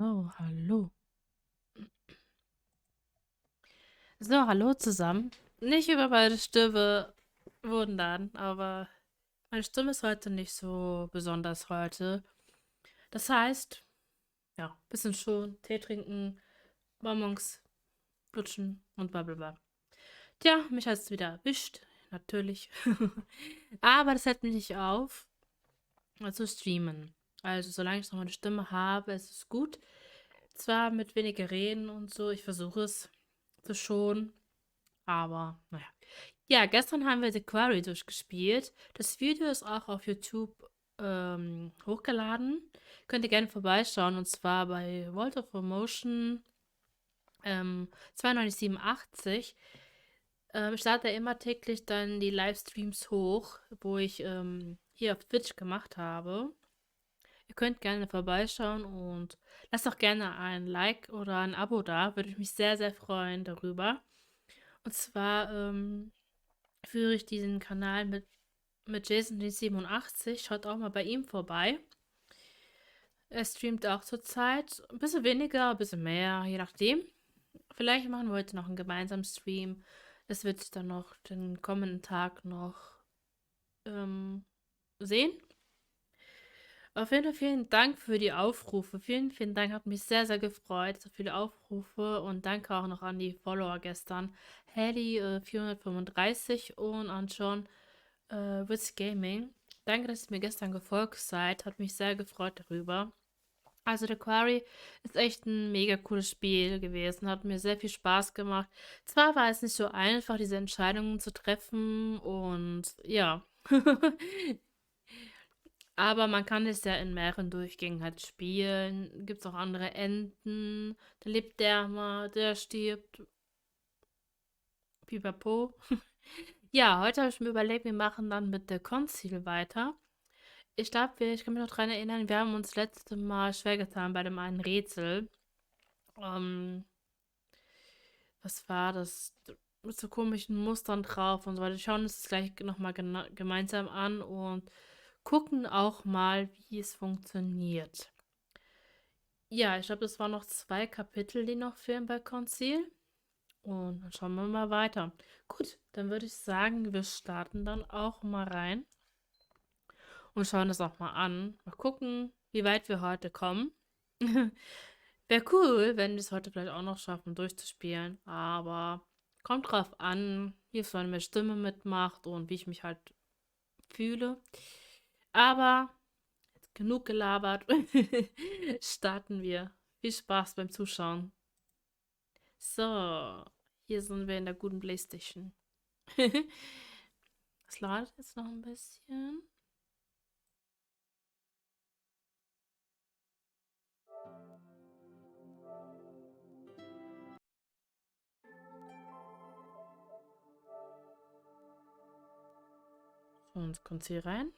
Oh, hallo. So, hallo zusammen. Nicht über meine Stimme wundern, aber meine Stimme ist heute nicht so besonders heute. Das heißt, ja, bisschen schon, Tee trinken, Bonbons lutschen und bla bla bla. Tja, mich hat es wieder erwischt, natürlich. Aber das hält mich nicht auf, zu streamen. Also, solange ich noch meine Stimme habe, ist es gut. Zwar mit weniger Reden und so, ich versuche es zu schonen. Aber, naja. Ja, gestern haben wir The Quarry durchgespielt. Das Video ist auch auf YouTube hochgeladen. Könnt ihr gerne vorbeischauen. Und zwar bei Vault of Emotion 9287. Ich lade immer täglich dann die Livestreams hoch, wo ich hier auf Twitch gemacht habe. Ihr könnt gerne vorbeischauen und lasst auch gerne ein Like oder ein Abo da. Würde ich mich sehr, sehr freuen darüber. Und zwar führe ich diesen Kanal mit Jason die 87. Schaut auch mal bei ihm vorbei. Er streamt auch zurzeit. Ein bisschen weniger, ein bisschen mehr, je nachdem. Vielleicht machen wir heute noch einen gemeinsamen Stream. Das wird sich dann noch den kommenden Tag noch ähm, sehen. Auf jeden Fall vielen Dank für die Aufrufe. Vielen, vielen Dank. Hat mich sehr, sehr gefreut. So viele Aufrufe. Und danke auch noch an die Follower gestern. Hedy 435 und an John Witz Gaming. Danke, dass ihr mir gestern gefolgt seid. Hat mich sehr gefreut darüber. Also The Quarry ist echt ein mega cooles Spiel gewesen. Hat mir sehr viel Spaß gemacht. Zwar war es nicht so einfach, diese Entscheidungen zu treffen und ja. Aber man kann es ja in mehreren Durchgängen halt spielen. Gibt es auch andere Enden. Da lebt der mal, der stirbt. Pipapo. Ja, heute habe ich mir überlegt, wir machen dann mit der Conceal weiter. Ich glaube, ich kann mich noch daran erinnern, wir haben uns letzte Mal schwer getan bei dem einen Rätsel. Ähm, Was war das? Mit so komischen Mustern drauf und so weiter. Wir schauen uns das gleich nochmal gemeinsam an und gucken auch mal, wie es funktioniert. Ja, ich glaube, das waren noch zwei Kapitel, die noch fehlen bei Conceal. Und dann schauen wir mal weiter. Gut, dann würde ich sagen, wir starten dann auch mal rein und schauen das auch mal an. Mal gucken, wie weit wir heute kommen. Wäre cool, wenn wir es heute vielleicht auch noch schaffen, durchzuspielen. Aber kommt drauf an, wie es meine Stimme mitmacht und wie ich mich halt fühle. Aber genug gelabert. Starten wir. Viel Spaß beim Zuschauen. So, hier sind wir in der guten Playstation. Es ladet jetzt noch ein bisschen. So, uns kommt hier rein.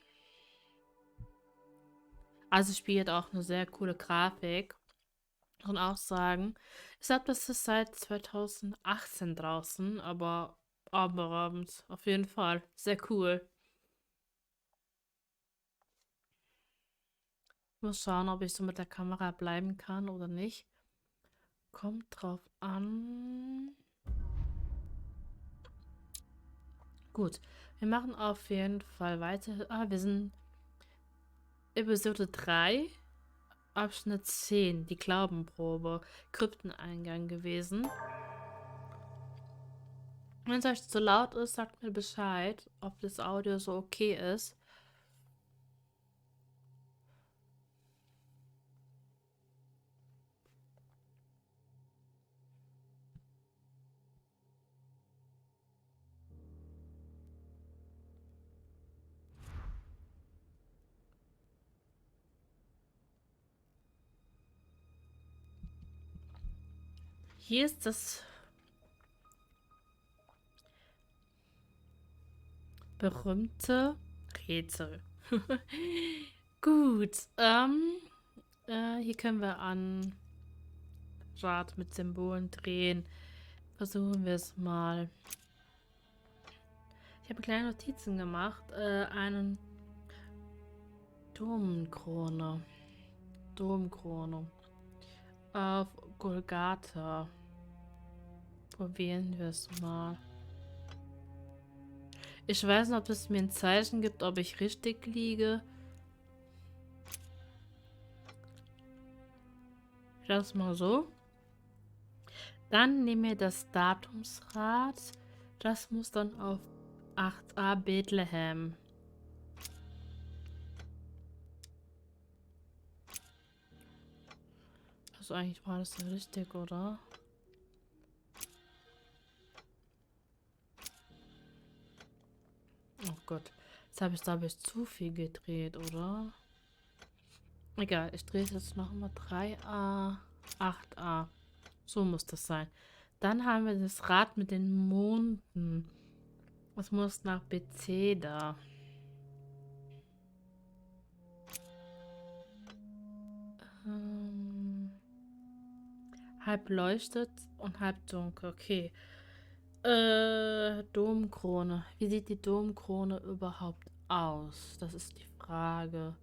Also spielt auch eine sehr coole Grafik. Und auch sagen, ich glaube, das ist seit 2018 draußen, aber abends auf jeden Fall. Sehr cool. Ich muss schauen, ob ich so mit der Kamera bleiben kann oder nicht. Kommt drauf an. Gut, wir machen auf jeden Fall weiter. Ah, wir sind Episode 3, Abschnitt 10, die Glaubenprobe, Krypteneingang gewesen. Wenn es euch zu laut ist, sagt mir Bescheid, ob das Audio so okay ist. Hier ist das berühmte Rätsel. Gut, hier können wir an Rad mit Symbolen drehen. Versuchen wir es mal. Ich habe kleine Notizen gemacht. Einen Domkrone. Domkrone. Auf Golgatha. Probieren wir es mal. Ich weiß nicht, ob es mir ein Zeichen gibt, ob ich richtig liege. Ich lasse mal so. Dann nehmen wir das Datumsrad. Das muss dann auf 8a Bethlehem. Also eigentlich war das ja richtig, oder? Oh Gott. Jetzt habe ich, glaube ich, zu viel gedreht, oder? Egal, ich drehe es jetzt nochmal 3a, 8a. So muss das sein. Dann haben wir das Rad mit den Monden. Das muss nach BC da. Ähm, halb leuchtet und halb dunkel. Okay. Domkrone. Wie sieht die Domkrone überhaupt aus? Das ist die Frage.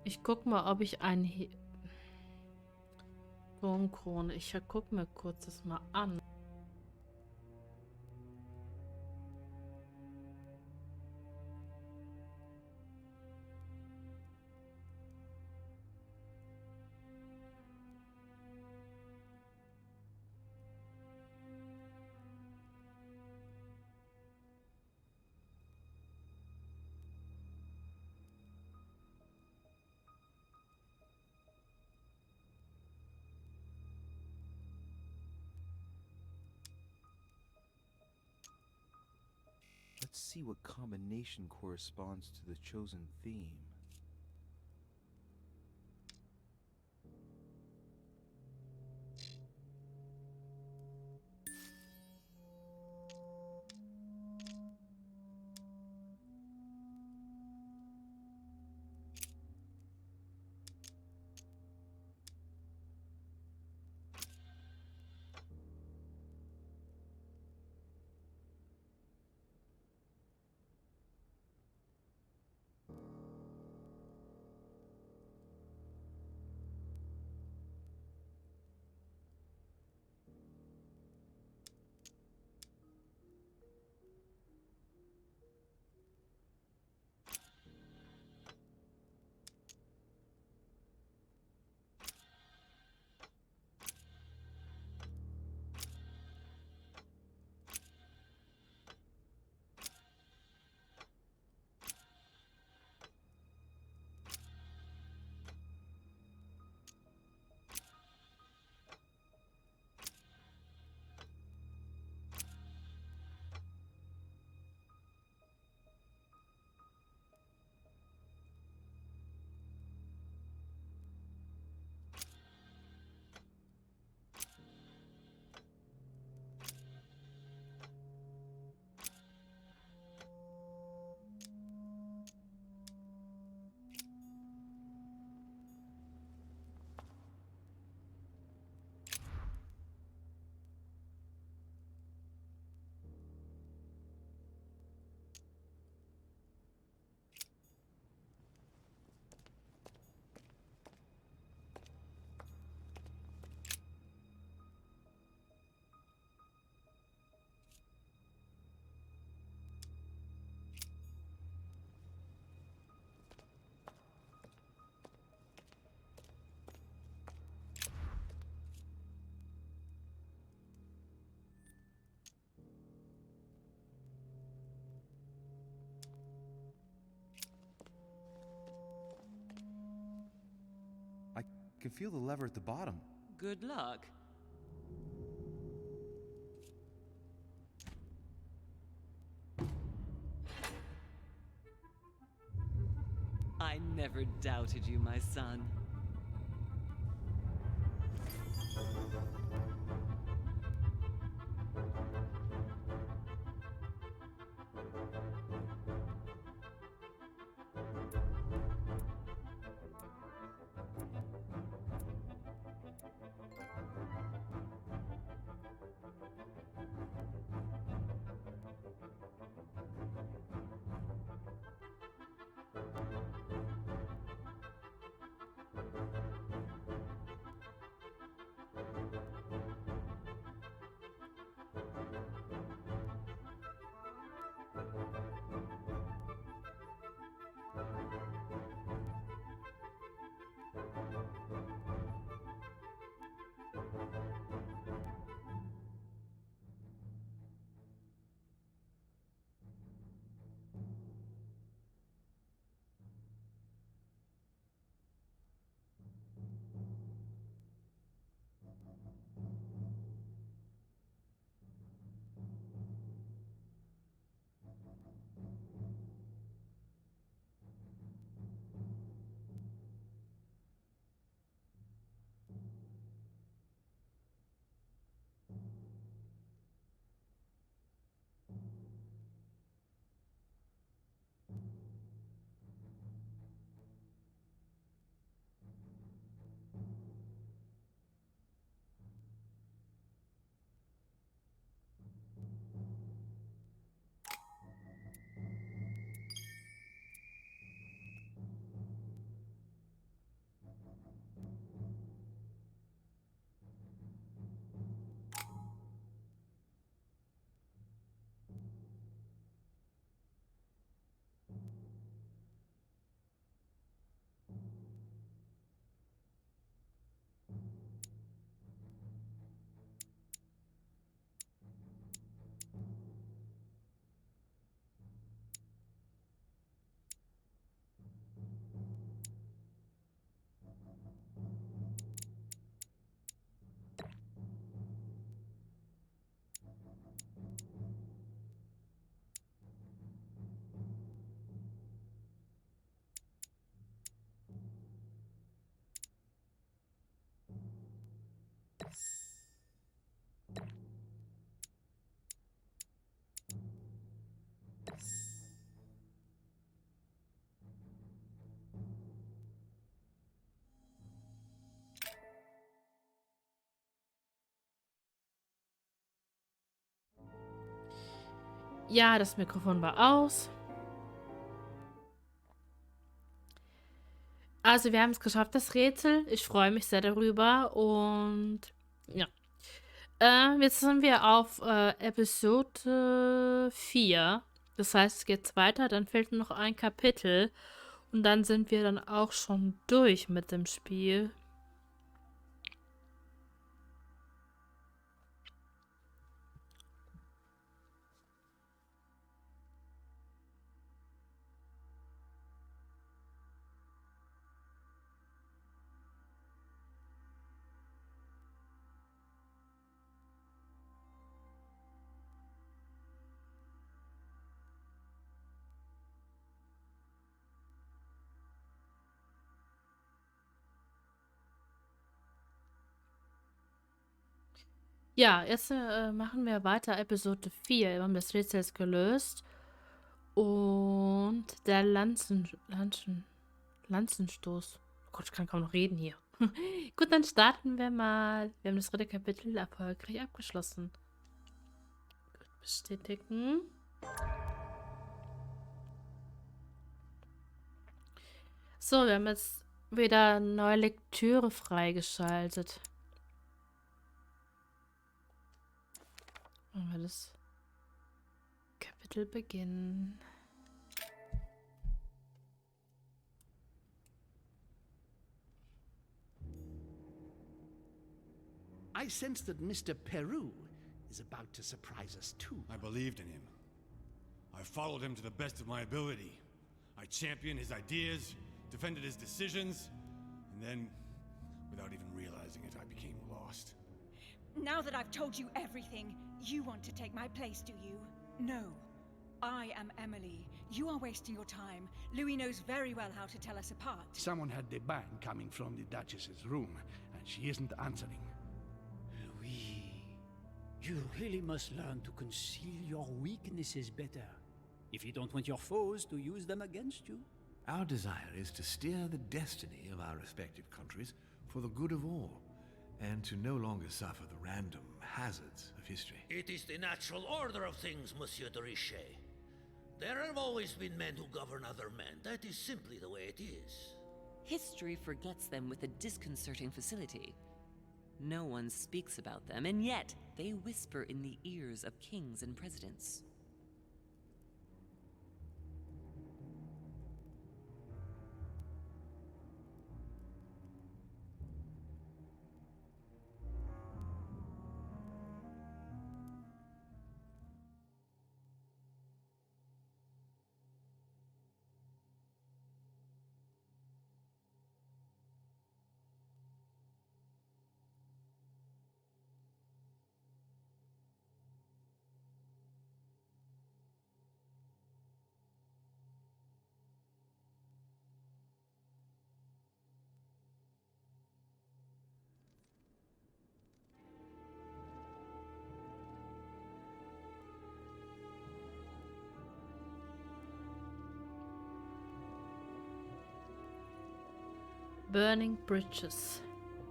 Ich guck mal, ob ich eine Domkrone. Ich guck mir kurz das mal an. Let's see what combination corresponds to the chosen theme. I can feel the lever at the bottom. Good luck. I never doubted you, my son. Ja, das Mikrofon war aus. Also, wir haben es geschafft, das Rätsel. Ich freue mich sehr darüber. Und ja. Jetzt sind wir auf Episode 4. Das heißt, es geht weiter. Dann fehlt nur noch ein Kapitel. Und dann sind wir dann auch schon durch mit dem Spiel. Ja, jetzt machen wir weiter Episode 4. Wir haben das Rätsel jetzt gelöst. Und der Lanzenstoß. Oh Gott, ich kann kaum noch reden hier. Gut, dann starten wir mal. Wir haben das dritte Kapitel erfolgreich abgeschlossen. Gut, bestätigen. So, wir haben jetzt wieder eine neue Lektüre freigeschaltet. Machen wir das Kapitel beginnen. I sense that Mr. Peru is about to surprise us too. I believed in him. I followed him to the best of my ability. I championed his ideas, defended his decisions, and then, without even realizing it, I became lost. Now that I've told you everything, you want to take my place, do you? No. I am Emily. You are wasting your time. Louis knows very well how to tell us apart. Someone had the bang coming from the Duchess's room, and she isn't answering. Louis, you really must learn to conceal your weaknesses better, if you don't want your foes to use them against you. Our desire is to steer the destiny of our respective countries for the good of all, and to no longer suffer the random hazards of history. It is the natural order of things, Monsieur de Richet. There have always been men who govern other men. That is simply the way it is. History forgets them with a disconcerting facility. No one speaks about them, and yet they whisper in the ears of kings and presidents. Burning Bridges.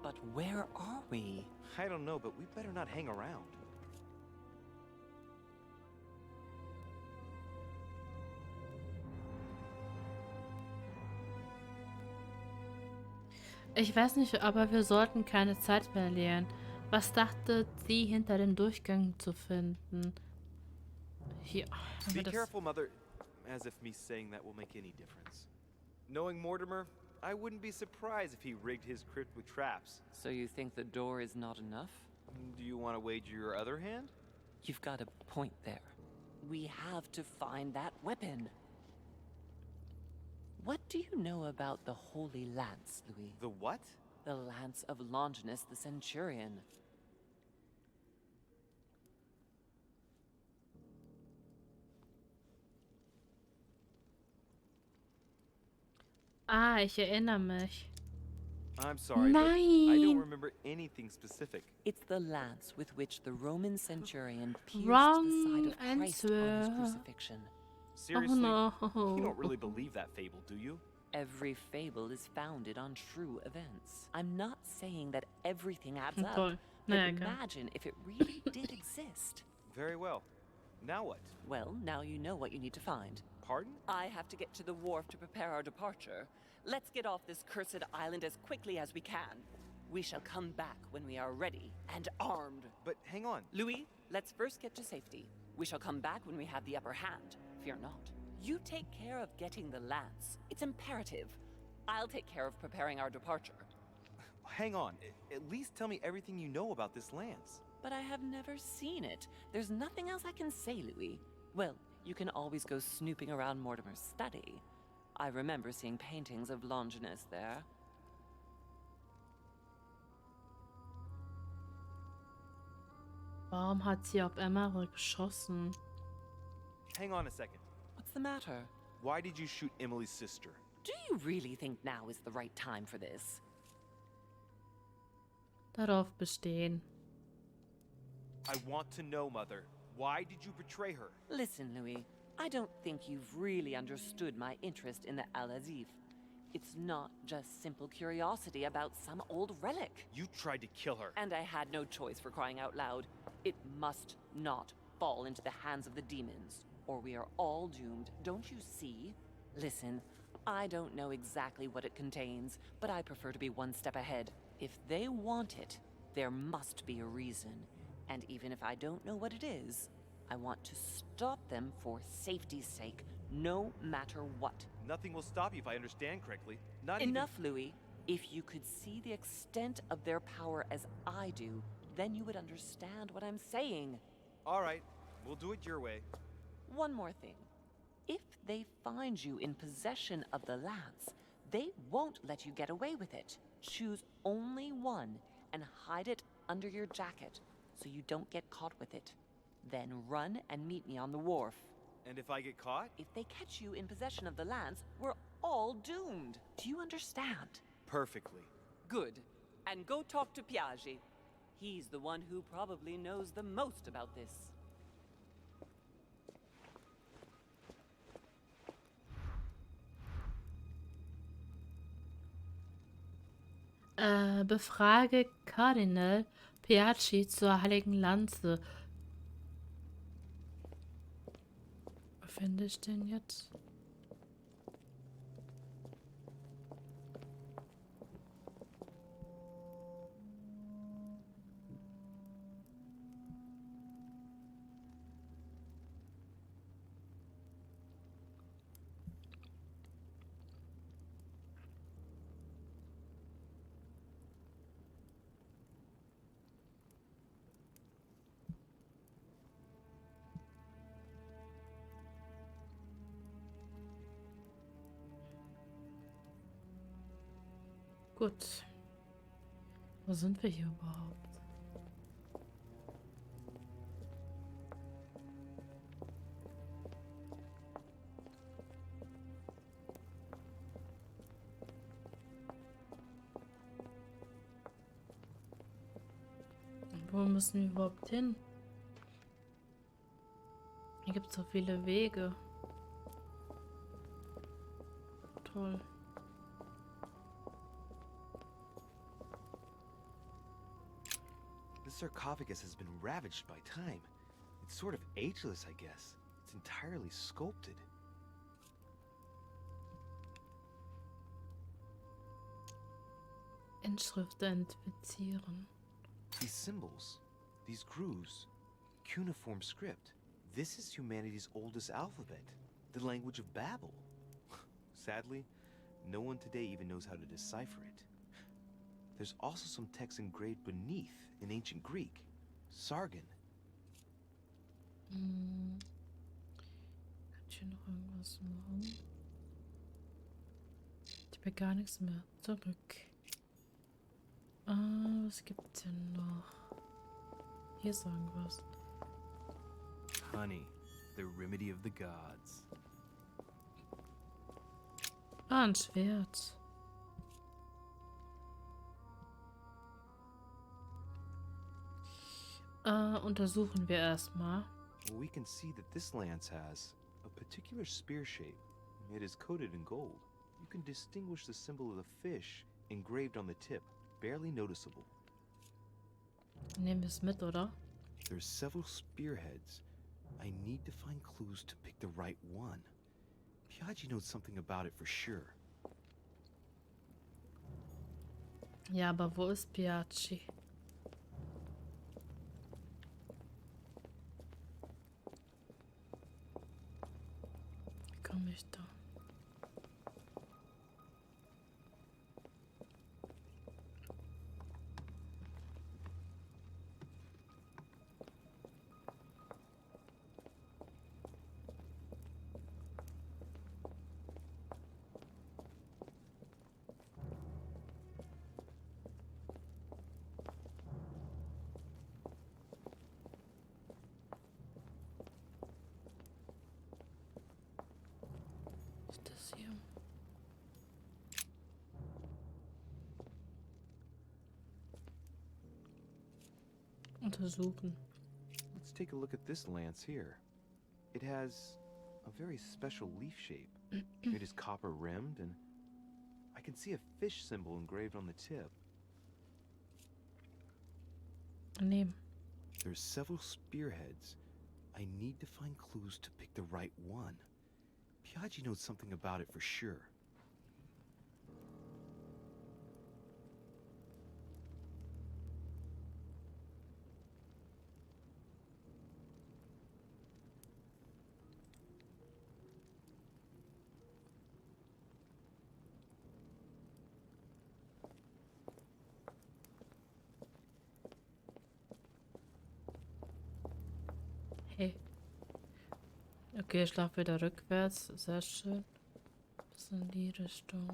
But where are we? I don't know, but we better not hang around. Ich weiß nicht, aber wir sollten keine Zeit verlieren. Was dachte sie, hinter dem Durchgang zu finden? Hier. haben wir Be das. careful, Mother. As if me saying that will make any difference. Knowing Mortimer, I wouldn't be surprised if he rigged his crypt with traps. So you think the door is not enough? Do you want to wager your other hand? You've got a point there. We have to find that weapon. What do you know about the Holy Lance, Louis? The what? The Lance of Longinus the Centurion. Ah, ich erinnere mich. I'm sorry, but I don't Nein. remember anything specific. It's the lance with which the Roman centurion pierced Wrong the side of Christ on his answer. crucifixion. Seriously? no. You don't really believe that fable, do you? Every fable is founded on true events. I'm not saying that everything adds up, Toll. but Naja, egal. imagine if it really did exist. Very well. Now what? Well, now you know what you need to find. Pardon? I have to get to the wharf to prepare our departure. Let's get off this cursed island as quickly as we can. We shall come back when we are ready and armed. But hang on. Louis, let's first get to safety. We shall come back when we have the upper hand. Fear not. You take care of getting the lance. It's imperative. I'll take care of preparing our departure. Hang on. At least tell me everything you know about this lance. But I have never seen it. There's nothing else I can say, Louis. Well, you can always go snooping around Mortimer's study. I remember seeing paintings of Longinus there. Warum hat sie auf Emerald geschossen? Hang on a second. What's the matter? Why did you shoot Emily's sister? Do you really think now is the right time for this? Darauf bestehen. I want to know, Mother. Why did you betray her? Listen, Louis. I don't think you've really understood my interest in the Al-Azif. It's not just simple curiosity about some old relic. You tried to kill her. And I had no choice, for crying out loud. It must not fall into the hands of the demons, or we are all doomed, don't you see? Listen, I don't know exactly what it contains, but I prefer to be one step ahead. If they want it, there must be a reason. And even if I don't know what it is, I want to stop them for safety's sake, no matter what. Nothing will stop you if I understand correctly. Not Enough, Louis. If you could see the extent of their power as I do, then you would understand what I'm saying. All right, we'll do it your way. One more thing. If they find you in possession of the lance, they won't let you get away with it. Choose only one and hide it under your jacket so you don't get caught with it. Then run and meet me on the wharf. And if I get caught? If they catch you in possession of the lance, we're all doomed. Do you understand? Perfectly. Good. And go talk to Piaggi. He's the one who probably knows the most about this. Befrage Kardinal Piaggi zur Heiligen Lanze. Wo finde ich den jetzt? Gut. Wo sind wir hier überhaupt? Wo müssen wir überhaupt hin? Hier gibt es so viele Wege. Toll. This sarcophagus has been ravaged by time. It's sort of ageless, I guess. It's entirely sculpted. Inschrift identifizieren. These symbols, these grooves, cuneiform script. This is humanity's oldest alphabet, the language of Babel. Sadly, no one today even knows how to decipher it. There's also some text engraved beneath in ancient Greek, Sargon. Kann ich hier noch irgendwas machen? Ich habe gar nichts mehr. Zurück. Was gibt's denn noch? Hier ist irgendwas. Honey, the remedy of the gods. Ein Schwert. Untersuchen wir erstmal. Well, we can see that this lance has a particular spear shape. It is coated in gold. You can distinguish the symbol of the fish engraved on the tip, barely noticeable. Nehmen wir es mit, oder? There's several spearheads, I need to find clues to pick the right one. Piaggi knows something about it for sure. Ja, aber wo ist Piaggi? Wie komme ich da? Ist das hier? Untersuchen. Let's take a look at this lance here. It has a very special leaf shape. It is copper rimmed, and I can see a fish symbol engraved on the tip. Nehmen. There's several spearheads. I need to find clues to pick the right one. Piaggi knows something about it for sure. Hey. Okay, ich laufe wieder rückwärts. Sehr schön. Das ist in die Richtung.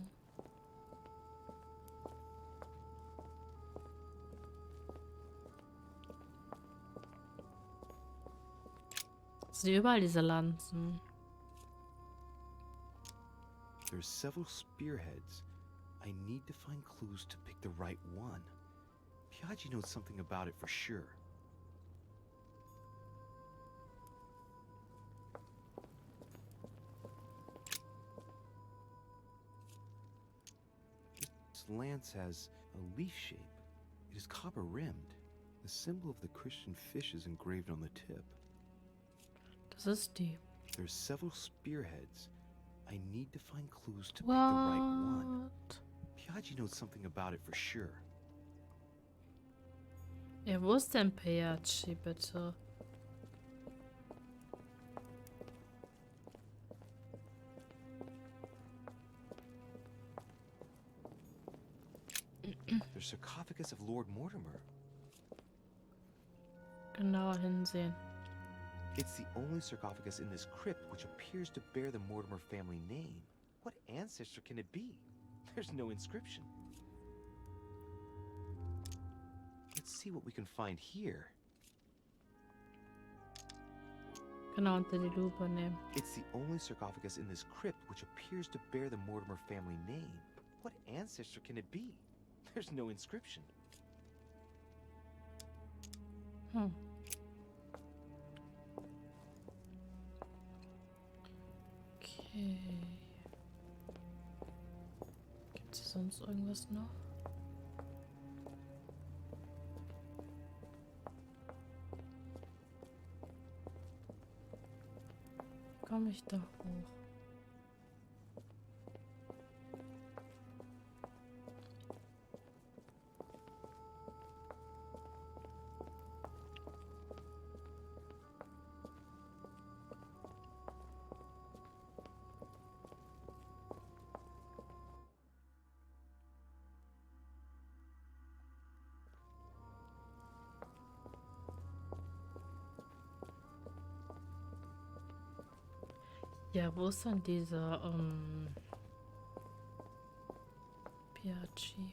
Es sind überall diese Lanzen. There's several spearheads. I need to find clues to pick the right one. Piaggi knows something about it for sure. This lance has a leaf shape. It is copper rimmed. The symbol of the Christian fish is engraved on the tip. Das ist die. There's several spearheads. I need to find clues to pick the right one. What? Piaggi knows something about it for sure. Ja, wo ist denn Piaggi, bitte? The sarcophagus of Lord Mortimer. Genauer hinsehen. It's the only sarcophagus in this crypt which appears to bear the Mortimer family name. What ancestor can it be? There's no inscription. Let's see what we can find here. Genau, unter die Lupe nehmen. It's the only sarcophagus in this crypt which appears to bear the Mortimer family name. What ancestor can it be? There's no inscription. Hm. Okay. Gibt es sonst irgendwas noch? Komme ich da hoch? Ja, wo ist denn dieser, Piaggi?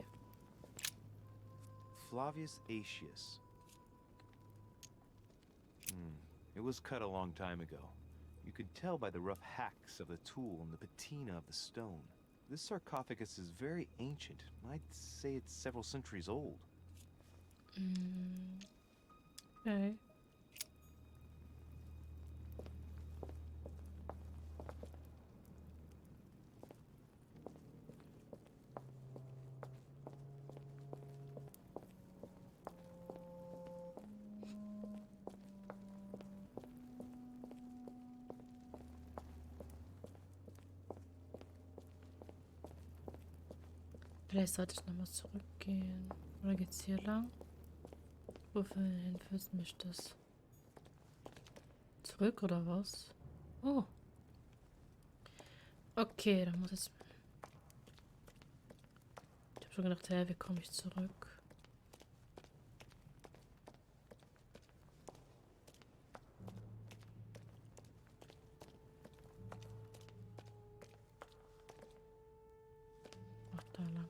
Flavius Aetius. It was cut a long time ago. You could tell by the rough hacks of the tool and the patina of the stone. This sarcophagus is very ancient. I'd say it's several centuries old. Okay. Vielleicht sollte ich nochmal zurückgehen. Oder geht's hier lang? Wohin führt mich das? Zurück oder was? Oh. Okay, dann muss ich... Ich habe schon gedacht, hä, wie komme ich zurück? Ach, da lang.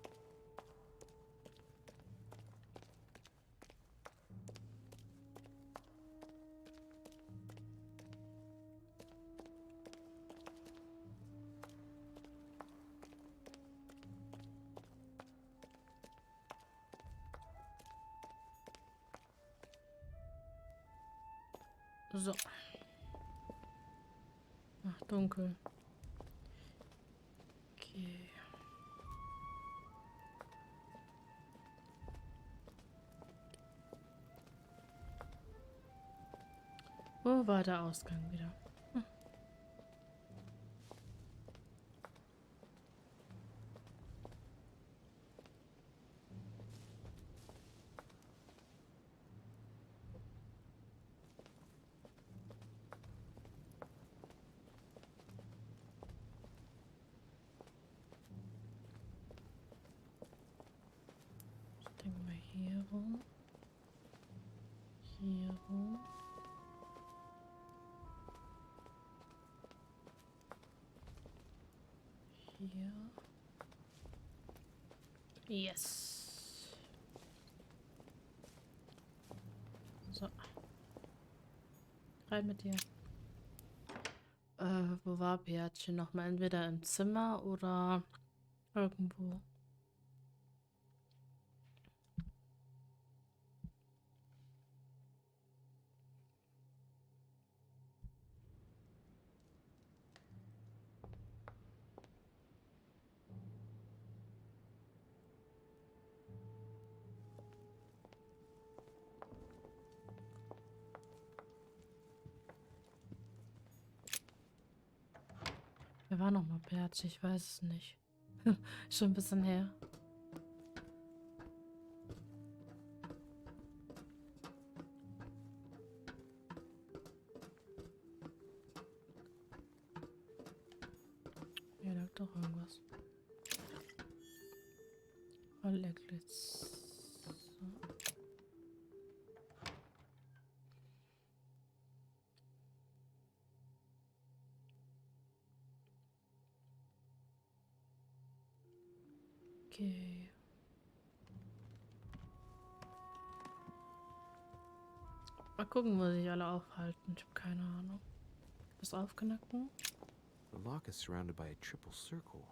So. Ach, dunkel. Okay. Wo war der Ausgang wieder? Ich denke mal hier rum. Hier rum. Hier. Yes. So. Rein mit dir. Wo war Bärtchen nochmal? Entweder im Zimmer oder irgendwo. Wer war nochmal Bärtchen? Ich weiß es nicht. Schon ein bisschen her. Hier lag doch irgendwas. Rollerglitz. Okay. Mal gucken, wo sich alle aufhalten. Ich habe keine Ahnung. Ist aufknacken? The lock is surrounded by a triple circle.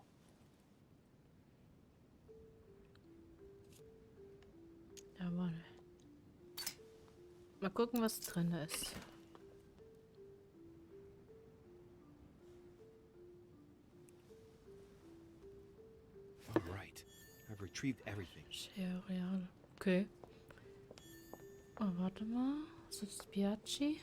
Jawohl. Mal gucken, was drin ist. All right. I've retrieved everything. Real. Okay. Oh, warte mal. Was ist Biachi?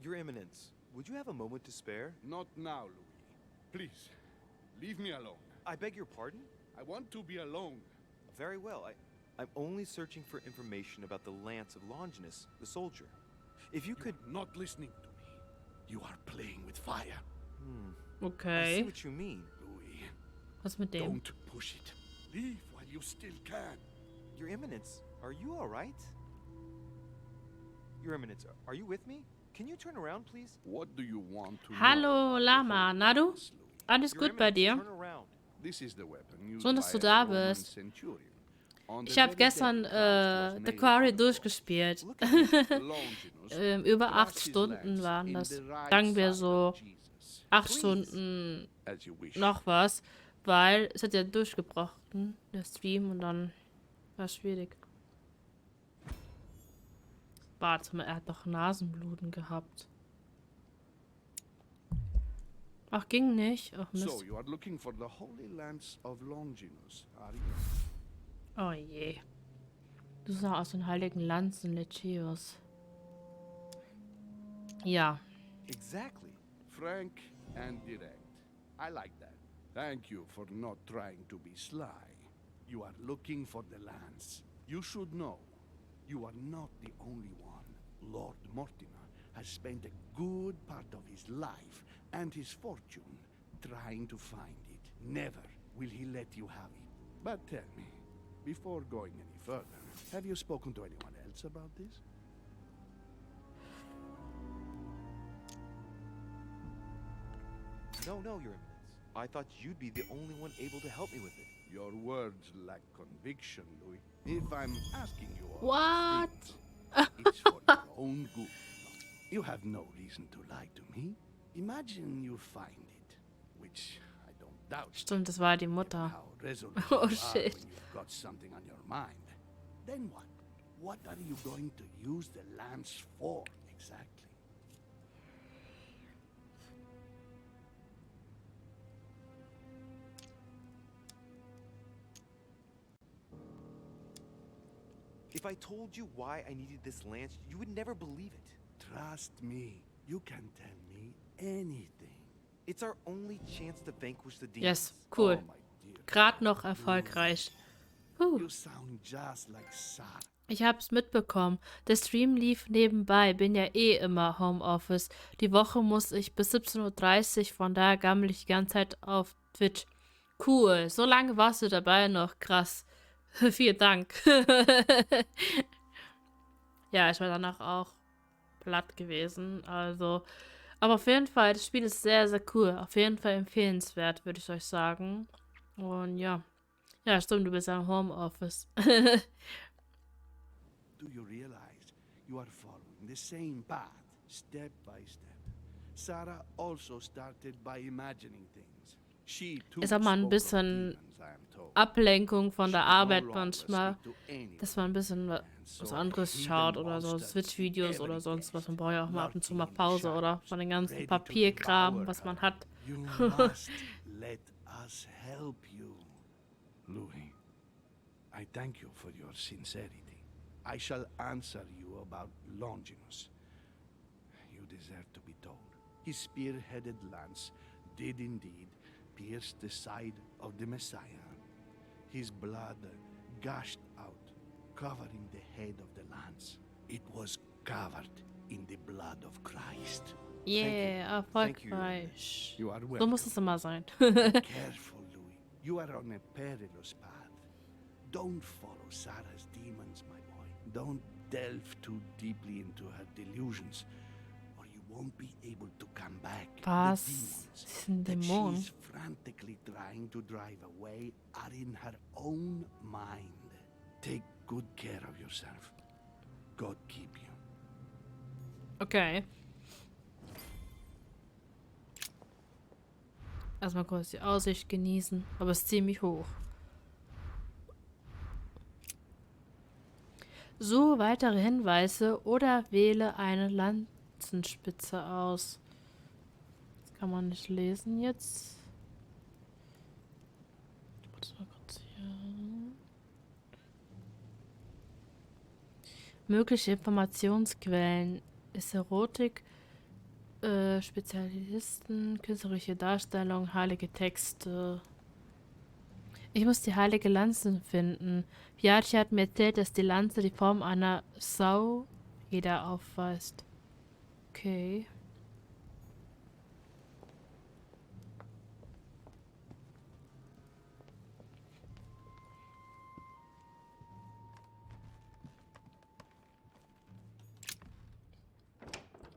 Your Eminence, would you have a moment to spare? Not now, Louis. Please, leave me alone. I beg your pardon? I want to be alone. Very well. I'm only searching for information about the lance of Longinus, the soldier. If you could... You're not listening to me. You are playing with fire. I Okay. see what you mean. Louis, Was mit dem? don't push it. Leave while you still can. Your Eminence, are you all right? Your Eminence, are you with me? Can you turn around, please? What do you want to Hallo, know? Lama. Na du? Yes, Louis. Alles Your gut bei Eminence, dir? turn around. This is the weapon used Schön, dass by du a da Roman bist. centurion. On the Ich habe very gestern day Christ was The nailed Quarry to the cross. durchgespielt. Look at me. Longinus Über 8 thrust his Stunden lance waren in das. the right Sagen wir side so of Jesus. 8 Please. Stunden As you wish. noch was, weil es hat ja durchgebrochen, der Stream, und dann war es schwierig. Warte mal, er hat doch Nasenbluten gehabt. Ach, ging nicht. Ach, So, Mist. you are looking for the Holy Lance of Longinus, are you? Oh je. Du sah aus den heiligen Lanzen Lechios. Ja. Exactly. Frank and direct. I like that. Thank you for not trying to be sly. You are looking for the lands. You should know, you are not the only one. Lord Mortimer has spent a good part of his life and his fortune trying to find it. Never will he let you have it. But tell me, before going any further, have you spoken to anyone else about this? No, Your Eminence. I thought you'd be the only one able to help me with it. Your words lack conviction, Louis. If I'm asking you all What? these things, it's for your own good. You have no reason to lie to me. Imagine you find it, which I don't doubt. Stimmt, das war die Given Mutter. how resolute Oh, you are shit. when you've got something on your mind. Then what? What are you going to use the lands for, exactly? If I told you why I needed this land, you would never believe it. Trust me, you can tell me anything. It's our only chance to vanquish the demons. Yes, cool. Oh, my dear. Gerade noch erfolgreich. You sound just like Sarah. Ich hab's mitbekommen. Der Stream lief nebenbei. Bin ja eh immer Homeoffice. Die Woche muss ich bis 17:30 Uhr, von daher gammel ich die ganze Zeit auf Twitch. Cool. So lange warst du dabei noch. Krass. Vielen Dank. Ja, ich war danach auch platt gewesen. Also, aber auf jeden Fall, das Spiel ist sehr, sehr cool. Auf jeden Fall empfehlenswert, würde ich euch sagen. Und ja. Ja, stimmt, du bist ja im Homeoffice. Do you realize you are following the same path, step by step? Sarah also started by imagining things. She too Ist aber ein spoke of bisschen demons, I am told. Ablenkung von der She no Arbeit longer manchmal, speak to anyone. dass man ein bisschen And was so anderes hidden schaut oder so monsters Switch-Videos every oder sonst was. Man guest, braucht ja auch mal ab und zu mal lurking in the Pause oder shadows, von den ganzen ready to Papierkram, devour was man her. hat. You must let us help you. Louis, I thank you for your sincerity. I shall answer you about Longinus. You deserve to be told. His spear-headed lance did indeed pierce the side of the Messiah. His blood gushed out, covering the head of the lance. It was covered in the blood of Christ. Yeah, Thank you, erfolgreich. You are So welcome. muss es immer sein. Be careful, Louis. You are on a perilous path. Don't follow Sarah's demons, my boy. Don't delve too deeply into her delusions, or you won't be able to come back. Was? The Sie ist ein demons that Dämon. she's frantically trying to drive away are in her own mind. Take good care of yourself. God keep you. Okay. Erstmal kurz die Aussicht genießen, aber es ist ziemlich hoch. Suche weitere Hinweise oder wähle eine Lanzenspitze aus. Das kann man nicht lesen jetzt. Warte mal kurz hier. Mögliche Informationsquellen ist Erotik, Spezialisten, künstlerische Darstellung, heilige Texte. Ich muss die heilige Lanze finden. Piachi hat mir erzählt, dass die Lanze die Form einer Sau-Feder aufweist. Okay.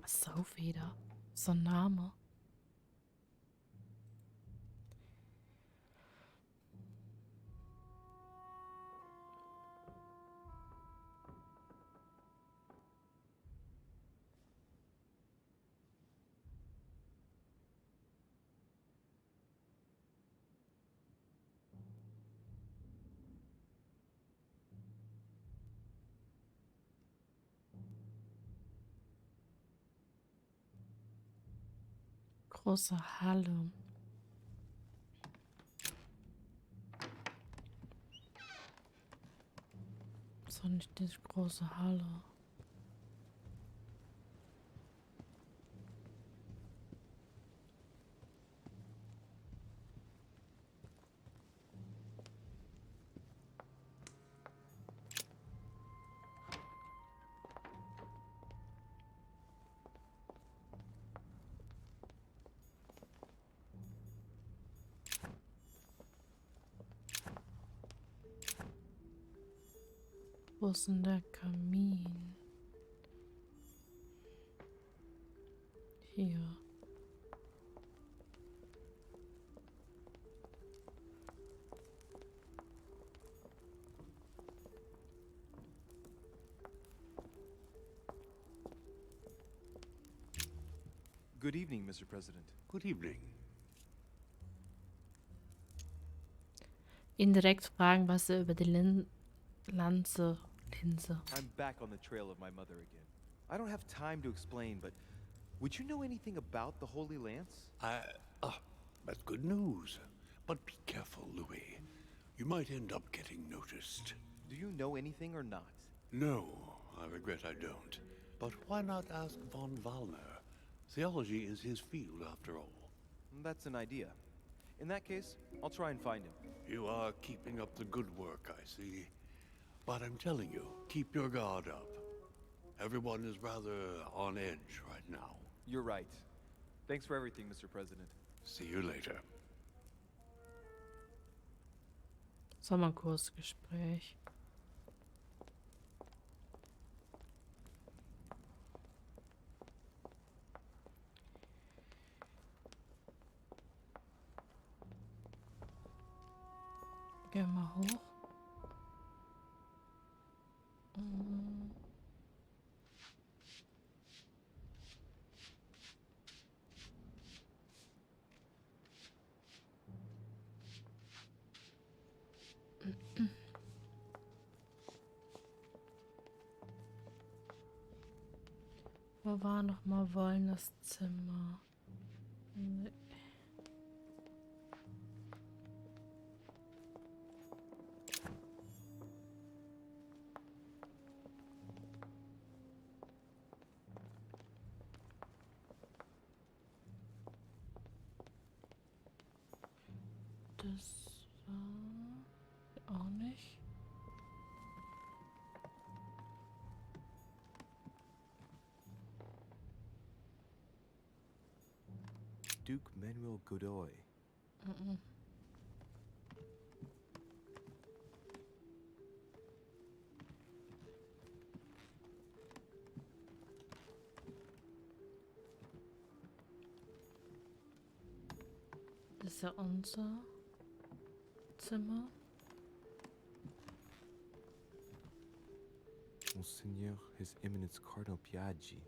Saufeder. So ein Name. Große Halle. So nicht diese große Halle. Wo ist denn der Kamin? Hier. Good evening, Mr. President. Good evening. Ihn direkt fragen, was er über die Linse. I'm back on the trail of my mother again. I don't have time to explain, but would you know anything about the Holy Lance? That's good news. But be careful, Louis. You might end up getting noticed. Do you know anything or not? No, I regret I don't. But why not ask von Wallner? Theology is his field, after all. That's an idea. In that case, I'll try and find him. You are keeping up the good work, I see. But I'm telling you, keep your guard up. Everyone is rather on edge right now. You're right. Thanks for everything, Mr. President. See you later. Sommerkursgespräch. Gehen wir hoch. Wo war noch mal Wollners Zimmer? Nee. Das war auch nicht. Duke Manuel Godoy. Das ist ja unser Zimmer. Monseigneur, His Eminence Cardinal Piaggi.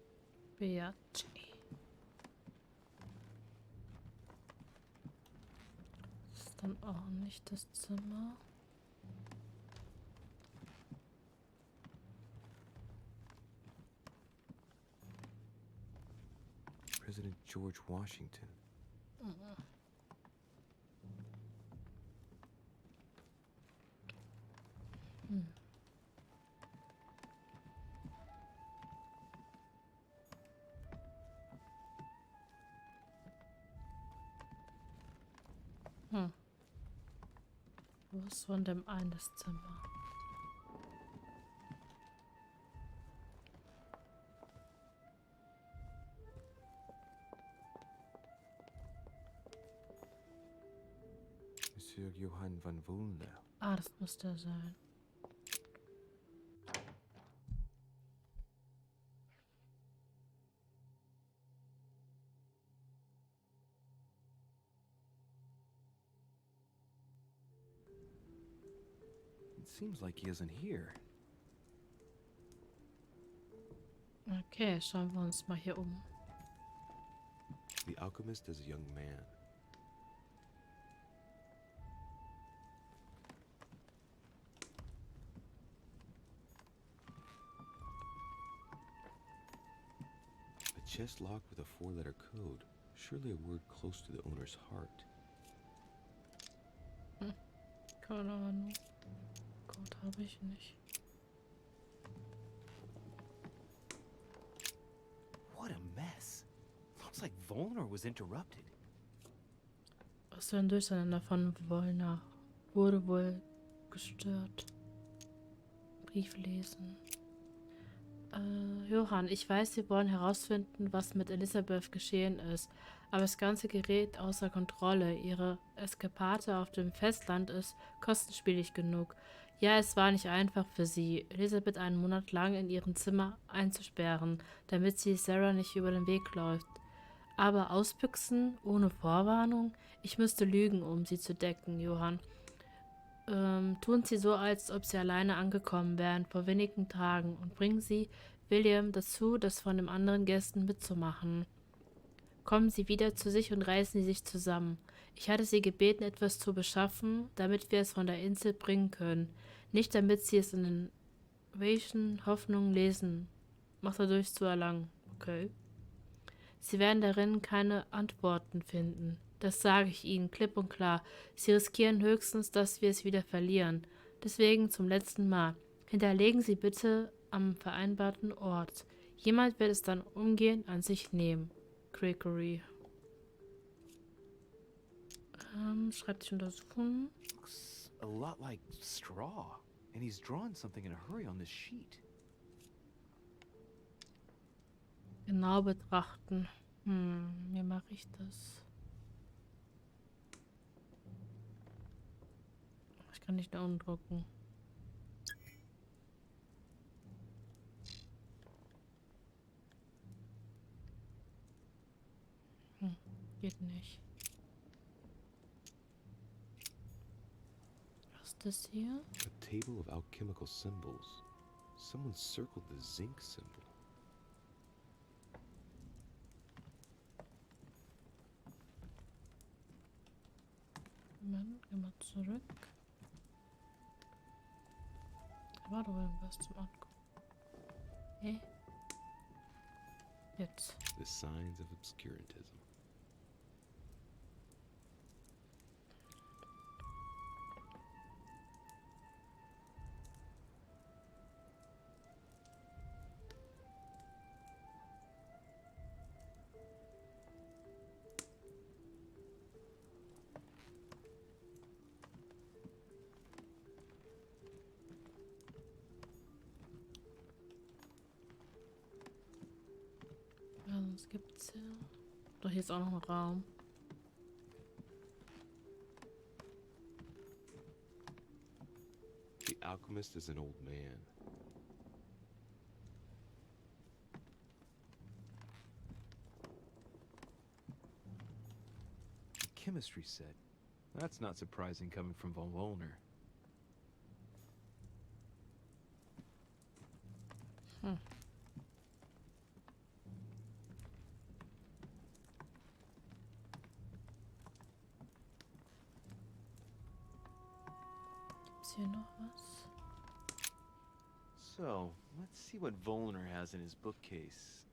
Biaggi. Das ist dann auch nicht das Zimmer. President George Washington. Wo ist von dem einen das Zimmer? Monsieur Johann van Wollner. Ah, das muss der sein. It seems like he isn't here. Okay, schauen wir uns mal hier um. The alchemist is a young man. A chest locked with a four-letter code. Surely a word close to the owner's heart. Keine Ahnung. Code habe ich nicht. What a mess. Looks like Wollner was interrupted. Was für ein Durcheinander von Wollner. Wurde wohl gestört. Brief lesen. Johann, ich weiß, wir wollen herausfinden, was mit Elisabeth geschehen ist, aber das Ganze gerät außer Kontrolle. Ihre Eskapade auf dem Festland ist kostenspielig genug. Ja, es war nicht einfach für sie, Elisabeth einen Monat lang in ihrem Zimmer einzusperren, damit sie Sarah nicht über den Weg läuft. Aber ausbüchsen, ohne Vorwarnung? Ich müsste lügen, um sie zu decken, Johann. Tun Sie so, als ob Sie alleine angekommen wären vor wenigen Tagen und bringen Sie William dazu, das von den anderen Gästen mitzumachen. Kommen Sie wieder zu sich und reißen Sie sich zusammen. Ich hatte Sie gebeten, etwas zu beschaffen, damit wir es von der Insel bringen können. Nicht damit Sie es in den welchen Hoffnungen lesen. Macht dadurch zu erlangen. Okay. Sie werden darin keine Antworten finden. Das sage ich Ihnen klipp und klar. Sie riskieren höchstens, dass wir es wieder verlieren. Deswegen zum letzten Mal. Hinterlegen Sie bitte am vereinbarten Ort. Jemand wird es dann umgehend an sich nehmen. Gregory. Schreibtisch untersuchen. Looks a lot like straw. And he's drawn something in a hurry on this sheet. Genau betrachten. Wie mache ich das? Ich kann nicht da umdrucken. Geht nicht. Was ist das hier? A table of alchemical symbols. Someone circled the zinc symbol. Moment, geh mal zurück. Da war doch irgendwas zum Angucken. Hä? Jetzt. The signs of obscurantism. Was gibt's hier? Doch, hier ist auch noch ein Raum. The alchemist is an old man. A chemistry set. That's not surprising coming from von Wollner. Gibt's hier noch was? So, let's see what Wollner has in his bookcase.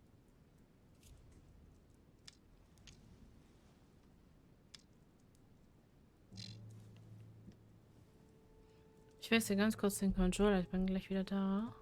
Ich wechsle ganz kurz den Controller. Ich bin gleich wieder da.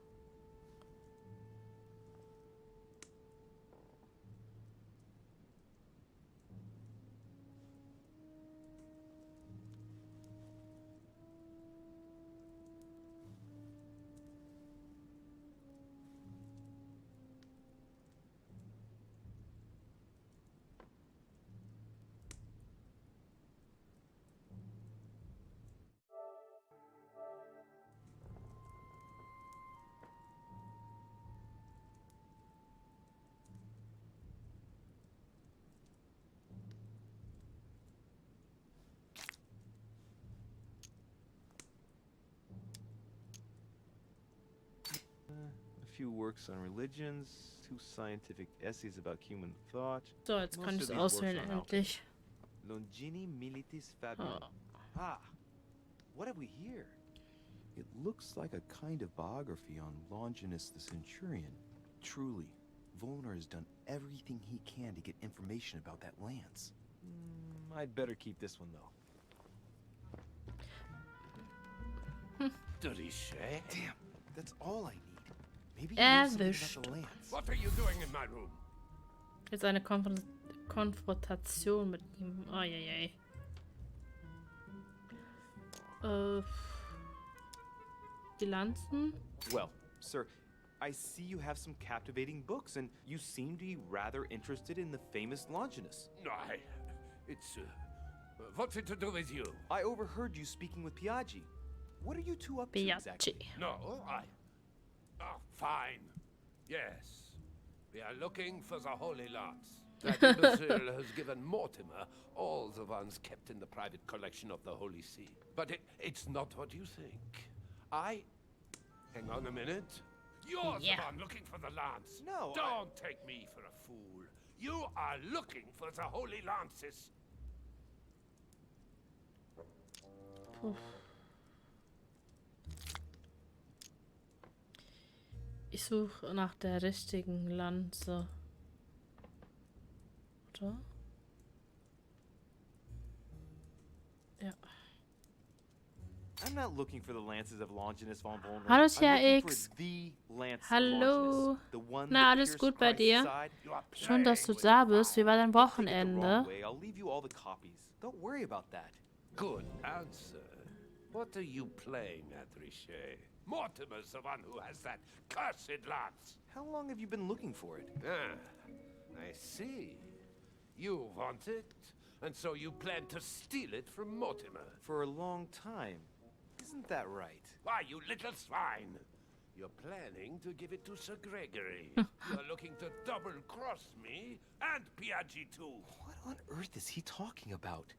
A few works on religions, 2 scientific essays about human thought. So, jetzt kann ich Most es of these auswählen works are endlich. Longini militis fabium. Ah, what have we here? It looks like a kind of biography on Longinus the Centurion. Truly, Volner has done everything he can to get information about that lance. I'd better keep this one, though. Did he say? Damn, that's all I need. Maybe Erwischt. about the lance. What are you doing in my room? Jetzt eine Konfrontation mit ihm. Eieiei. Bilanzen? Well, sir, I see you have some captivating books, and you seem to be rather interested in the famous Longinus. What's it to do with you? I overheard you speaking with Piaggi. What are you two up to Biachi. exactly? No, fine. Yes. We are looking for the Holy Lance. That imbecile has given Mortimer all the ones kept in the private collection of the Holy See. But it's not what you think. Hang on a minute. You're the one looking for the Lance. No, Don't take me for a fool. You are looking for the Holy Lances. Ich suche nach der richtigen Lanze. Oder? Ja. I'm not looking for the lances of Longinus von Volnor. Hallo, I'm Herr looking X. for the lance of Hallo. Longinus, the one Na, that alles pierced gut bei Christ's dir? side. Schön, dass du da bist. Wie war dein Don't take it the wrong Wochenende? way. I'll leave you all the copies. Don't worry about that. Good answer. What are you playing at, Richet? Mortimer's the one who has that cursed lance. How long have you been looking for it? Ah, I see. You want it, and so you plan to steal it from Mortimer. For a long time. Isn't that right? Why, you little swine! You're planning to give it to Sir Gregory. You're looking to double-cross me and Piaggi too. What on earth is he talking about?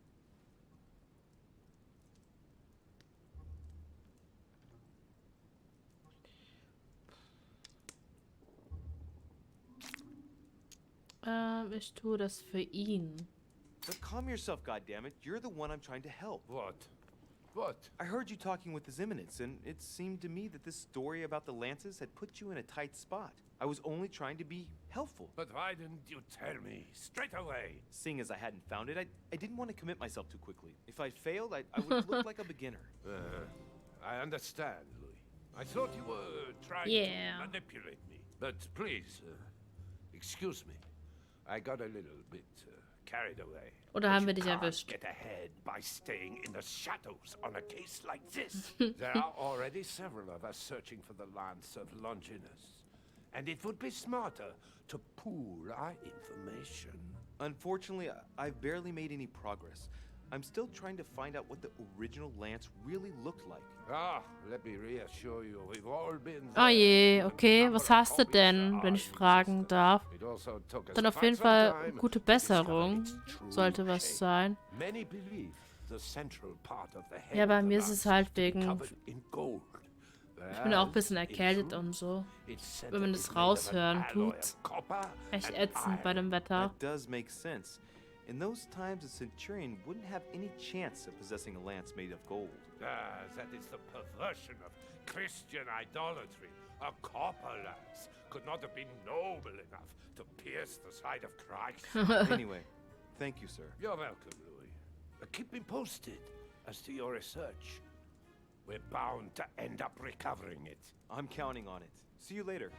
Ich tue das für ihn. But calm yourself, goddammit. You're the one I'm trying to help. What? What? I heard you talking with His Eminence, and it seemed to me that this story about the lances had put you in a tight spot. I was only trying to be helpful. But why didn't you tell me straight away? Seeing as I hadn't found it, I didn't want to commit myself too quickly. If I'd failed, I would look like a beginner. I understand, Louis. I thought you were trying Yeah. to manipulate me. But please, excuse me. I got a little bit carried away. Oder But haben wir you dich can't erwischt? get ahead by staying in the shadows on a case like this. There are already several of us searching for the Lance of Longinus. And it would be smarter to pool our information. Unfortunately, I've barely made any progress. I'm still trying to find out what the original lance really looked like. Let me reassure you, we've all been Oh je, there. okay. Number Was of hast du copies denn, are wenn ich in fragen existence. darf? It also took us Dann auf quite jeden some Fall time gute to discover Besserung. its true Sollte was shape. sein. Many believe the central part of the head Ja, bei of the mir ist es lance halt to be wegen... covered in gold. Ich bin auch ein bisschen Whereas, in erkältet truth, und so. its center Wenn man is das made of an raushören alloy tut. of copper Echt and ätzend bei iron. dem Wetter. That does make sense. In those times, a centurion wouldn't have any chance of possessing a lance made of gold. That is the perversion of Christian idolatry. A copper lance could not have been noble enough to pierce the side of Christ. Anyway, thank you, sir. You're welcome, Louis. Keep me posted as to your research. We're bound to end up recovering it. I'm counting on it. See you later.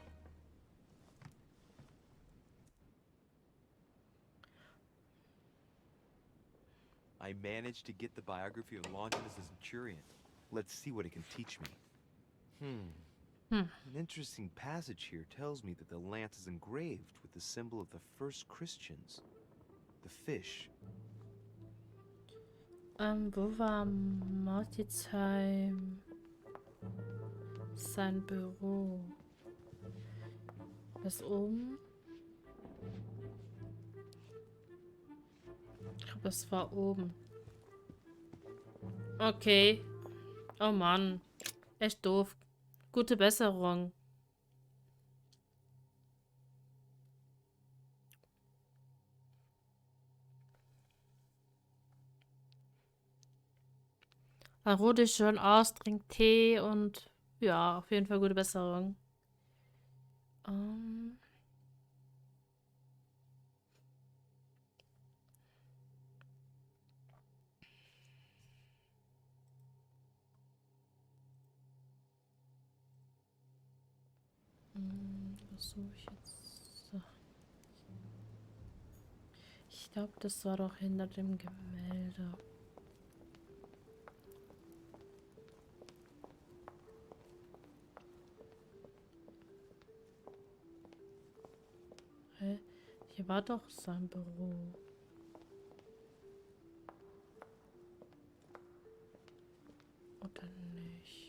I managed to get the biography of Longinus the Centurion. Let's see what it can teach me. An interesting passage here tells me that the lance is engraved with the symbol of the first Christians, the fish. Wo war Mortisheim? Sein Büro. Das oben? Ich glaube, das war oben. Okay. Oh Mann. Echt doof. Gute Besserung. Er ruht dich schön aus, trinkt Tee und ja, auf jeden Fall gute Besserung. Was suche ich jetzt? So. Ich glaube, das war doch hinter dem Gemälde. Hä? Hier war doch sein Büro. Oder nicht?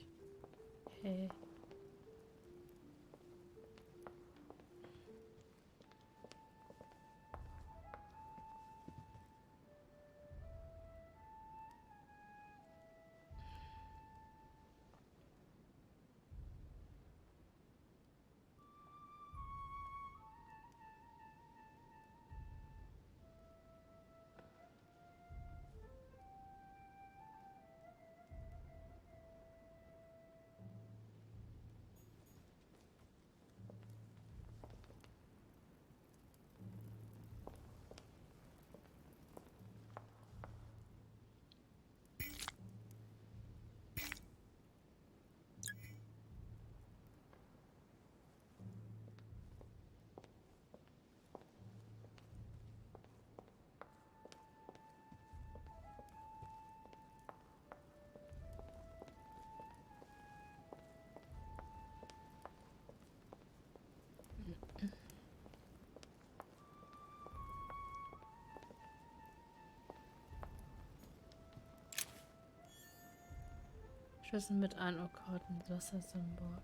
Schlüssel mit ein. Oh Gott, ein Wassersymbol.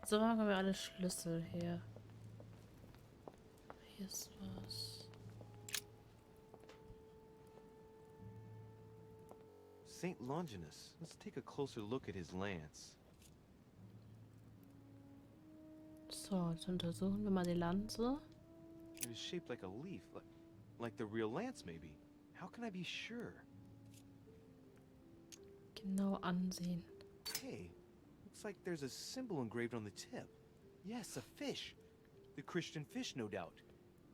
So haben wir alle Schlüssel her. Hier ist was. St. Longinus. Let's take a closer look at his lance. So, jetzt untersuchen wir mal die Lanze. It is shaped like a leaf, like the real lance, maybe. How can I be sure? Genau ansehen. Hey, looks like there's a symbol engraved on the tip. Yes, a fish. The Christian fish, no doubt.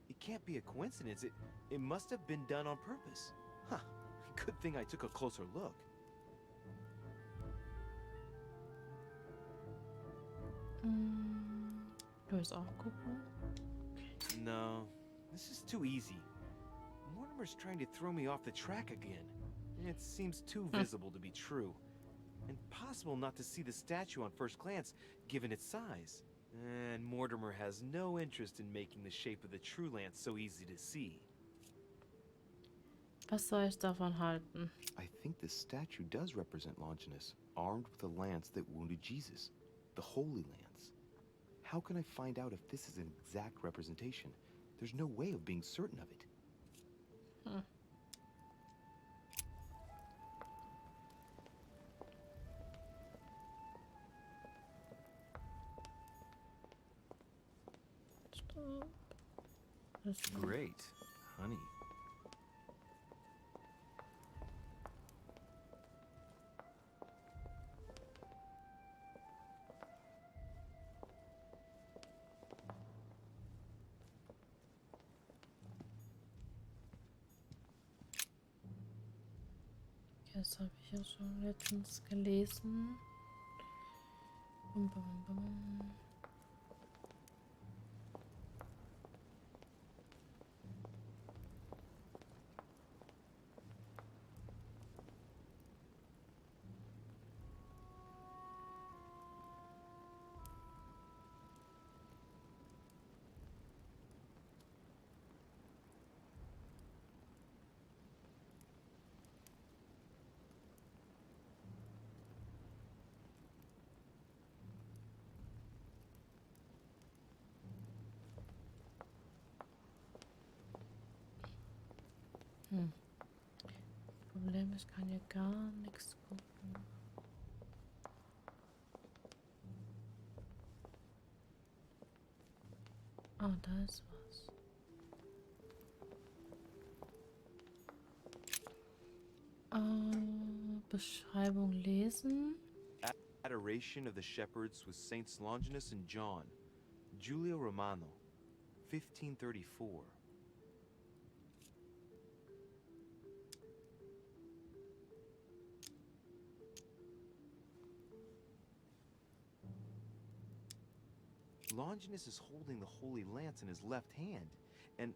It can't be a coincidence. It must have been done on purpose. Huh. Good thing I took a closer look. Du willst auch gucken? No, this is too easy. Mortimer's trying to throw me off the track again. It seems too visible to be true. Impossible not to see the statue on first glance, given its size. And Mortimer has no interest in making the shape of the true lance so easy to see. Was soll ich davon halten? I think this statue does represent Longinus, armed with a lance that wounded Jesus, the Holy Lance. How can I find out if this is an exact representation? There's no way of being certain of it. Stop. Great, honey. Das habe ich ja schon letztens gelesen. Bum, bum, bum. Problem ist, ich kann hier gar nichts gucken. Oh, da ist was. Beschreibung lesen. Adoration of the Shepherds with Saints Longinus and John. Giulio Romano, 1534. Longinus is holding the Holy Lance in his left hand, and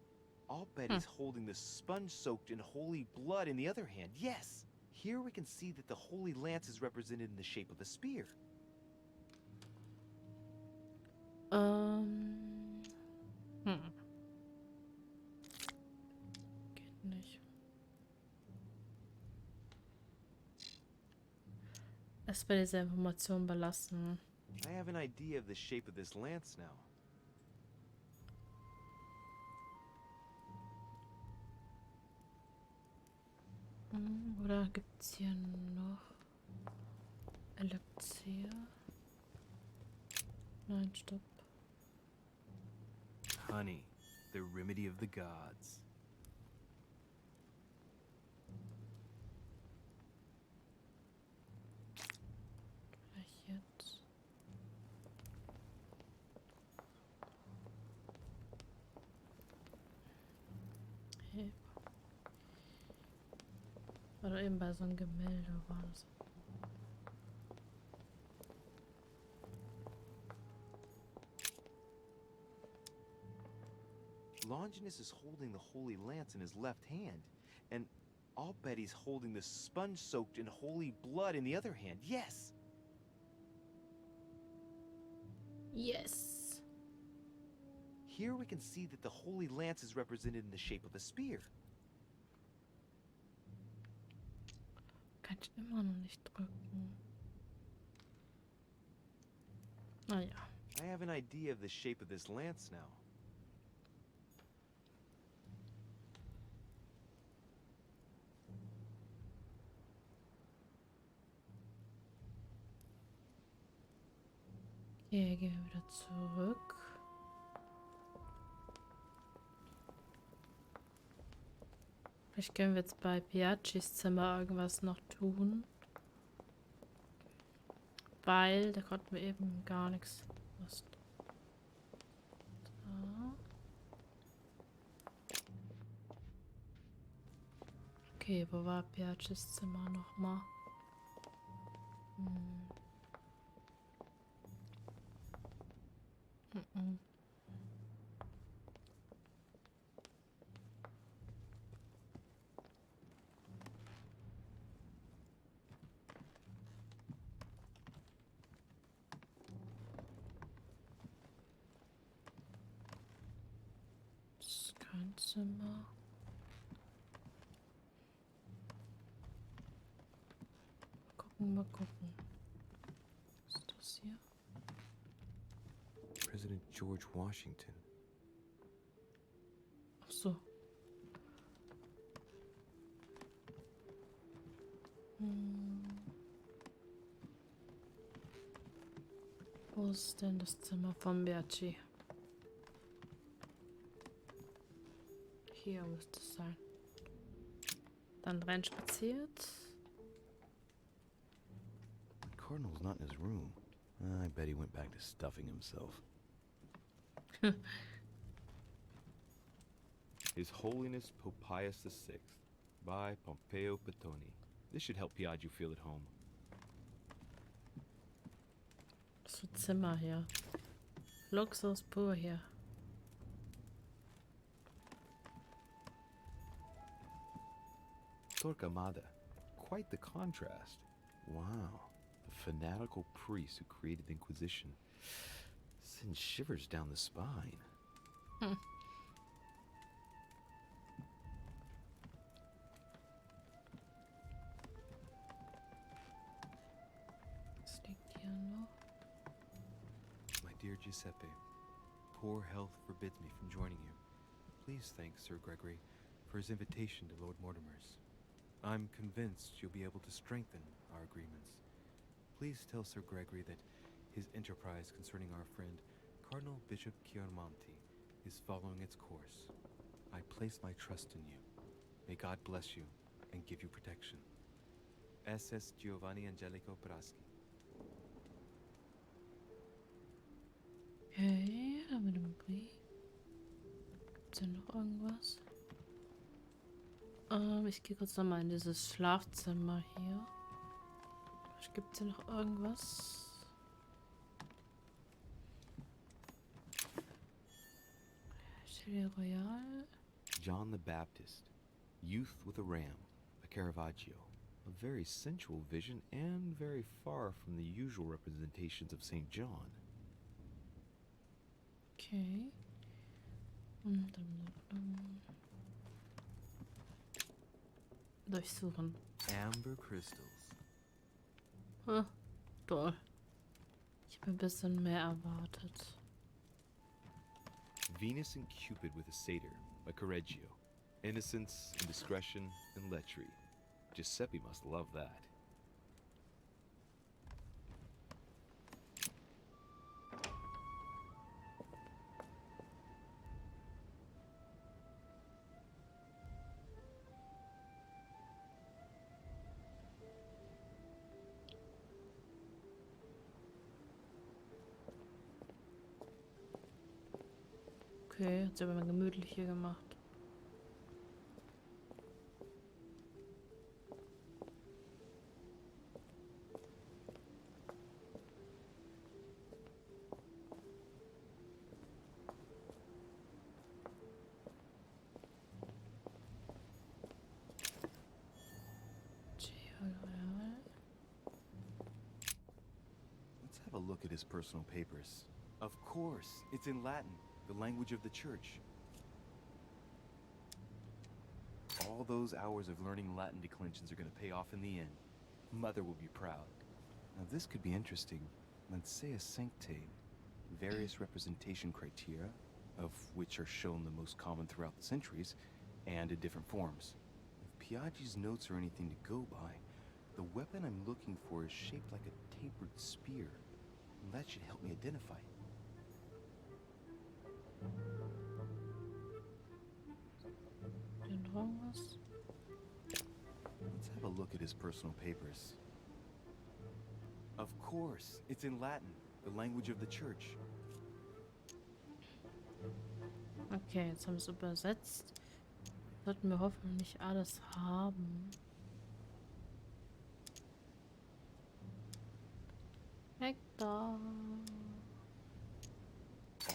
I'll bet he's holding the sponge soaked in holy blood in the other hand. Yes! Here we can see that the Holy Lance is represented in the shape of a spear. Geht nicht. Es bei dieser Information belassen. I have an idea of the shape of this lance now. Oder gibt's hier noch Elixier? Nein, stopp. Honey, the remedy of the gods. Gleich jetzt. Hey. War doch eben bei so einem Gemälde, war das. Longinus is holding the Holy Lance in his left hand, and I'll bet he's holding the sponge soaked in holy blood in the other hand. Yes! Yes! Here we can see that the Holy Lance is represented in the shape of a spear. Kann ich immer noch nicht drücken. Ah ja. I have an idea of the shape of this lance now. Okay, gehen wir wieder zurück. Vielleicht können wir jetzt bei Piagis Zimmer irgendwas noch tun. Weil, da konnten wir eben gar nichts. Was da? Okay, wo war Piagis Zimmer nochmal? Das ist kein Zimmer. Mal gucken. Was ist das hier? President George Washington. Ach so. Wo ist denn das Zimmer von Bertie? Hier müsste es sein. Dann rein spaziert. The Cardinal's not in his room. I bet he went back to stuffing himself. His Holiness Pope Pius VI by Pompeo Petoni. This should help Piaggio feel at home. Was für Zimmer hier? Luxus pur hier. Torquemada. Quite the contrast. Wow. The fanatical priest who created the Inquisition sends shivers down the spine. Was liegt hier noch? My dear Giuseppe, poor health forbids me from joining you. Please thank Sir Gregory for his invitation to Lord Mortimer's. I'm convinced you'll be able to strengthen our agreements. Please tell Sir Gregory that his enterprise concerning our friend Cardinal Bishop Chiaramonti is following its course. I place my trust in you. May God bless you and give you protection. SS Giovanni Angelico Braschi. Okay, haben wir den Brief. Gibt's hier noch irgendwas? Ich gehe kurz nochmal in dieses Schlafzimmer hier. Gibt es hier noch irgendwas? Chile Royal. John the Baptist, youth with a ram, a Caravaggio. A very sensual vision and very far from the usual representations of St. John. Okay. Durchsuchen. Amber crystals. Toll. Ich habe ein bisschen mehr erwartet. Venus and Cupid with a satyr, a Correggio. Innocence, indiscretion, and lechery. Giuseppe must love that. Okay, hat sie aber mal gemütlich hier gemacht. Let's have a look at his personal papers. Of course, it's in Latin, the language of the church. All those hours of learning Latin declensions are going to pay off in the end. Mother will be proud. Now this could be interesting. Let's say a sancte. various representation criteria, of which are shown the most common throughout the centuries, and in different forms. If Piaggi's notes are anything to go by, the weapon I'm looking for is shaped like a tapered spear. That should help me identify it. Let's have a look at his personal papers. Of course, it's in Latin, the language of the church. Okay, jetzt haben wir es übersetzt. Sollten wir hoffentlich alles haben. Hector.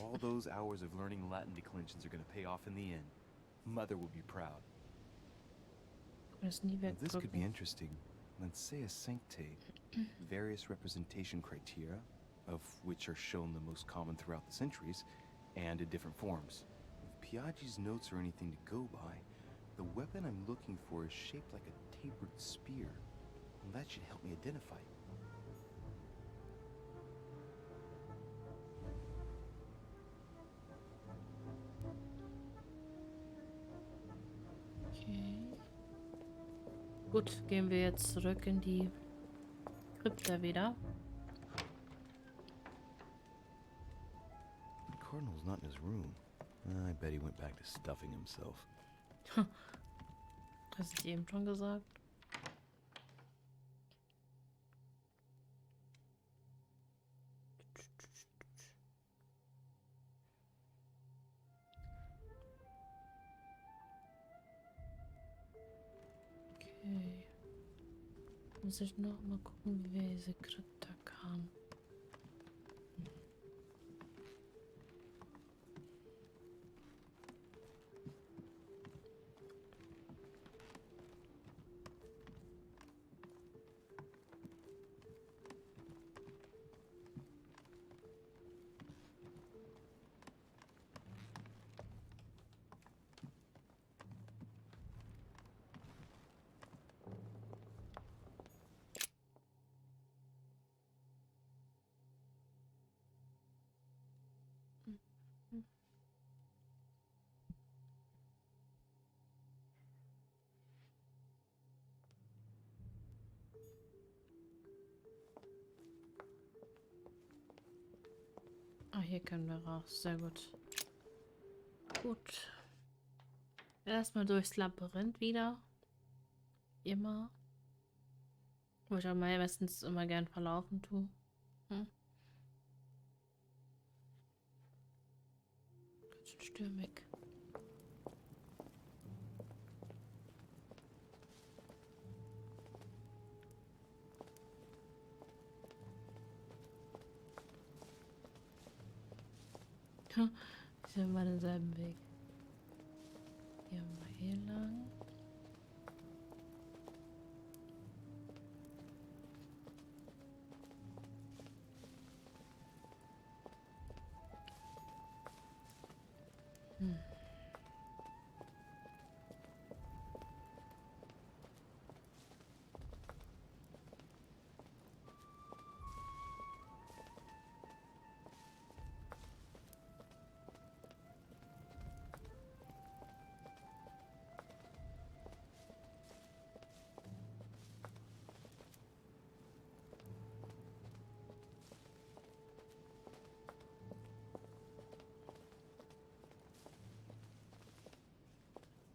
All those hours of learning Latin declensions are going to pay off in the end. Mother will be proud. Now, this could be interesting. Let's say a sancte. Various representation criteria, of which are shown the most common throughout the centuries, and in different forms. If Piaggi's notes are anything to go by, the weapon I'm looking for is shaped like a tapered spear. That should help me identify it. Okay. Gut, gehen wir jetzt zurück in die Krypta wieder. The Cardinal's not in his room. I bet he went back to stuffing himself. Hast du eben schon gesagt? Okay. Muss ich noch mal gucken, wie wir diese Krypta kamen. Ah, hier können wir raus. Sehr gut. Gut. Erstmal durchs Labyrinth wieder. Immer. Wo ich aber meistens immer gern verlaufen tue. Hm. Ganz schön stürmig. Ich bin immer denselben Weg. Hier mal hier lang.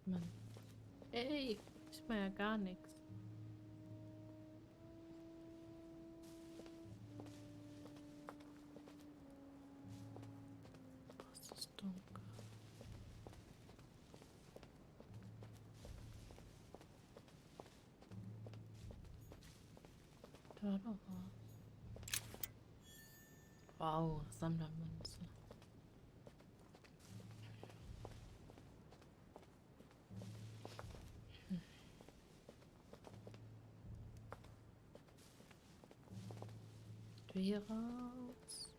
Mann. Ey, ist mir ja gar nichts. Was ist dunkel? Da war doch was. Wow, Sammlermünze. Hier raus.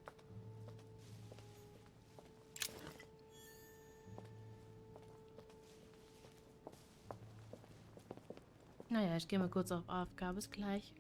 Naja, ich gehe mal kurz auf AFK. Bis gleich.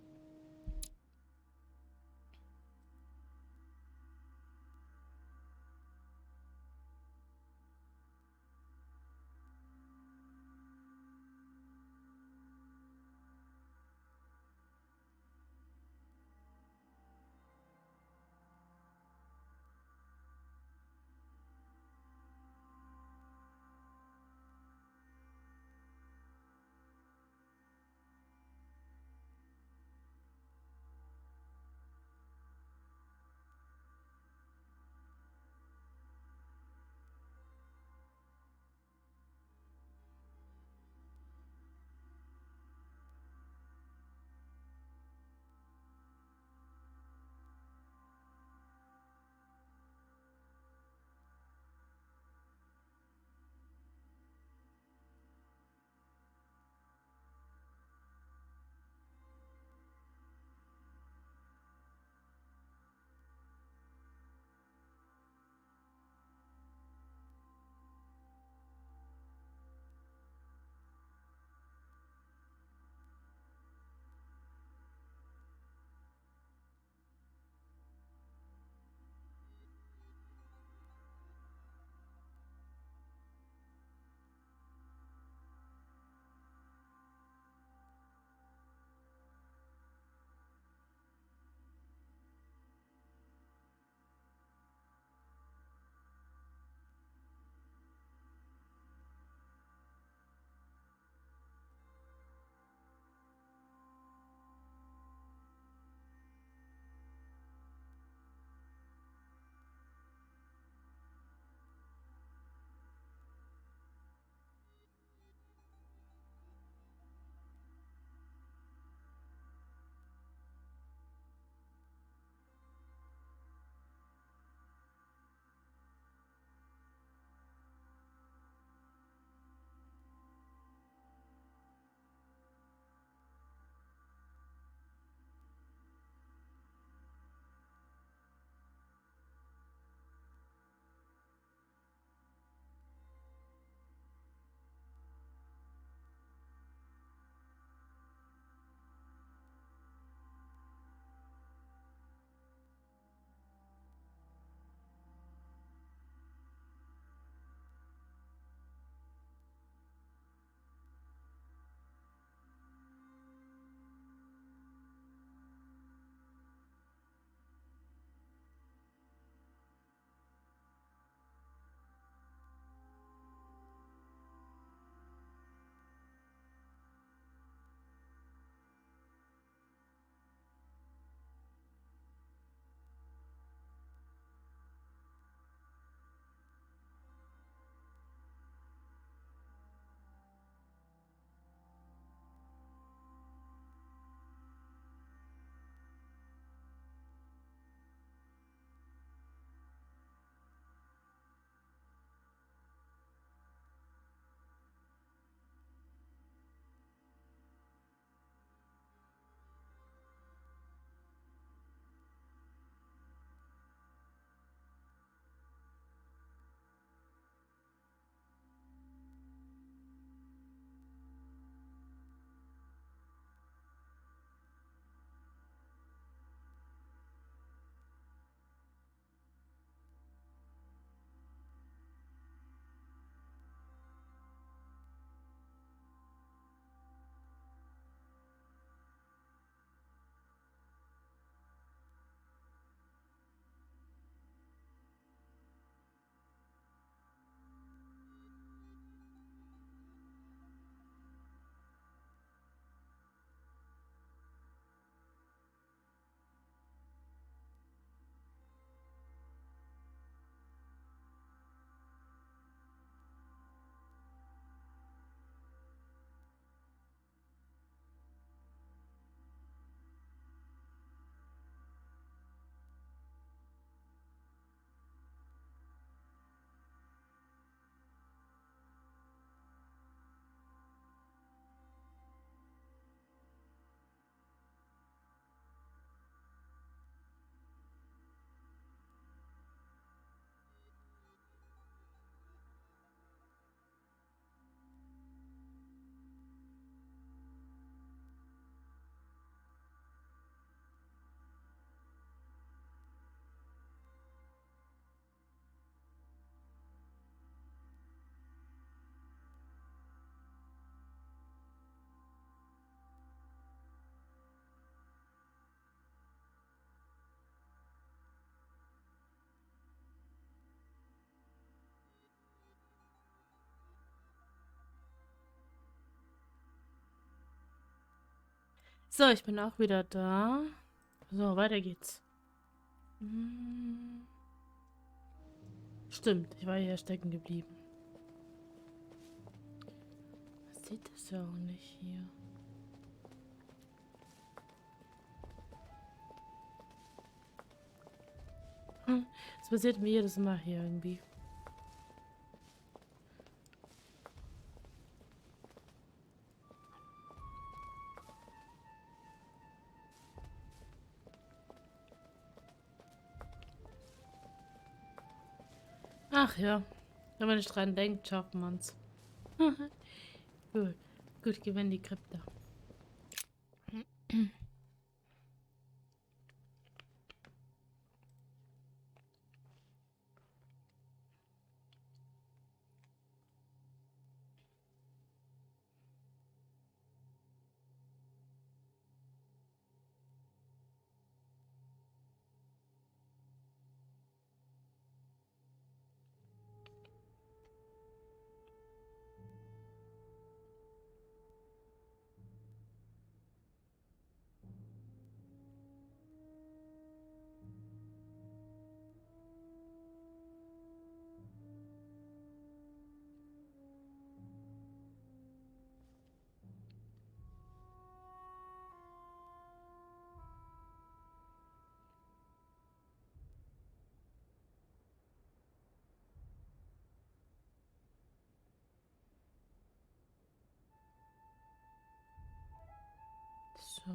So, ich bin auch wieder da. So, weiter geht's. Hm. Stimmt, ich war hier stecken geblieben. Man sieht das ja auch nicht hier. Das passiert mir jedes Mal hier irgendwie. Ach ja, wenn man nicht dran denkt, schafft man's. Gut, gut, gewinn die Krypta. So.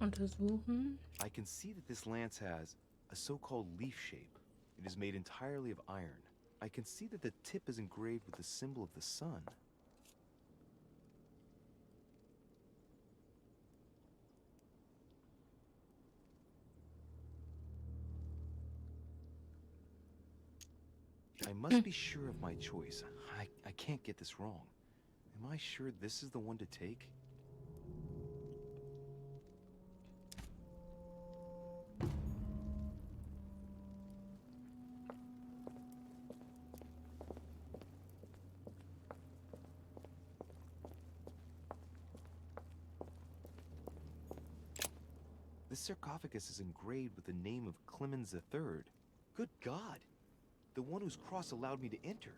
Untersuchen. I can see that this lance has a so-called leaf shape. It is made entirely of iron. I can see that the tip is engraved with the symbol of the sun. I must be sure of my choice. I can't get this wrong. Am I sure this is the one to take? This sarcophagus is engraved with the name of Clemens III. Good God! The one whose cross allowed me to enter.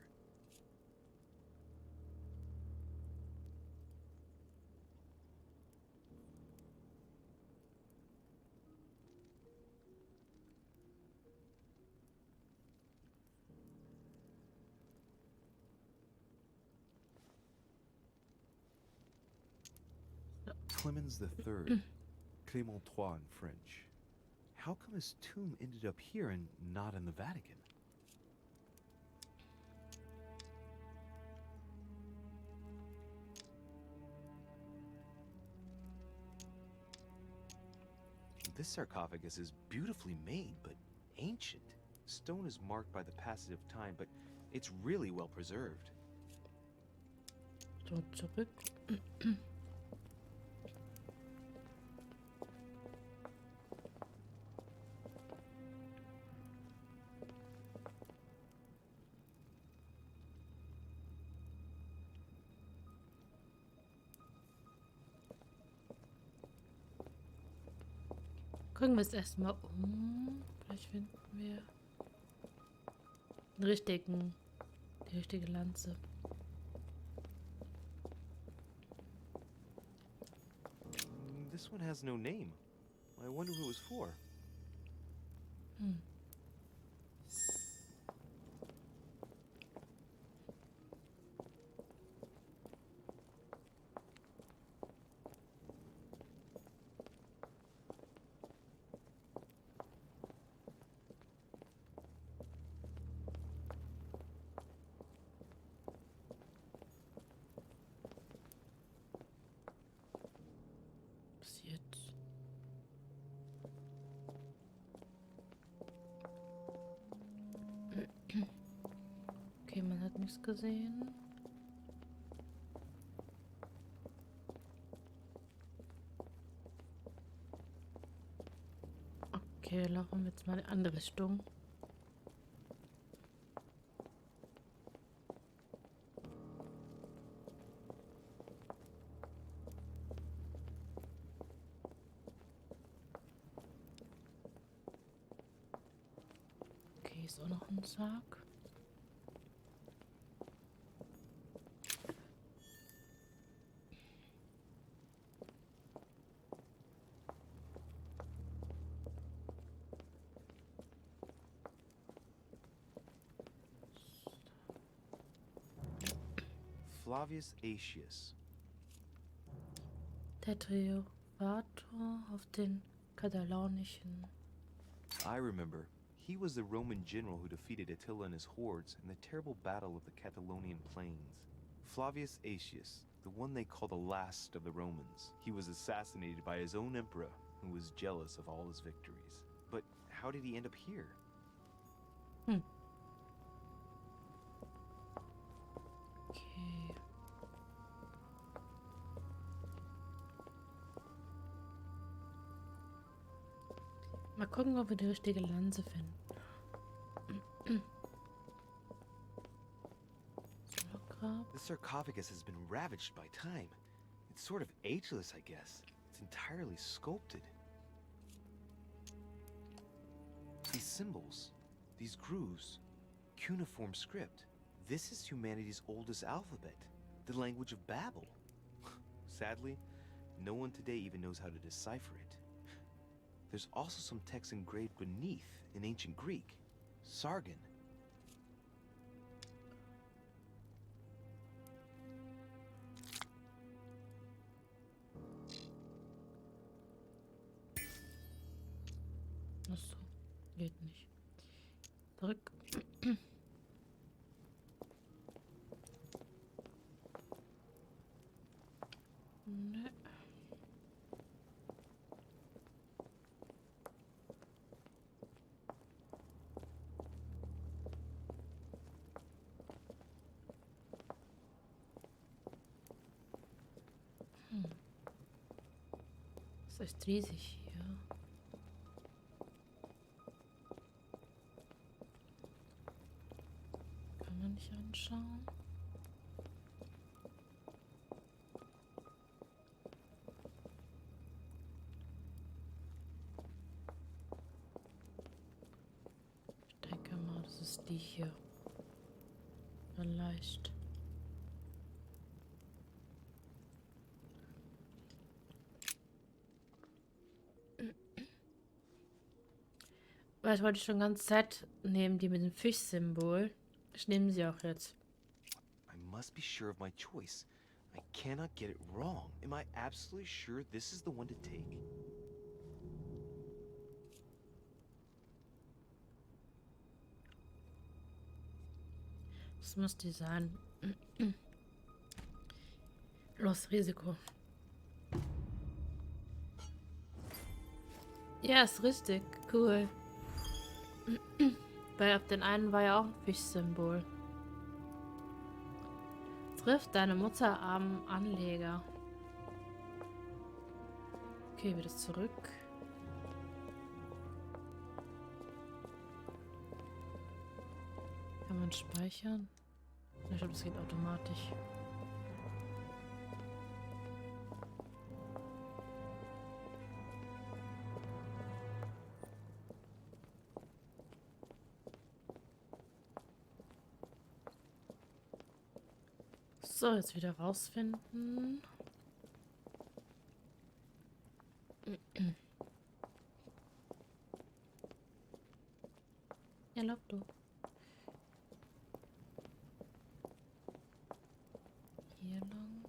Clemens III. Clément III in French. How come his tomb ended up here and not in the Vatican? This sarcophagus is beautifully made, but ancient. Stone is marked by the passage of time, but it's really well preserved. So, zurück. Gucken wir es erstmal um. Vielleicht finden wir die richtige Lanze. This one has no name. I wonder who it was for. nichts gesehen. Okay, laufen wir jetzt mal in eine andere Richtung. Okay, ist auch noch ein Sarg. Flavius Aetius. Der Triumphator auf den katalanischen. I remember. He was the Roman general who defeated Attila and his hordes in the terrible battle of the Catalonian plains. Flavius Aetius, the one they call the last of the Romans. He was assassinated by his own emperor, who was jealous of all his victories. But how did he end up here? Okay. Mal gucken, ob wir die richtige Lanze finden. Grab. The sarcophagus has been ravaged by time. It's sort of ageless, I guess. It's entirely sculpted. These symbols, these grooves, cuneiform script. This is humanity's oldest alphabet, the language of Babel. Sadly, no one today even knows how to decipher it. There's also some text engraved beneath in ancient Greek, Sargon. Achso, geht nicht. Zurück. Ne. Ist echt riesig hier. Kann man nicht anschauen. Ich denke mal, das ist die hier. Vielleicht. Weil ich wollte schon ganz Zeit nehmen, die mit dem Fischsymbol. Ich nehme sie auch jetzt. I must be sure of my choice. I cannot get it wrong. Am I absolutely sure this is the one to take? Das muss die sein. Los, Risiko. Ja, ist richtig. Cool. Weil auf den einen war ja auch ein Fischsymbol. Trifft deine Mutter am Anleger. Okay, wieder zurück. Kann man speichern? Ich glaube, das geht automatisch. So, jetzt wieder rausfinden. Ja, lauf du. Hier lang.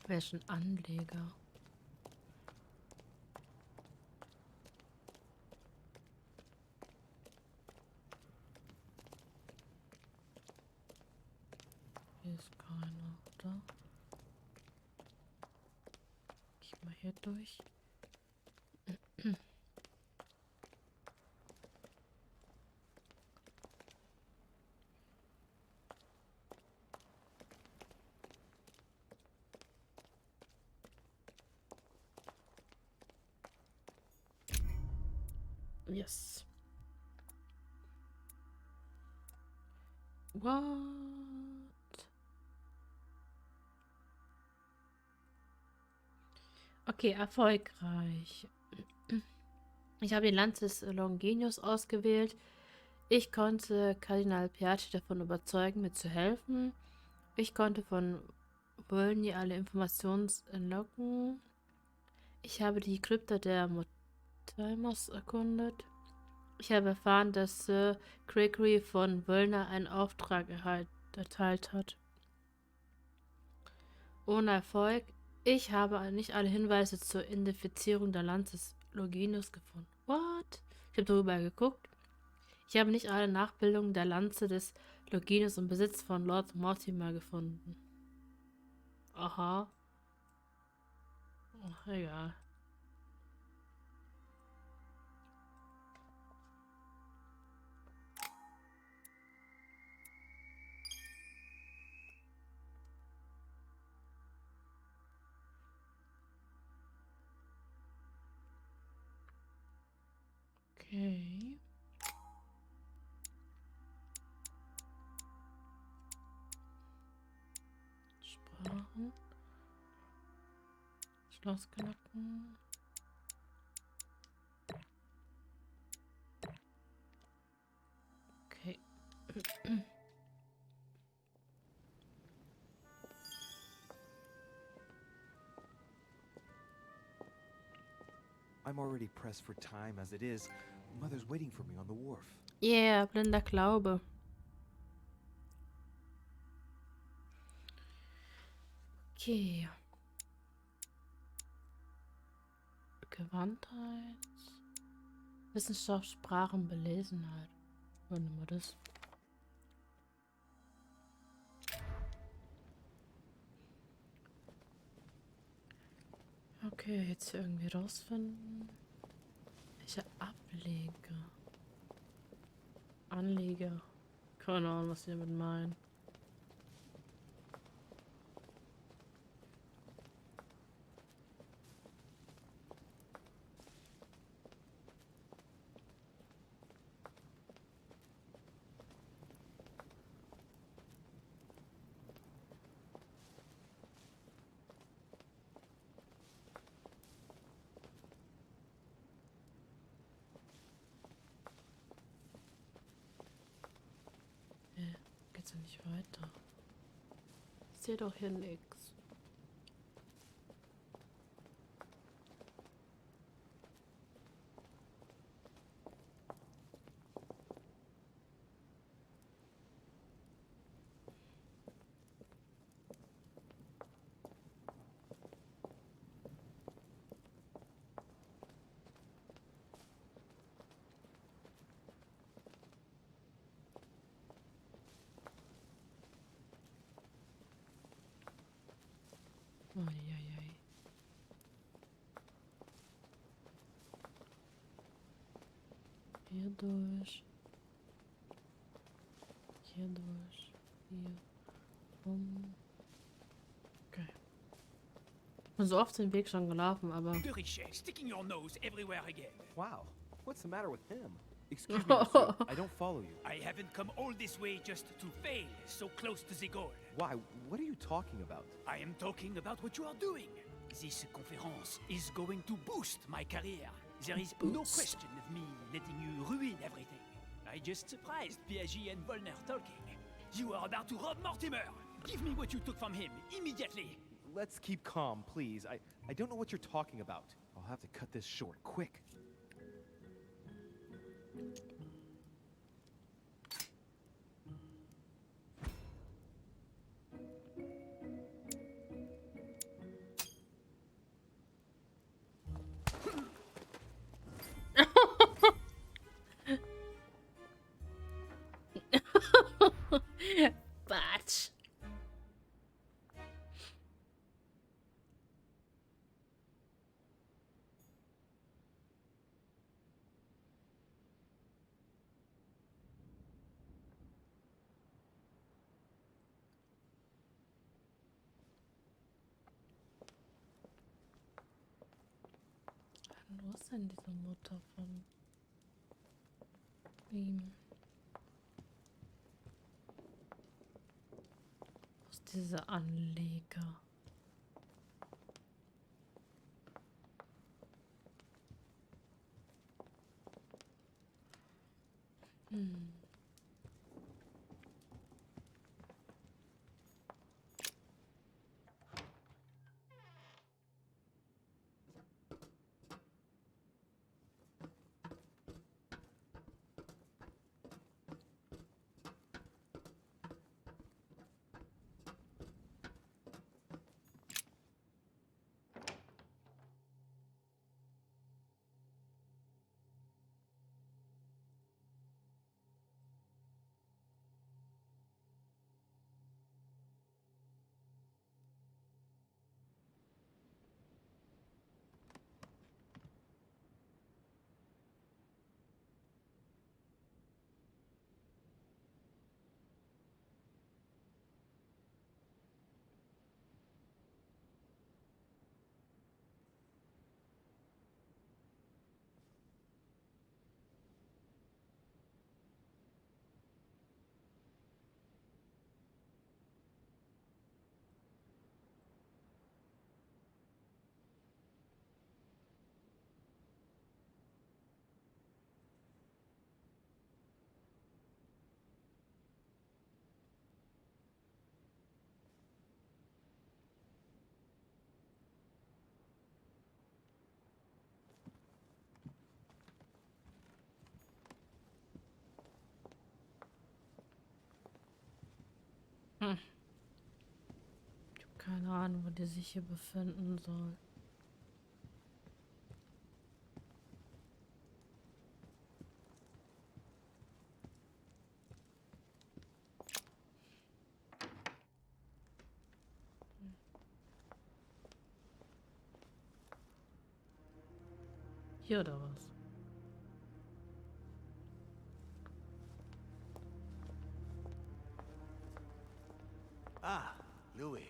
Welchen Anleger? Hier ist keiner, oder? Geh mal hier durch. Yes. What? Okay, erfolgreich. Ich habe die Lanze des Longinius ausgewählt. Ich konnte Kardinal Piaci davon überzeugen, mir zu helfen. Ich konnte von Volney alle Informationen entlocken. Ich habe die Krypta der Motimos erkundet. Ich habe erfahren, dass Sir Gregory von Wöllner einen Auftrag erteilt hat. Ohne Erfolg. Ich habe nicht alle Hinweise zur Identifizierung der Lanze des Longinus gefunden. What? Ich habe darüber geguckt. Ich habe nicht alle Nachbildungen der Lanze des Longinus im Besitz von Lord Mortimer gefunden. Aha. Ach, egal. Okay. Sprachen. Schloss knacken. Okay. I'm already pressed for time as it is. Mother's waiting for me on the wharf. Yeah, blinder Glaube. Okay. Gewandtheit. Wissenschaft, Sprachen, Belesenheit. Wann nehmen wir das? Okay, jetzt hier irgendwie rausfinden. Welche Ableger? Anleger. Keine Ahnung, was die damit meinen. Geht's ja nicht weiter. Ich sehe doch hier nichts. Eieiei. Hier durch. Hier durch. Hier. Okay. Ich bin so oft den Weg schon gelaufen, aber. De Richet, sticking your nose everywhere again. Wow, what's the matter with him? Excuse me, monsieur, I don't follow you. I haven't come all this way just to fail so close to the goal. Why? What are you talking about? I am talking about what you are doing. This conference is going to boost my career. There is no question of me letting you ruin everything. I just surprised Piaget and Volner talking. You are about to rob Mortimer. Give me what you took from him, immediately. Let's keep calm, please. I don't know what you're talking about. I'll have to cut this short, quick. ist denn diese Mutter von ihm? Was ist dieser Anleger? Hm. Hm. Ich habe keine Ahnung, wo die sich hier befinden soll. Hier oder was? Ah, Louis.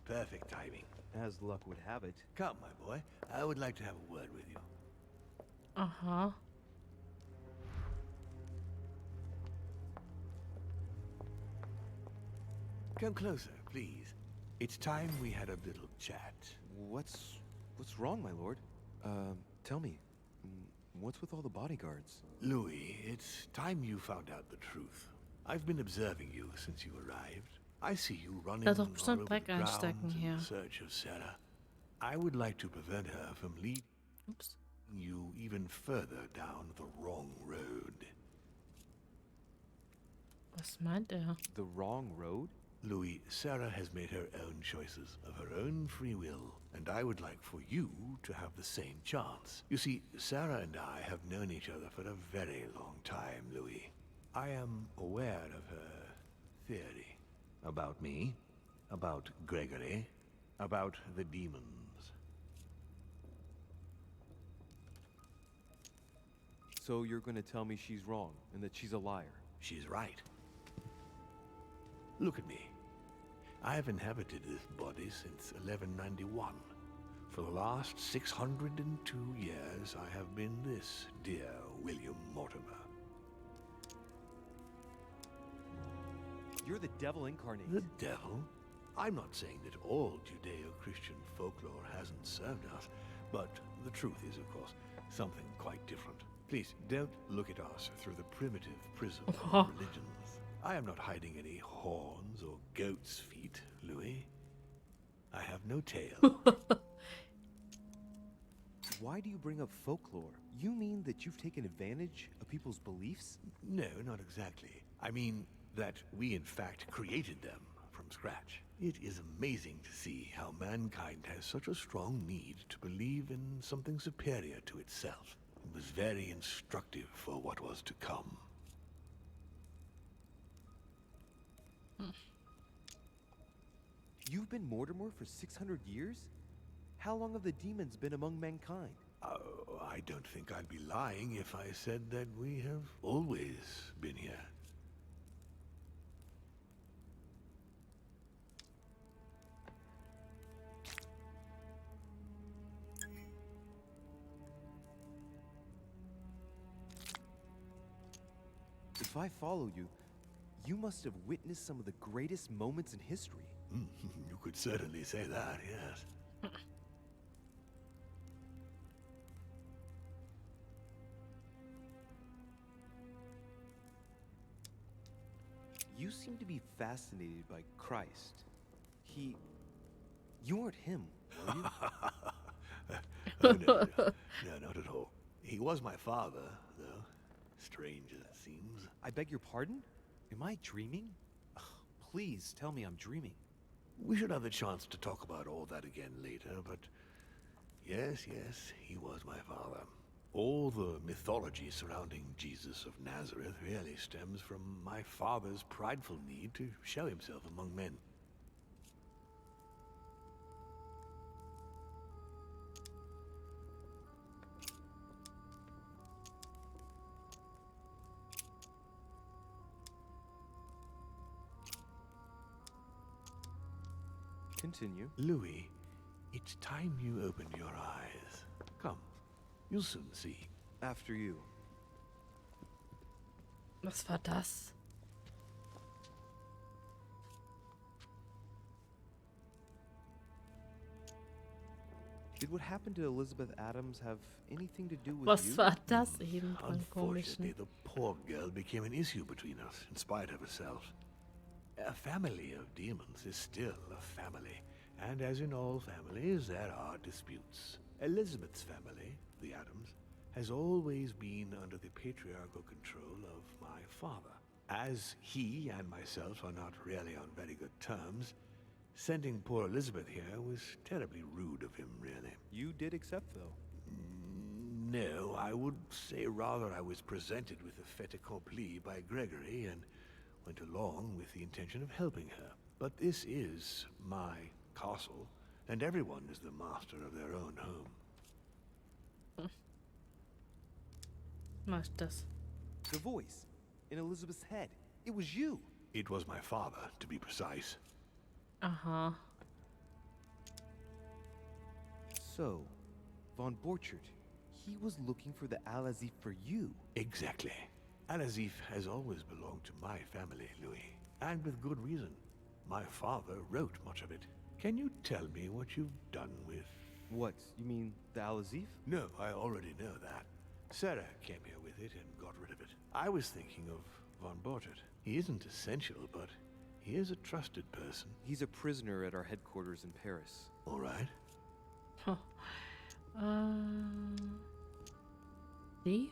Perfect timing. As luck would have it. Come, my boy. I would like to have a word with you. Aha. Come closer, please. It's time we had a little chat. What's wrong, my lord? Tell me. What's with all the bodyguards? Louis, it's time you found out the truth. I've been observing you since you arrived. I see you running Da ist all doch over bestimmt the Dreck einstecken grounds hier. in search of Sarah. I would like to prevent her from leading Ups. you even further down the wrong road. Was meint er? The wrong road? Louis, Sarah has made her own choices of her own free will, and I would like for you to have the same chance. You see, Sarah and I have known each other for a very long time, Louis. I am aware of her theory. About me, about Gregory, about the demons. So you're gonna tell me she's wrong, and that she's a liar? She's right. Look at me. I have inhabited this body since 1191. For the last 602 years, I have been this dear William Mortimer. You're the devil incarnate. The devil? I'm not saying that all Judeo-Christian folklore hasn't served us, but the truth is, of course, something quite different. Please, don't look at us through the primitive prism of religions. I am not hiding any horns or goat's feet, Louis. I have no tail. Why do you bring up folklore? You mean that you've taken advantage of people's beliefs? No, not exactly. I mean that we in fact created them from scratch. It is amazing to see how mankind has such a strong need to believe in something superior to itself. It was very instructive for what was to come. You've been Mortimer for 600 years? How long have the demons been among mankind? Oh, I don't think I'd be lying if I said that we have always been here. If I follow you, you must have witnessed some of the greatest moments in history. You could certainly say that, yes. You seem to be fascinated by Christ. You weren't him, were you? Oh, no, not at all. He was my father, though. Strange as it seems. I beg your pardon? Am I dreaming? Ugh, please tell me I'm dreaming. We should have the chance to talk about all that again later, but yes, he was my father. All the mythology surrounding Jesus of Nazareth really stems from my father's prideful need to show himself among men. Continue. Louis, it's time you opened your eyes. Come, you'll soon see. After you. Was war das? Did what happened to Elizabeth Adams have anything to do with Was you? war das eben von Unfortunately, komischen? the poor girl became an issue between us, in spite of herself. A family of demons is still a family, and as in all families, there are disputes. Elizabeth's family, the Adams, has always been under the patriarchal control of my father. As he and myself are not really on very good terms, sending poor Elizabeth here was terribly rude of him, really. You did accept, though. No, I would say rather I was presented with a fait accompli by Gregory and went along with the intention of helping her. But this is my castle, and everyone is the master of their own home. Was das? The voice in Elizabeth's head. It was you. It was my father, to be precise. Aha. So, von Borchert, he was looking for the Al-Azif for you. Exactly. Al-Azif has always belonged to my family, Louis. And with good reason. My father wrote much of it. Can you tell me what you've done with... What? You mean the Al-Azif? No, I already know that. Sarah came here with it and got rid of it. I was thinking of von Borchert. He isn't essential, but he is a trusted person. He's a prisoner at our headquarters in Paris. All right. Huh. See?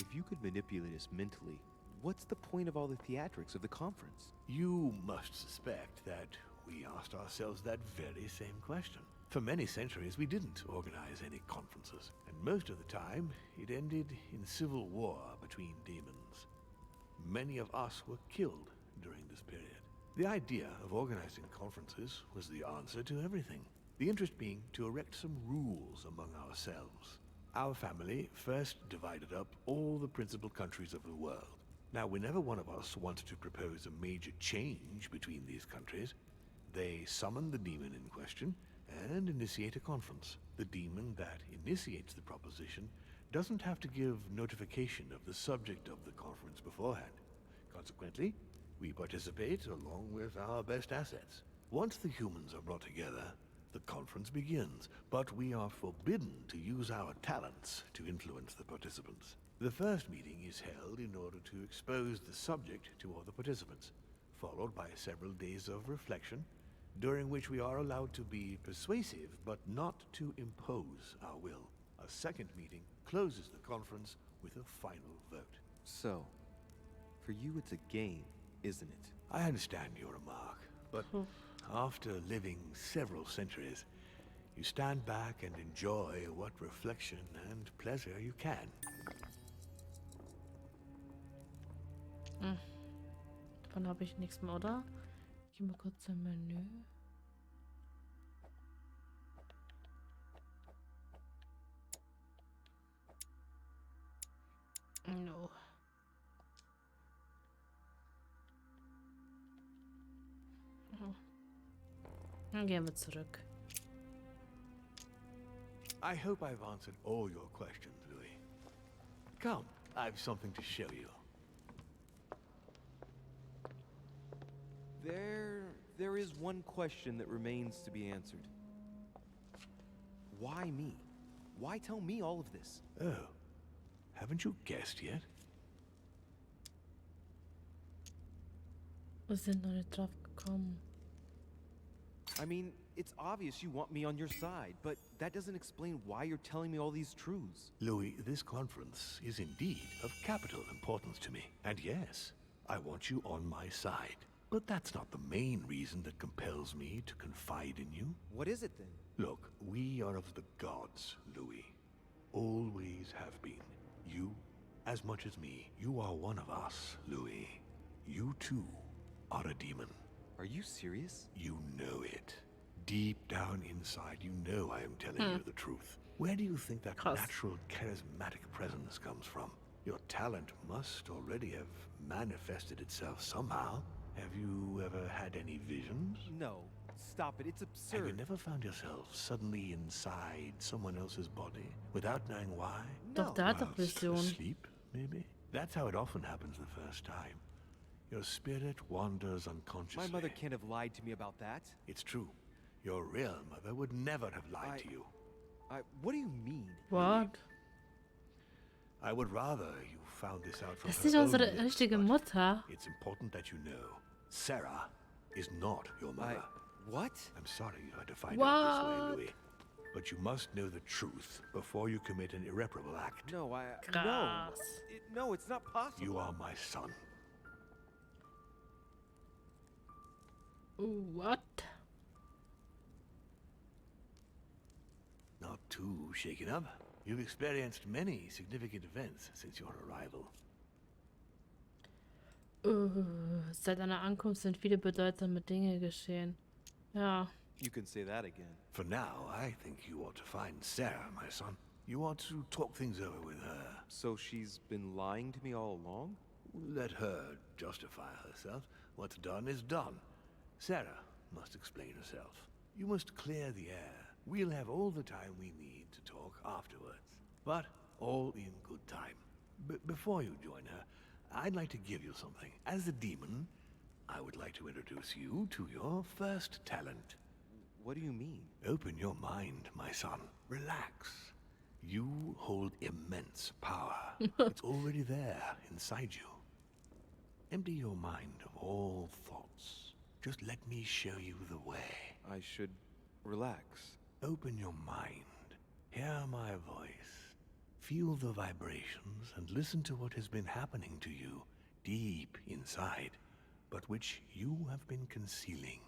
If you could manipulate us mentally, what's the point of all the theatrics of the conference? You must suspect that we asked ourselves that very same question. For many centuries, we didn't organize any conferences, and most of the time, it ended in civil war between demons. Many of us were killed during this period. The idea of organizing conferences was the answer to everything. The interest being to erect some rules among ourselves. Our family first divided up all the principal countries of the world. Now, whenever one of us wanted to propose a major change between these countries, they summon the demon in question and initiate a conference. The demon that initiates the proposition doesn't have to give notification of the subject of the conference beforehand. Consequently, we participate along with our best assets. Once the humans are brought together, the conference begins, but we are forbidden to use our talents to influence the participants. The first meeting is held in order to expose the subject to all the participants, followed by several days of reflection, during which we are allowed to be persuasive, but not to impose our will. A second meeting closes the conference with a final vote. So, for you it's a game, isn't it? I understand your remark, but after living several centuries, you stand back and enjoy what reflection and pleasure you can. Davon habe ich nichts mehr, oder? Gehen wir kurz im Menü. No. Dann gehen wir zurück. I hope I've answered all your questions, Louis. Come, I've something to show you. There is one question that remains to be answered. Why me? Why tell me all of this? Oh, haven't you guessed yet? Wir sind noch nicht drauf gekommen. I mean, it's obvious you want me on your side, but that doesn't explain why you're telling me all these truths. Louis, this conference is indeed of capital importance to me. And yes, I want you on my side. But that's not the main reason that compels me to confide in you. What is it then? Look, we are of the gods, Louis. Always have been. You, as much as me, you are one of us, Louis. You too are a demon. Are you serious? You know it. Deep down inside, you know I am telling you the truth. Where do you think that natural, charismatic presence comes from? Your talent must already have manifested itself somehow. Have you ever had any visions? No. Stop it. It's absurd. Have you never found yourself suddenly inside someone else's body without knowing why? Doch, der hat doch Whilst Vision. asleep, maybe? That's how it often happens the first time. Your spirit wanders unconsciously. My mother can't have lied to me about that. It's true. Your real mother would never have lied to you. What do you mean? What? I would rather you found this out from Das ist her nicht unsere own lips, richtige but Mutter. It's important that you know. Sarah is not your mother. What? I'm sorry you had to find out this way, What? Louis. But you must know the truth before you commit an irreparable act. No, Krass. No, it's not possible. You are my son. What? Not too shaken up. You've experienced many significant events since your arrival. Seit deiner Ankunft sind viele bedeutsame Dinge geschehen. Ja. You can say that again. For now, I think you ought to find Sarah, my son. You ought to talk things over with her. So she's been lying to me all along? Let her justify herself. What's done is done. Sarah must explain herself. You must clear the air. We'll have all the time we need to talk afterwards. But all in good time. Before you join her, I'd like to give you something. As a demon, I would like to introduce you to your first talent. What do you mean? Open your mind, my son. Relax. You hold immense power. It's already there inside you. Empty your mind of all thoughts. Just let me show you the way. I should relax. Open your mind. Hear my voice. Feel the vibrations and listen to what has been happening to you deep inside, but which you have been concealing.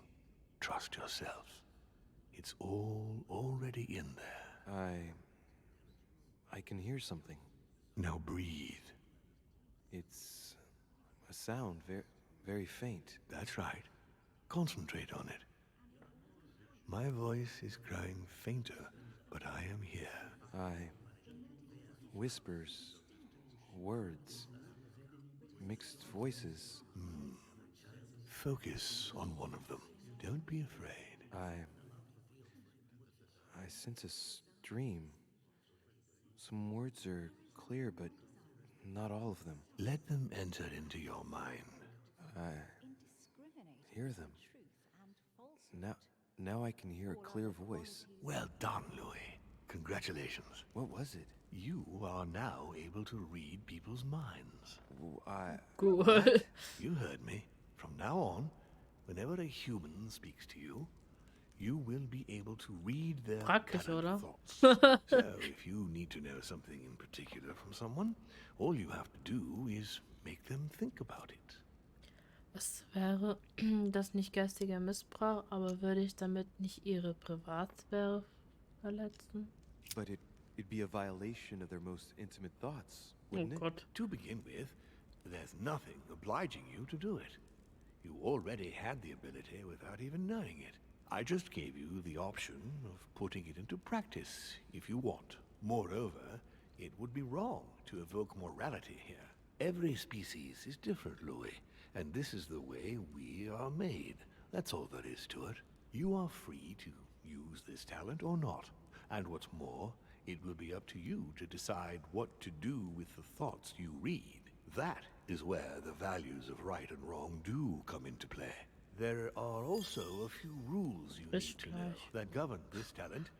Trust yourself. It's all already in there. I can hear something. Now breathe. It's a sound, very faint. That's right. Concentrate on it. My voice is growing fainter, but I am here. Whispers, words, mixed voices. Focus on one of them. Don't be afraid. I sense a stream. Some words are clear, but not all of them. Let them enter into your mind. I hear them. Now I can hear a clear voice. Well done, Louis. Congratulations. What was it? You are now able to read people's minds. Gut. You heard me. From now on, whenever a human speaks to you, you will be able to read their Praktisch, oder? thoughts. So, if you need to know something in particular from someone, all you have to do is make them think about it. Was wäre das nicht geistiger Missbrauch, aber würde ich damit nicht ihre Privatsphäre verletzen? But it'd be a violation of their most intimate thoughts, Oh wouldn't it? Gott. To begin with, there's nothing obliging you to do it. You already had the ability without even knowing it. I just gave you the option of putting it into practice if you want. Moreover, it would be wrong to evoke morality here. Every species is different, Louis, and this is the way we are made. That's all there is to it. You are free to use this talent or not. And what's more, it will be up to you to decide what to do with the thoughts you read. That is where the values of right and wrong do come into play. There are also a few rules you need to know Gleich. that govern this talent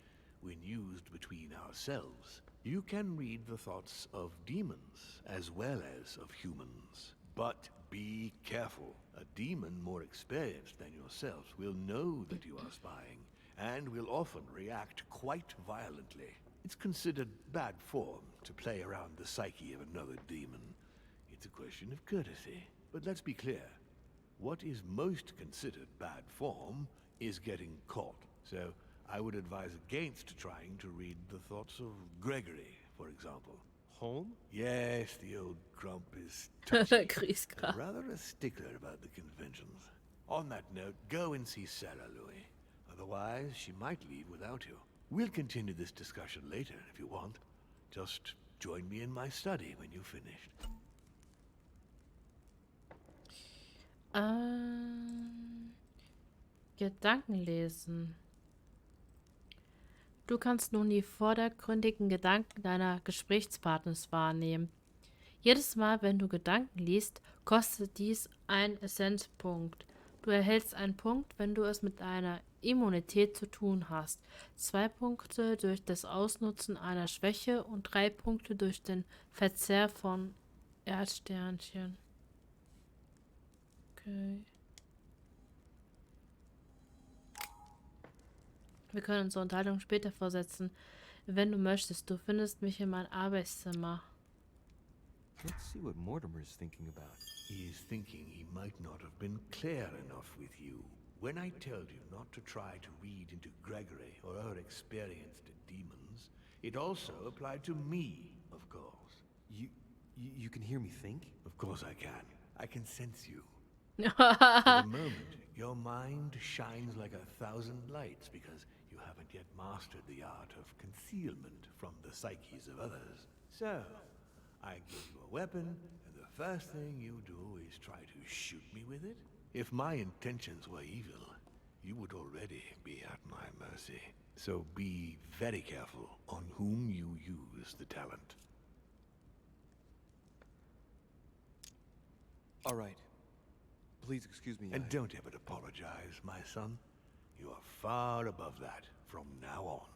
when used between ourselves. You can read the thoughts of demons as well as of humans. But be careful. A demon more experienced than yourself will know that you are spying and will often react quite violently. It's considered bad form to play around the psyche of another demon. It's a question of courtesy. But let's be clear. What is most considered bad form is getting caught. So I would advise against trying to read the thoughts of Gregory, for example. Home? Yes, the old grump is touchy. and Griesgraf. rather a stickler about the conventions. On that note, go and see Sarah, Louis. Otherwise, she might leave without you. We'll continue this discussion later if you want. Just join me in my study when you've finished. Gedanken lesen. Du kannst nun die vordergründigen Gedanken deiner Gesprächspartners wahrnehmen. Jedes Mal, wenn du Gedanken liest, kostet dies einen Essenzpunkt. Du erhältst einen Punkt, wenn du es mit einer Immunität zu tun hast. 2 Punkte durch das Ausnutzen einer Schwäche und 3 Punkte durch den Verzehr von Erdsternchen. Okay. Wir können unsere Unterhaltung später fortsetzen, wenn du möchtest. Du findest mich in meinem Arbeitszimmer. Let's see what Mortimer's thinking about. He is thinking he might not have been clear enough with you. When I told you not to try to read into Gregory or her experienced demons, it also applied to me, of course. You can hear me think? Of course I can. I can sense you. For the moment, your mind shines like 1,000 lights because you haven't yet mastered the art of concealment from the psyches of others. So, I give you a weapon, and the first thing you do is try to shoot me with it? If my intentions were evil, you would already be at my mercy. So be very careful on whom you use the talent. All right. Please excuse me. And don't ever apologize, my son. You are far above that from now on.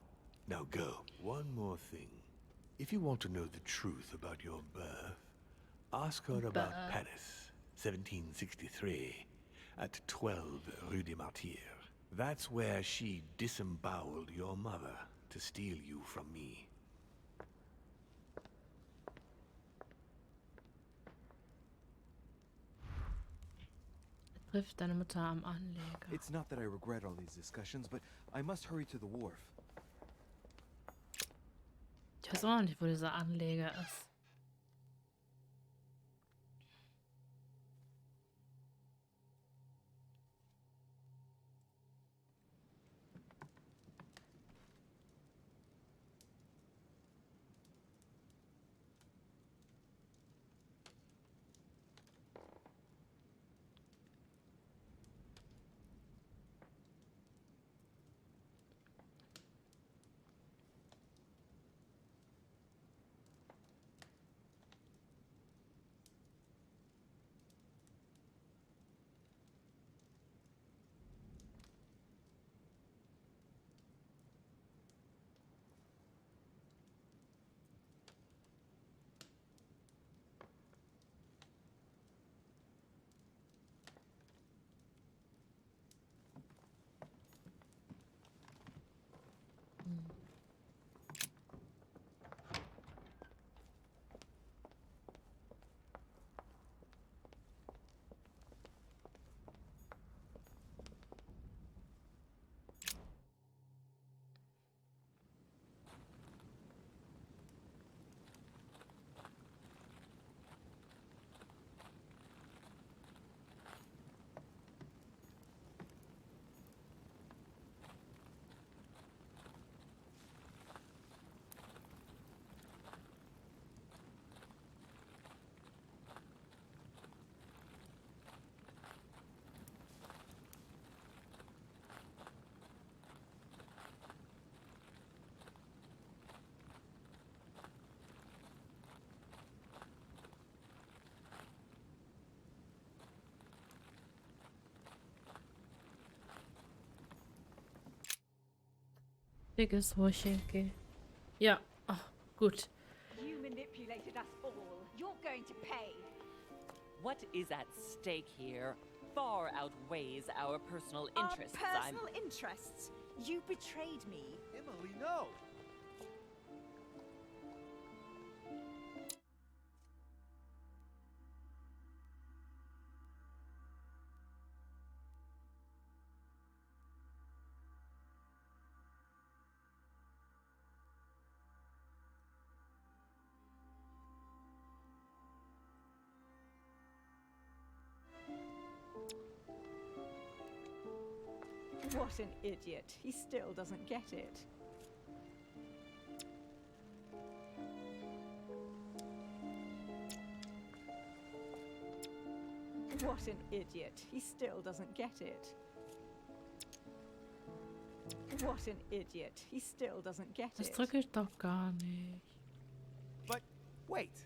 Now go. One more thing. If you want to know the truth about your birth, ask her about Paris, 1763, at 12 Rue des Martyrs. That's where she disemboweled your mother to steal you from me. Trifft deine Mutter am Anleger. It's not that I regret all these discussions, but I must hurry to the wharf. Ich weiß auch nicht, wo dieser Anleger ist. Dickes Horchenke. Ja, oh, gut. You manipulated us all. You're going to pay. What is at stake here far outweighs our personal interests. Our personal interests? You betrayed me. Emily, no! What an idiot. He still doesn't get it. What an idiot. He still doesn't get it. What an idiot. He still doesn't get Das it. drücke ich doch gar nicht. But wait,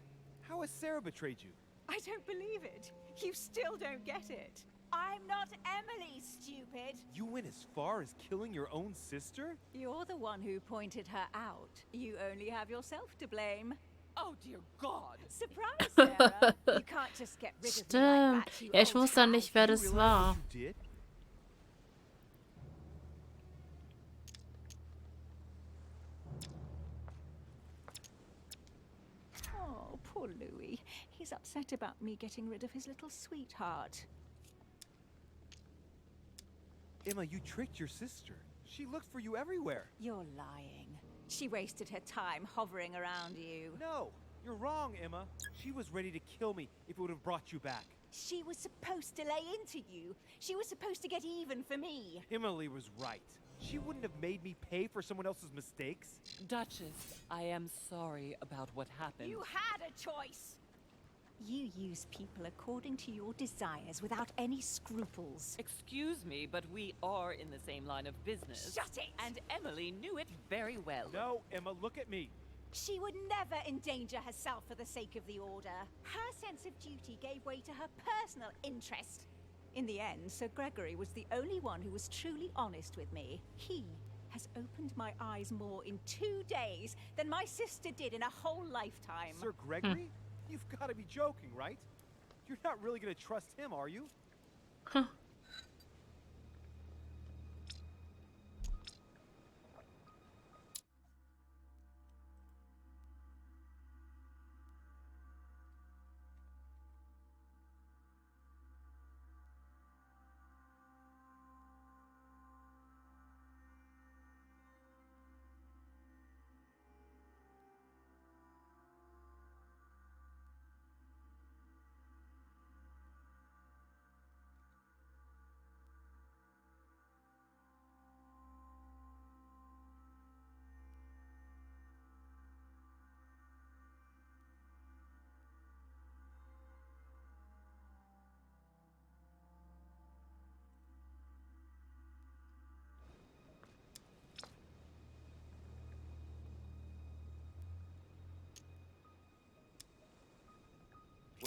how has Sarah betrayed you? I don't believe it. You still don't get it. I'm not Emily, stupid. You went as far as killing your own sister? You're the one who pointed her out. You only have yourself to blame. Oh dear God! Surprise, Sarah. You can't just get rid of me like Stimmt. that, you Ja, ich old wusste hag. nicht, wer You das realize war. what you did? Oh, poor Louis. He's upset about me getting rid of his little sweetheart. Emma, you tricked your sister. She looked for you everywhere. You're lying. She wasted her time hovering around you. No, you're wrong, Emma. She was ready to kill me if it would have brought you back. She was supposed to lay into you. She was supposed to get even for me. Emily was right. She wouldn't have made me pay for someone else's mistakes. Duchess, I am sorry about what happened. You had a choice. You use people according to your desires without any scruples. Excuse me, but we are in the same line of business. Shut it! And Emily knew it very well. No, Emma, look at me. She would never endanger herself for the sake of the Order. Her sense of duty gave way to her personal interest. In the end, Sir Gregory was the only one who was truly honest with me. He has opened my eyes more in 2 days than my sister did in a whole lifetime. Sir Gregory? You've got to be joking, right? You're not really going to trust him, are you? Huh.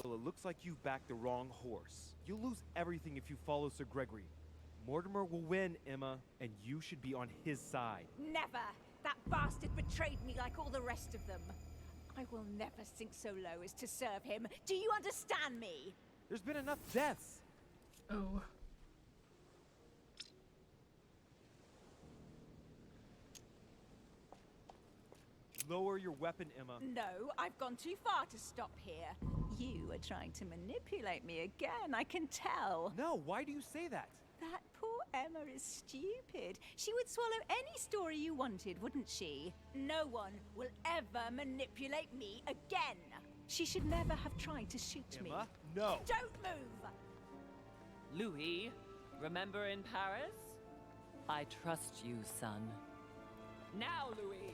Well, it looks like you've backed the wrong horse. You'll lose everything if you follow Sir Gregory. Mortimer will win, Emma, and you should be on his side. Never! That bastard betrayed me like all the rest of them. I will never sink so low as to serve him. Do you understand me? There's been enough deaths. Oh. Lower your weapon, Emma. No, I've gone too far to stop here. You are trying to manipulate me again, I can tell. No, why do you say that? That poor Emma is stupid. She would swallow any story you wanted, wouldn't she? No one will ever manipulate me again. She should never have tried to shoot me. Emma, no. Don't move! Louis, remember in Paris? I trust you, son. Now, Louis!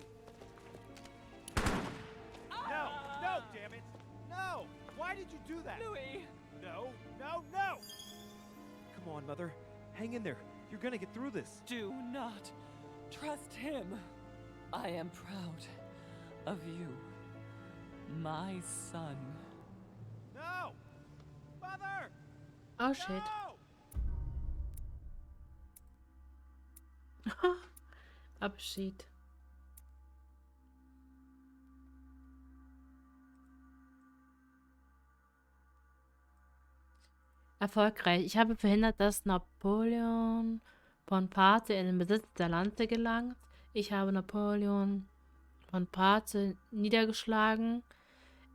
No, no, damn it. No! Why did you do that? Louis! No, no, no! Come on, Mother. Hang in there. You're gonna get through this. Do not trust him. I am proud of you, my son. No! Mother! Oh shit. No! Abschied. Erfolgreich. Ich habe verhindert, dass Napoleon Bonaparte in den Besitz der Lande gelangt. Ich habe Napoleon Bonaparte niedergeschlagen.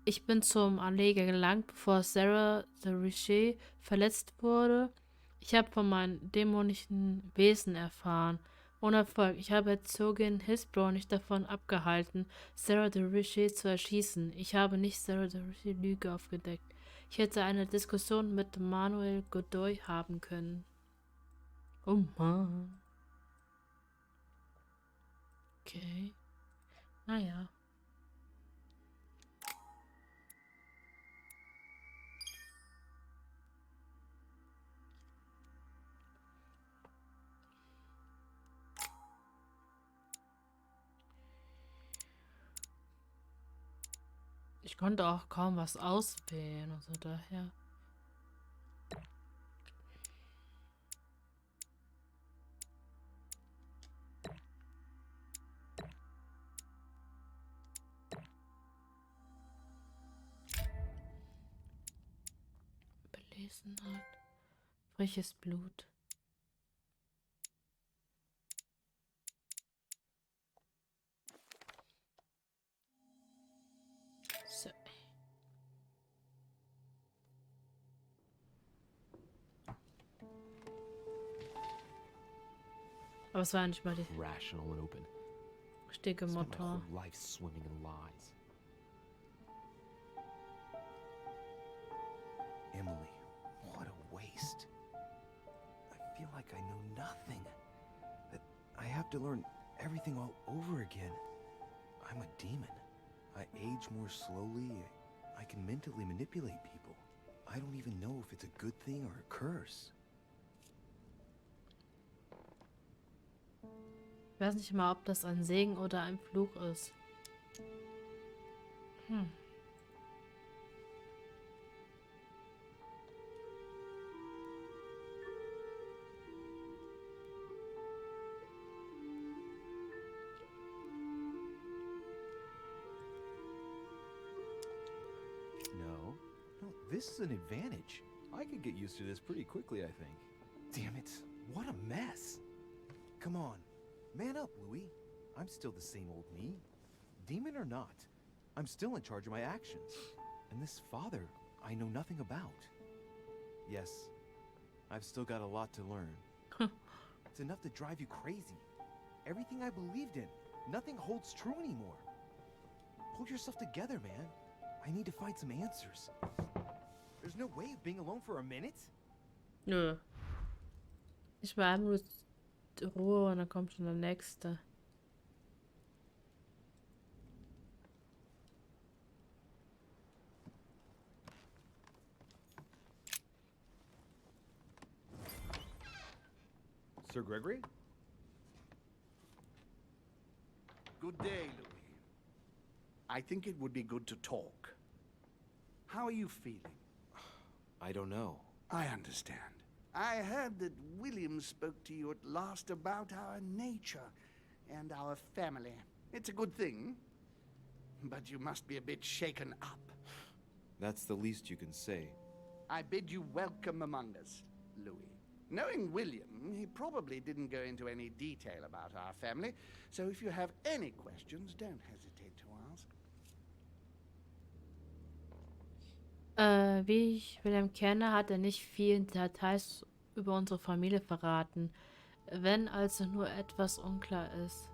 Ich bin zum Anleger gelangt, bevor Sarah de Richet verletzt wurde. Ich habe von meinem dämonischen Wesen erfahren. Ohne Erfolg. Ich habe Herzogin Hillsborough nicht davon abgehalten, Sarah de Richet zu erschießen. Ich habe nicht Sarah de Richet Lüge aufgedeckt. Ich hätte eine Diskussion mit Manuel Godoy haben können. Oh Mann. Okay. Naja. Ich konnte auch kaum was auswählen, also daher. Belesenheit. Frisches Blut. So. Aber es war nicht mal die Rational and open. richtige Spent my Motor. whole life swimming in lies. Emily, what a waste. I feel like I know nothing. That I have to learn everything all over again. I'm a demon. I age more slowly. I can mentally manipulate people. I don't even know if it's a good thing or a curse. Ich weiß nicht mal, ob das ein Segen oder ein Fluch ist. No. No, this is an advantage. I could get used to this pretty quickly, I think. Damn it. What a mess. Come on. Man up, Louis. I'm still the same old me. Demon or not, I'm still in charge of my actions. And this father, I know nothing about. Yes, I've still got a lot to learn. It's enough to drive you crazy. Everything I believed in, nothing holds true anymore. Pull yourself together, man. I need to find some answers. There's no way of being alone for a minute? Nö. Ich war einmal nur Ruhe und dann kommt schon der nächste. Sir Gregory? Good day, Louis. I think it would be good to talk. How are you feeling? I don't know. I understand. I heard that William spoke to you at last about our nature and our family. It's a good thing, but you must be a bit shaken up. That's the least you can say. I bid you welcome among us, Louis. Knowing William, he probably didn't go into any detail about our family, so if you have any questions, don't hesitate to ask. Wie ich William kenne, hat er nicht viel Details über unsere Familie verraten, wenn also nur etwas unklar ist.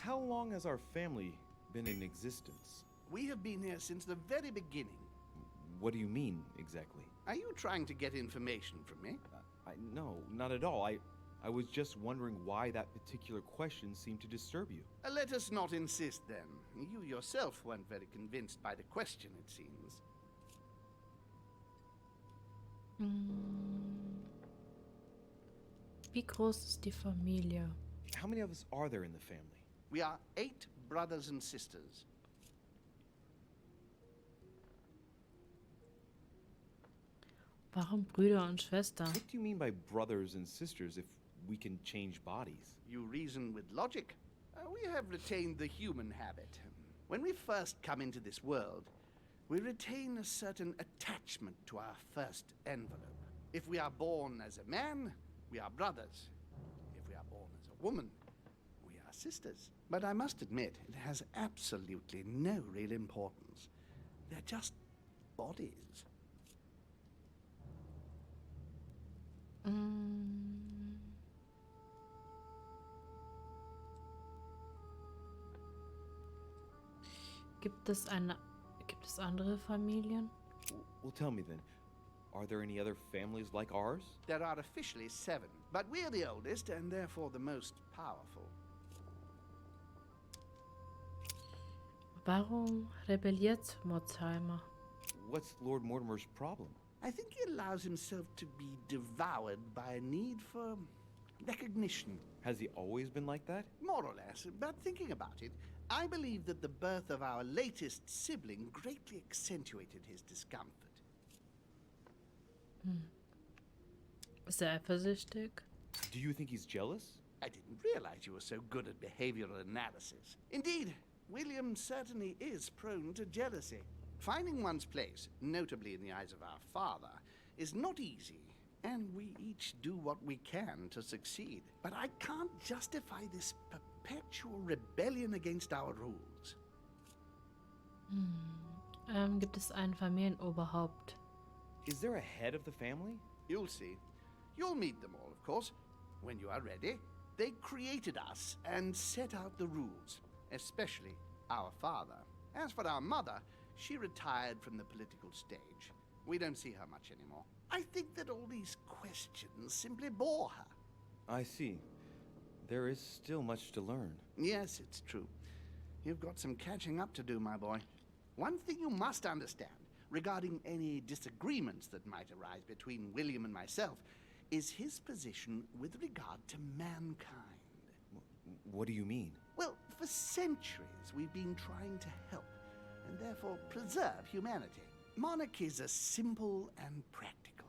How long has our family been in existence? We have been here since the very beginning. What do you mean, exactly? Are you trying to get information from me? No, not at all. I was just wondering why that particular question seemed to disturb you. Let us not insist then. You yourself weren't very convinced by the question, it seems. Wie groß ist die Familie? How many of us are there in the family? We are 8 brothers and sisters. Warum Brüder und Schwestern? What do you mean by brothers and sisters if we can change bodies? You reason with logic. We have retained the human habit. When we first come into this world, We retain a certain attachment to our first envelope. If we are born as a man, we are brothers. If we are born as a woman, we are sisters. But I must admit, it has absolutely no real importance. They're just bodies. Gibt es andere Familien? Well, tell me then, are there any other families like ours? There are officially 7, but we're the oldest and therefore the most powerful. Warum rebelliert Mortimer? What's Lord Mortimer's problem? I think he allows himself to be devoured by a need for recognition. Has he always been like that? More or less, but thinking about it, I believe that the birth of our latest sibling greatly accentuated his discomfort. Ist eifersüchtig? Do you think he's jealous? I didn't realize you were so good at behavioral analysis. Indeed, William certainly is prone to jealousy. Finding one's place, notably in the eyes of our father, is not easy, and we each do what we can to succeed. But I can't justify this perpetual rebellion against our rules. Gibt es ein Familienoberhaupt? Is there a head of the family? You'll see. You'll meet them all, of course, when you are ready. They created us and set out the rules, especially our father. As for our mother, she retired from the political stage. We don't see her much anymore. I think that all these questions simply bore her. I see. There is still much to learn. Yes, it's true. You've got some catching up to do, my boy. One thing you must understand, regarding any disagreements that might arise between William and myself, is his position with regard to mankind. What do you mean? Well, for centuries we've been trying to help, and therefore preserve humanity. Monarchies are simple and practical.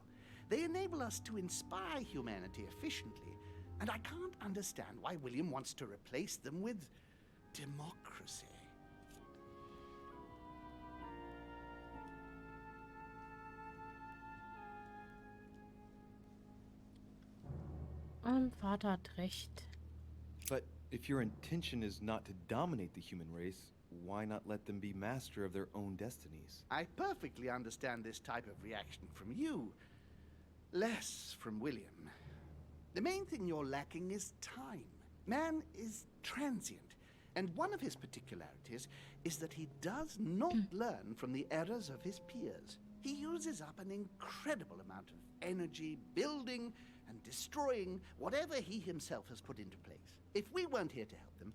They enable us to inspire humanity efficiently, and I can't understand why William wants to replace them with democracy. Vater hat recht. But if your intention is not to dominate the human race, why not let them be master of their own destinies? I perfectly understand this type of reaction from you, less from William. The main thing you're lacking is time. Man is transient, and one of his particularities is that he does not learn from the errors of his peers. He uses up an incredible amount of energy building and destroying whatever he himself has put into place. If we weren't here to help them,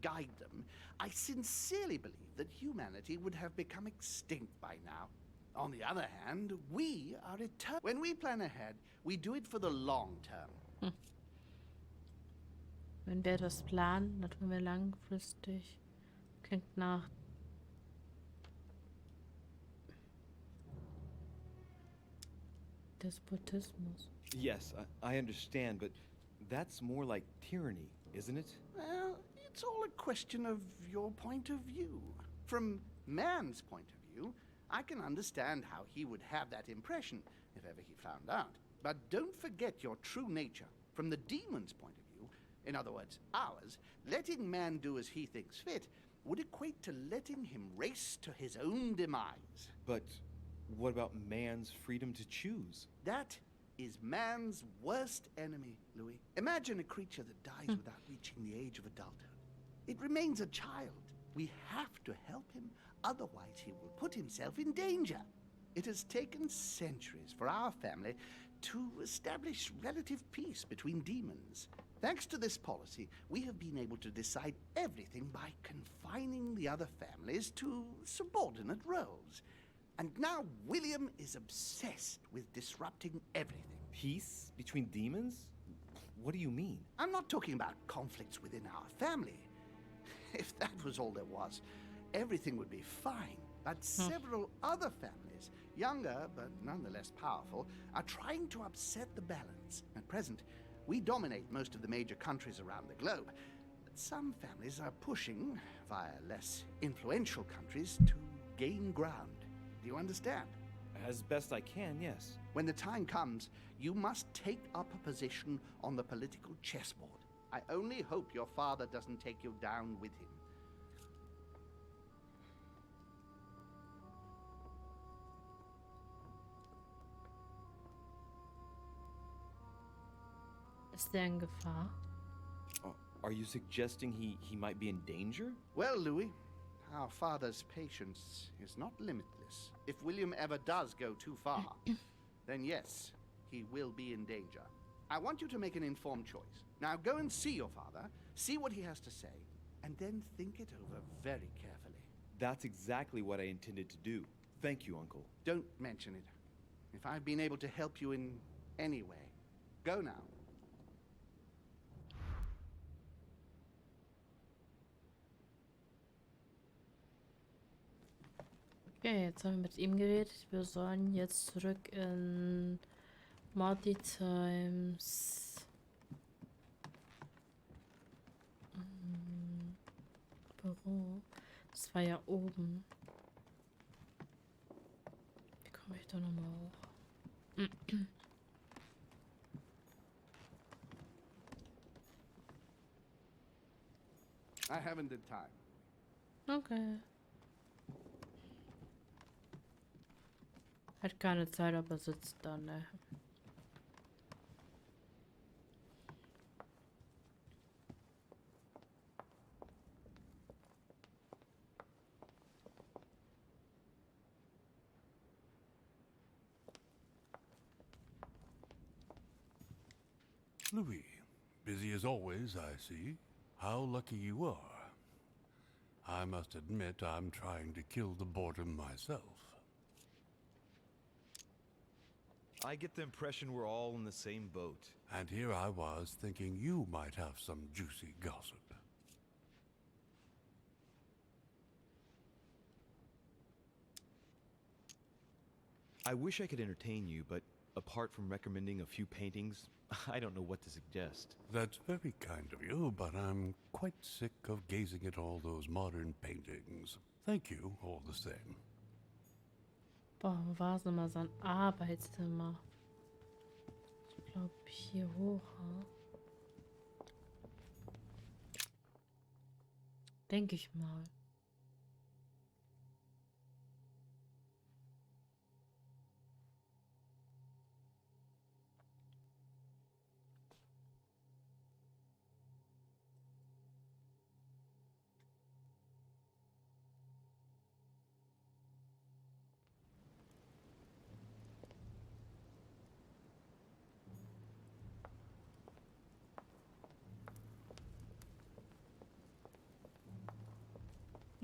guide them, I sincerely believe that humanity would have become extinct by now. On the other hand, we are eternal. When we plan ahead, we do it for the long term. Wenn wir etwas planen, dann tun wir langfristig. Klingt nach Despotismus. Yes, I understand, but that's more like tyranny, isn't it? Well, it's all a question of your point of view. From man's point of view, I can understand how he would have that impression if ever he found out. But don't forget your true nature. From the demon's point of view, in other words, ours, letting man do as he thinks fit would equate to letting him race to his own demise. But what about man's freedom to choose? That is man's worst enemy, Louis. Imagine a creature that dies without reaching the age of adulthood. It remains a child. We have to help him, otherwise he will put himself in danger. It has taken centuries for our family to establish relative peace between demons. Thanks to this policy, we have been able to decide everything by confining the other families to subordinate roles. And now William is obsessed with disrupting everything. Peace between demons? What do you mean? I'm not talking about conflicts within our family. If that was all there was, everything would be fine. But several other families, younger but nonetheless powerful, are trying to upset the balance. At present, we dominate most of the major countries around the globe. But some families are pushing, via less influential countries, to gain ground. Do you understand? As best I can, yes. When the time comes, you must take up a position on the political chessboard. I only hope your father doesn't take you down with him. Ist der in Gefahr? Are you suggesting he might be in danger? Well, Louis, our father's patience is not limitless. If William ever does go too far, then yes, he will be in danger. I want you to make an informed choice. Now go and see your father, see what he has to say, and then think it over very carefully. That's exactly what I intended to do. Thank you, Uncle. Don't mention it. If I've been able to help you in any way, go now. Okay, jetzt haben wir mit ihm geredet. Wir sollen jetzt zurück in Marty Times Büro. Das war ja oben. Wie komme ich da nochmal hoch? I haven't the time. Okay. Hat keine Zeit, aber sitzt da, ne? Louis, busy as always, I see. How lucky you are. I must admit I'm trying to kill the boredom myself. I get the impression we're all in the same boat. And here I was thinking you might have some juicy gossip. I wish I could entertain you, but apart from recommending a few paintings, I don't know what to suggest. That's very kind of you, but I'm quite sick of gazing at all those modern paintings. Thank you, all the same. Boah, wo war es nochmal? Sein Arbeitszimmer. Ich glaube, hier hoch. Hm? Denke ich mal.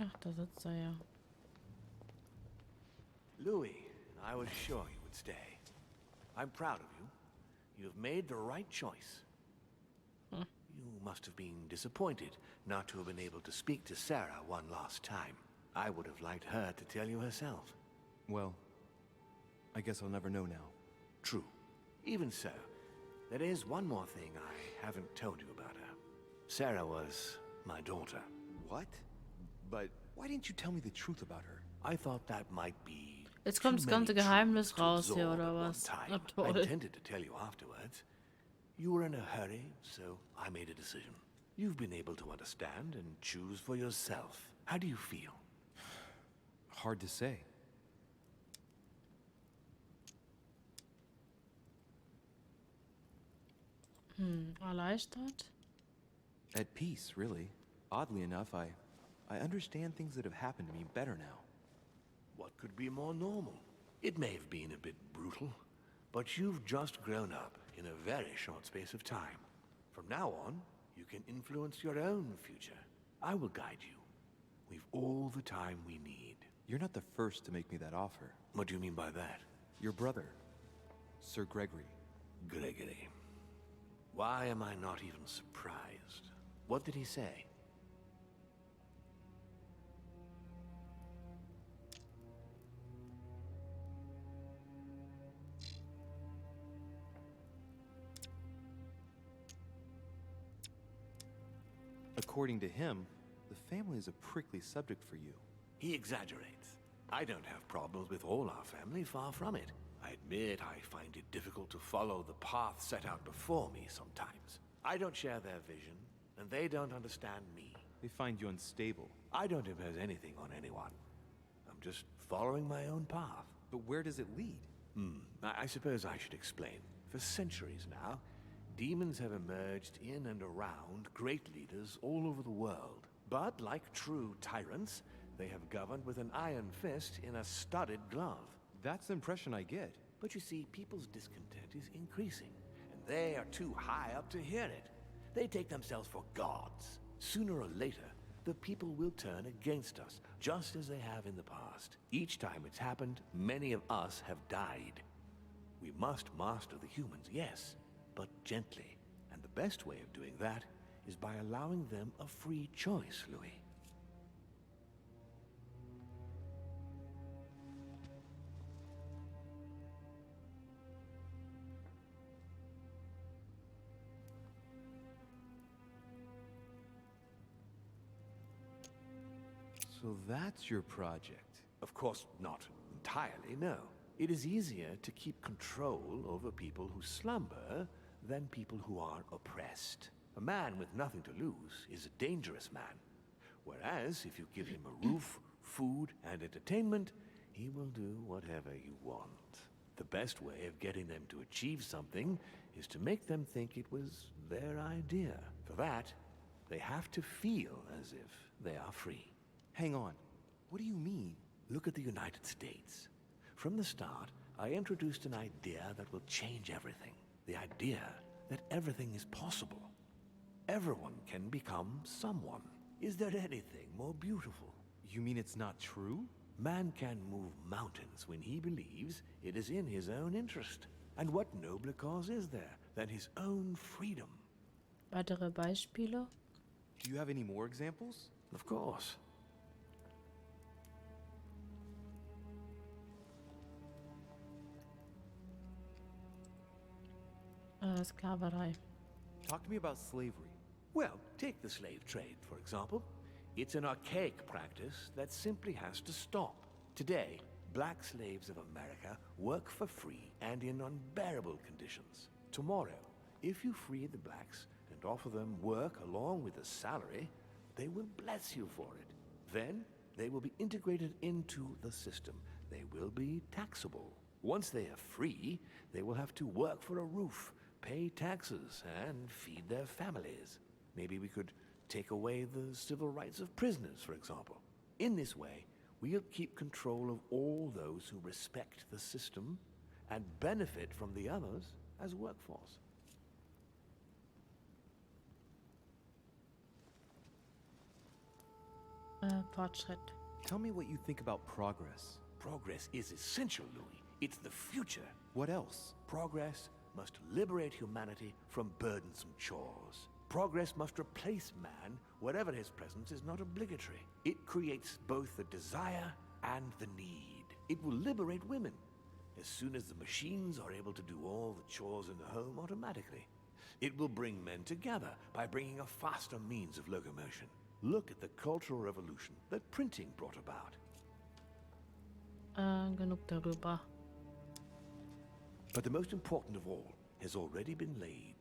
Ach, da sitzt er ja. Louis, I was sure you would stay. I'm proud of you. You've made the right choice. Huh. You must have been disappointed not to have been able to speak to Sarah one last time. I would have liked her to tell you herself. Well, I guess I'll never know now. True. Even so, there is one more thing I haven't told you about her. Sarah was my daughter. What? But why didn't you tell me the truth about her? I thought that might be Jetzt kommt das too many ganze Geheimnis truths to raus hier, absorb oder at one was? time. Na I toll. intended to tell you afterwards. You were in a hurry, so I made a decision. You've been able to understand and choose for yourself. How do you feel? Hard to say. Erleichtert? At peace, really. Oddly enough, I understand things that have happened to me better now. What could be more normal? It may have been a bit brutal, but you've just grown up in a very short space of time. From now on, you can influence your own future. I will guide you. We've all the time we need. You're not the first to make me that offer. What do you mean by that? Your brother, Sir Gregory. Gregory. Why am I not even surprised? What did he say? According to him, the family is a prickly subject for you. He exaggerates. I don't have problems with all our family, far from it. I admit I find it difficult to follow the path set out before me sometimes. I don't share their vision, and they don't understand me. They find you unstable. I don't impose anything on anyone. I'm just following my own path. But where does it lead? I suppose I should explain. For centuries now, demons have emerged in and around great leaders all over the world. But like true tyrants, they have governed with an iron fist in a studded glove. That's the impression I get. But you see, people's discontent is increasing, and they are too high up to hear it. They take themselves for gods. Sooner or later, the people will turn against us, just as they have in the past. Each time it's happened, many of us have died. We must master the humans, yes, but gently. And the best way of doing that is by allowing them a free choice, Louis. So that's your project. Of course, not entirely, no. It is easier to keep control over people who slumber than people who are oppressed. A man with nothing to lose is a dangerous man. Whereas, if you give him a roof, food, and entertainment, he will do whatever you want. The best way of getting them to achieve something is to make them think it was their idea. For that, they have to feel as if they are free. Hang on. What do you mean? Look at the United States. From the start, I introduced an idea that will change everything. The idea that everything is possible. Everyone can become someone. Is there anything more beautiful? You mean it's not true? Man can move mountains when he believes it is in his own interest. And what nobler cause is there than his own freedom? Weitere Beispiele? Do you have any more examples? Of course. Sklaverei. Talk to me about slavery. Well, take the slave trade, for example. It's an archaic practice that simply has to stop. Today, black slaves of America work for free and in unbearable conditions. Tomorrow, if you free the blacks and offer them work along with a salary, they will bless you for it. Then, they will be integrated into the system. They will be taxable. Once they are free, they will have to work for a roof, pay taxes, and feed their families. Maybe we could take away the civil rights of prisoners, for example. In this way, we'll keep control of all those who respect the system and benefit from the others as workforce. Fortschritt. Tell me what you think about progress. Progress is essential, Louis. It's the future. What else? Progress must liberate humanity from burdensome chores. Progress must replace man wherever his presence is not obligatory. It creates both the desire and the need. It will liberate women as soon as the machines are able to do all the chores in the home automatically. It will bring men together by bringing a faster means of locomotion. Look at the cultural revolution that printing brought about. Genug darüber. But the most important of all has already been laid.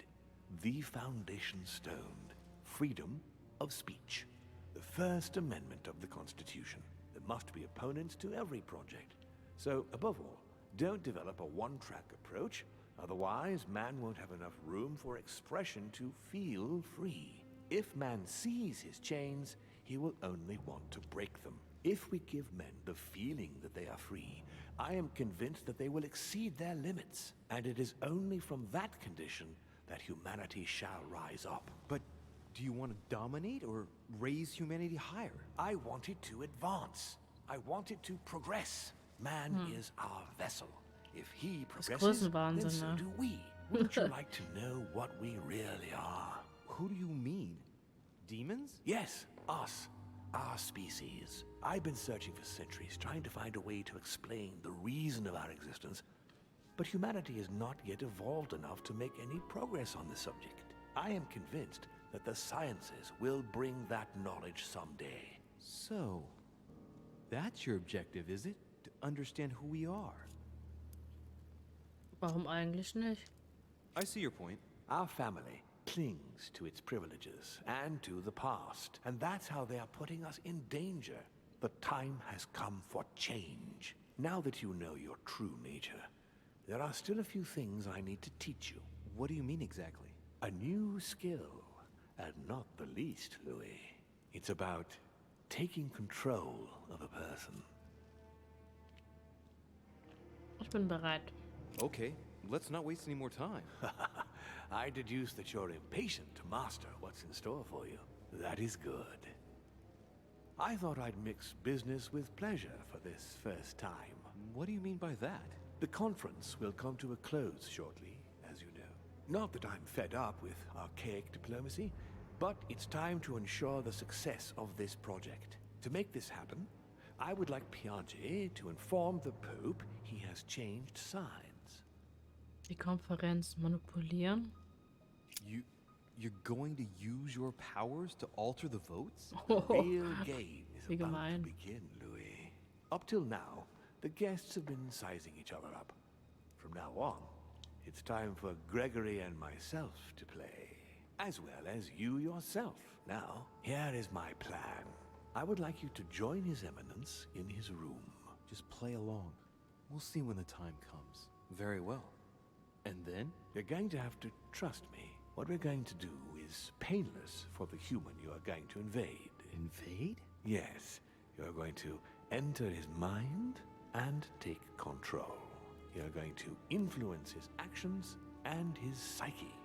The foundation stone. Freedom of speech. The First Amendment of the Constitution. There must be opponents to every project. So, above all, don't develop a one-track approach. Otherwise, man won't have enough room for expression to feel free. If man sees his chains, he will only want to break them. If we give men the feeling that they are free, I am convinced that they will exceed their limits. And it is only from that condition that humanity shall rise up. But do you want to dominate or raise humanity higher? I want it to advance. I want it to progress. Man is our vessel. If he progresses, then so do we. Wouldn't you like to know what we really are? Who do you mean? Demons? Yes, us. Our species. I've been searching for centuries, trying to find a way to explain the reason of our existence. But humanity has not yet evolved enough to make any progress on the subject. I am convinced that the sciences will bring that knowledge someday. So, That's your objective, is it? To understand who we are. Warum eigentlich nicht? I see your point. Our family clings to its privileges and to the past, and that's how they are putting us in danger. The time has come for change. Now that you know your true nature, there are still a few things I need to teach you. What do you mean exactly? A new skill, and not the least, Louis. It's about taking control of a person. Ich bin bereit. Okay, let's not waste any more time. I deduce that you're impatient to master what's in store for you. That is good. I thought I'd mix business with pleasure for this first time. What do you mean by that? The conference will come to a close shortly, as you know. Not that I'm fed up with archaic diplomacy, but it's time to ensure the success of this project. To make this happen, I would like Piaget to inform the Pope he has changed sides. Die Konferenz manipulieren? You're going to use your powers to alter the votes? The real game is Wie about to gemein. begin, Louis. Up till now, the guests have been sizing each other up. From now on, it's time for Gregory and myself to play, as well as you yourself. Now, here is my plan. I would like you to join His Eminence in his room. Just play along. We'll see when the time comes. Very well. And then? You're going to have to trust me. What we're going to do is painless for the human you are going to invade. Invade? Yes, you're going to enter his mind and take control. You're going to influence his actions and his psyche.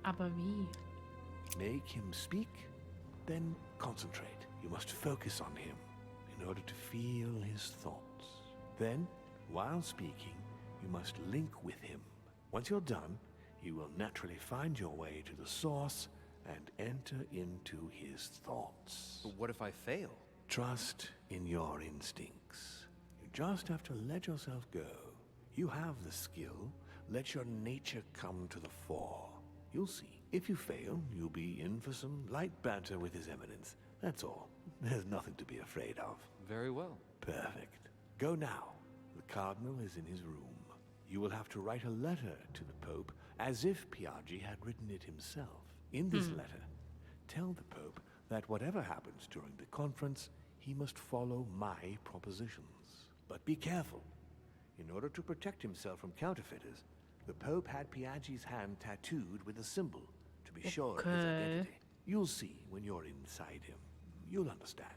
Aber wie? Make him speak, then concentrate. You must focus on him in order to feel his thoughts. Then, while speaking, you must link with him. Once you're done, you will naturally find your way to the source and enter into his thoughts. But what if I fail? Trust in your instincts. You just have to let yourself go. You have the skill. Let your nature come to the fore. You'll see. If you fail, you'll be in for some light banter with His Eminence. That's all. There's nothing to be afraid of. Very well. Perfect. Go now. The Cardinal is in his room. You will have to write a letter to the Pope as if Piaggi had written it himself. In this letter, tell the Pope that whatever happens during the conference, he must follow my propositions. But be careful. In order to protect himself from counterfeiters, the Pope had Piaggi's hand tattooed with a symbol to be sure of his identity. You'll see when you're inside him. You'll understand.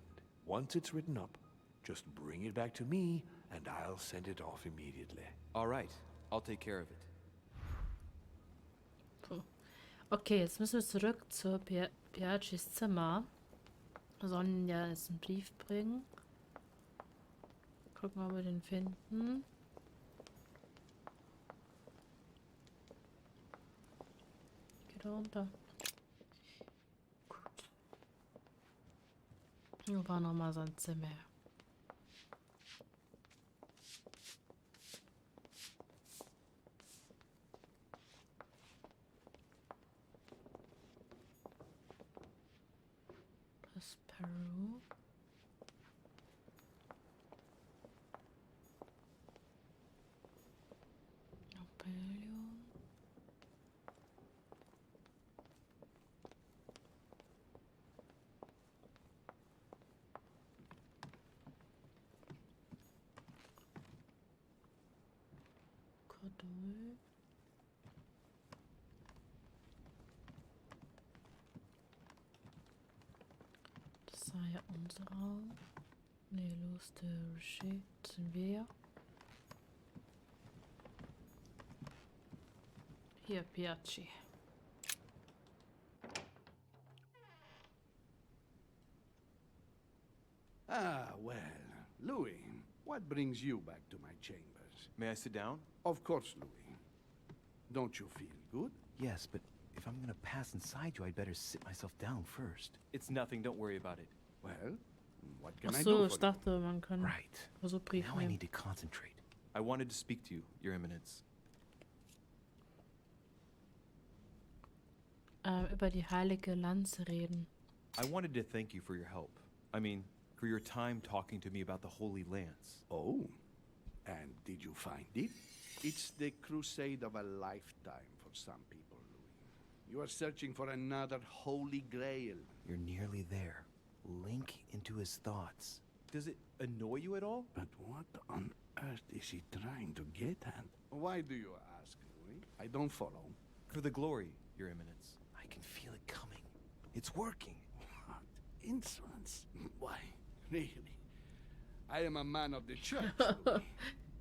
Once it's written up, just bring it back to me, and I'll send it off immediately. All right, I'll take care of it. Okay, jetzt müssen wir zurück zu Piagis Zimmer. Wir sollen ja jetzt einen Brief bringen. Gucken, ob wir den finden. Geht da runter. Gut. Hier war nochmal sein Zimmer. Das Peru. Napoleon. Cordol. Das war ja unser Raum. Nee, los, der Rocher. Das sind wir. Hier, Piaggi. Ah, well. Louis, what brings you back to my chambers? May I sit down? Of course, Louis. Don't you feel good? Yes, but if I'm gonna pass inside you, I'd better sit myself down first. It's nothing, don't worry about it. Well, what can Ach I so, do ich for you? dachte, man kann Right. so Brief Now I nehmen. need to concentrate. I wanted to speak to you, Your Eminence. über die heilige Lanze reden. I wanted to thank you for your help. I mean, for your time talking to me about the Holy Lance. Oh, and did you find it? It's the crusade of a lifetime for some people, Louis. You are searching for another holy grail. You're nearly there. Link into his thoughts. Does it annoy you at all? But what on earth is he trying to get at? Why do you ask, Louis? I don't follow. For the glory, Your Eminence. I can feel it coming. It's working. What insolence? Why, really? I am a man of the church, Louis.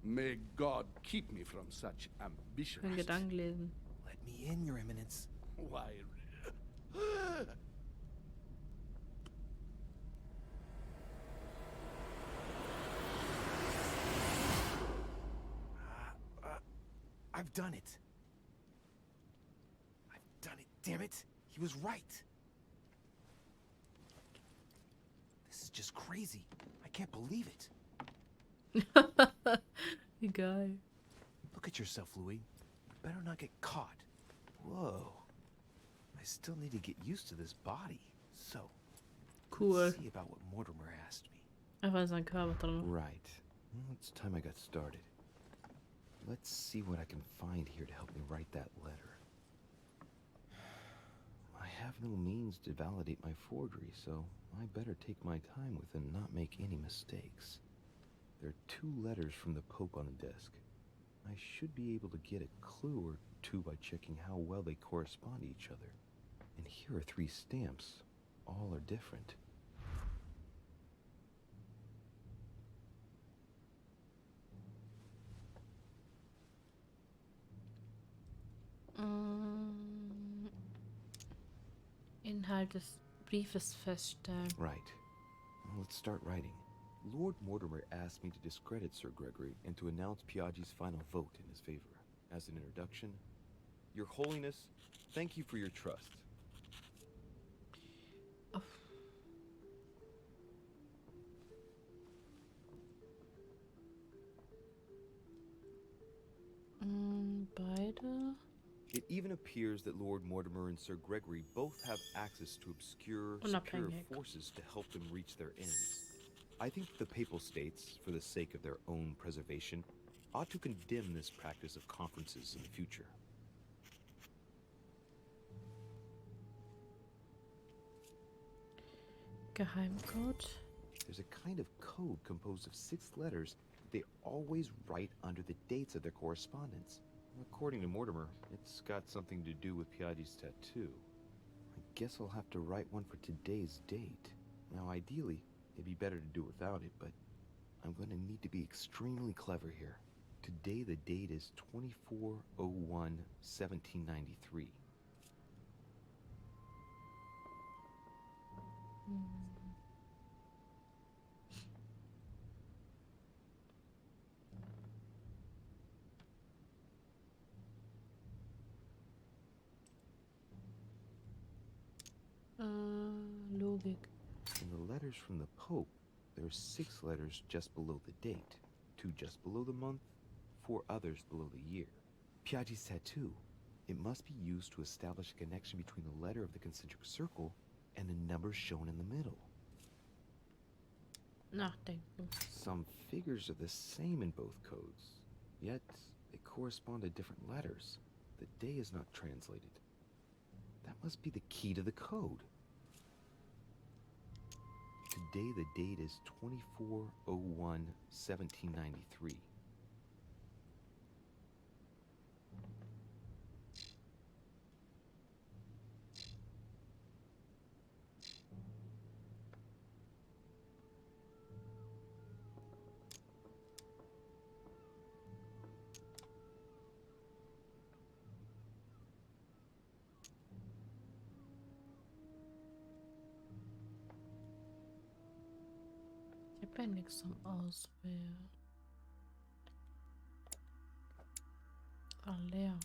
May God keep me from such ambition. Kann Gedanken lesen. Let me in, Your Eminence. Why? I've done it. I've done it, damn it. He was right. This is just crazy. I can't believe it. Egal. Look at yourself, Louis. You better not get caught. Whoa. I still need to get used to this body. So, Cool. let's see about what Mortimer asked me. Einfach in seinen Körper drin. Right. Well, it's time I got started. Let's see what I can find here to help me write that letter. I have no means to validate my forgery, so I better take my time with it and not make any mistakes. There are 2 letters from the Pope on the desk. I should be able to get a clue or 2 by checking how well they correspond to each other. And here are 3 stamps. All are different. Inhalt des Briefes feststellen. Right. Well, let's start writing. Lord Mortimer asked me to discredit Sir Gregory and to announce Piaggi's final vote in his favor. As an introduction, Your Holiness, thank you for your trust. Beide. It even appears that Lord Mortimer and Sir Gregory both have access to obscure, secure Unabhängig. forces to help them reach their ends. I think the Papal States, for the sake of their own preservation, ought to condemn this practice of conferences in the future. Geheimcode. There's a kind of code composed of 6 letters that they always write under the dates of their correspondence. According to Mortimer, it's got something to do with Piaggi's tattoo. I guess I'll have to write one for today's date. Now, ideally, it'd be better to do without it, but I'm going to need to be extremely clever here. Today, the date is 24/01/1793. Logik. In the letters from the Pope, there are 6 letters just below the date, 2 just below the month, 4 others below the year. Piaggi's tattoo. It must be used to establish a connection between the letter of the concentric circle and the numbers shown in the middle. Nachdenken. Some figures are the same in both codes, yet they correspond to different letters. The day is not translated. That must be the key to the code. Today the date is 24/01/1793. Ich habe ja nichts zum Auswählen. Ah, leer.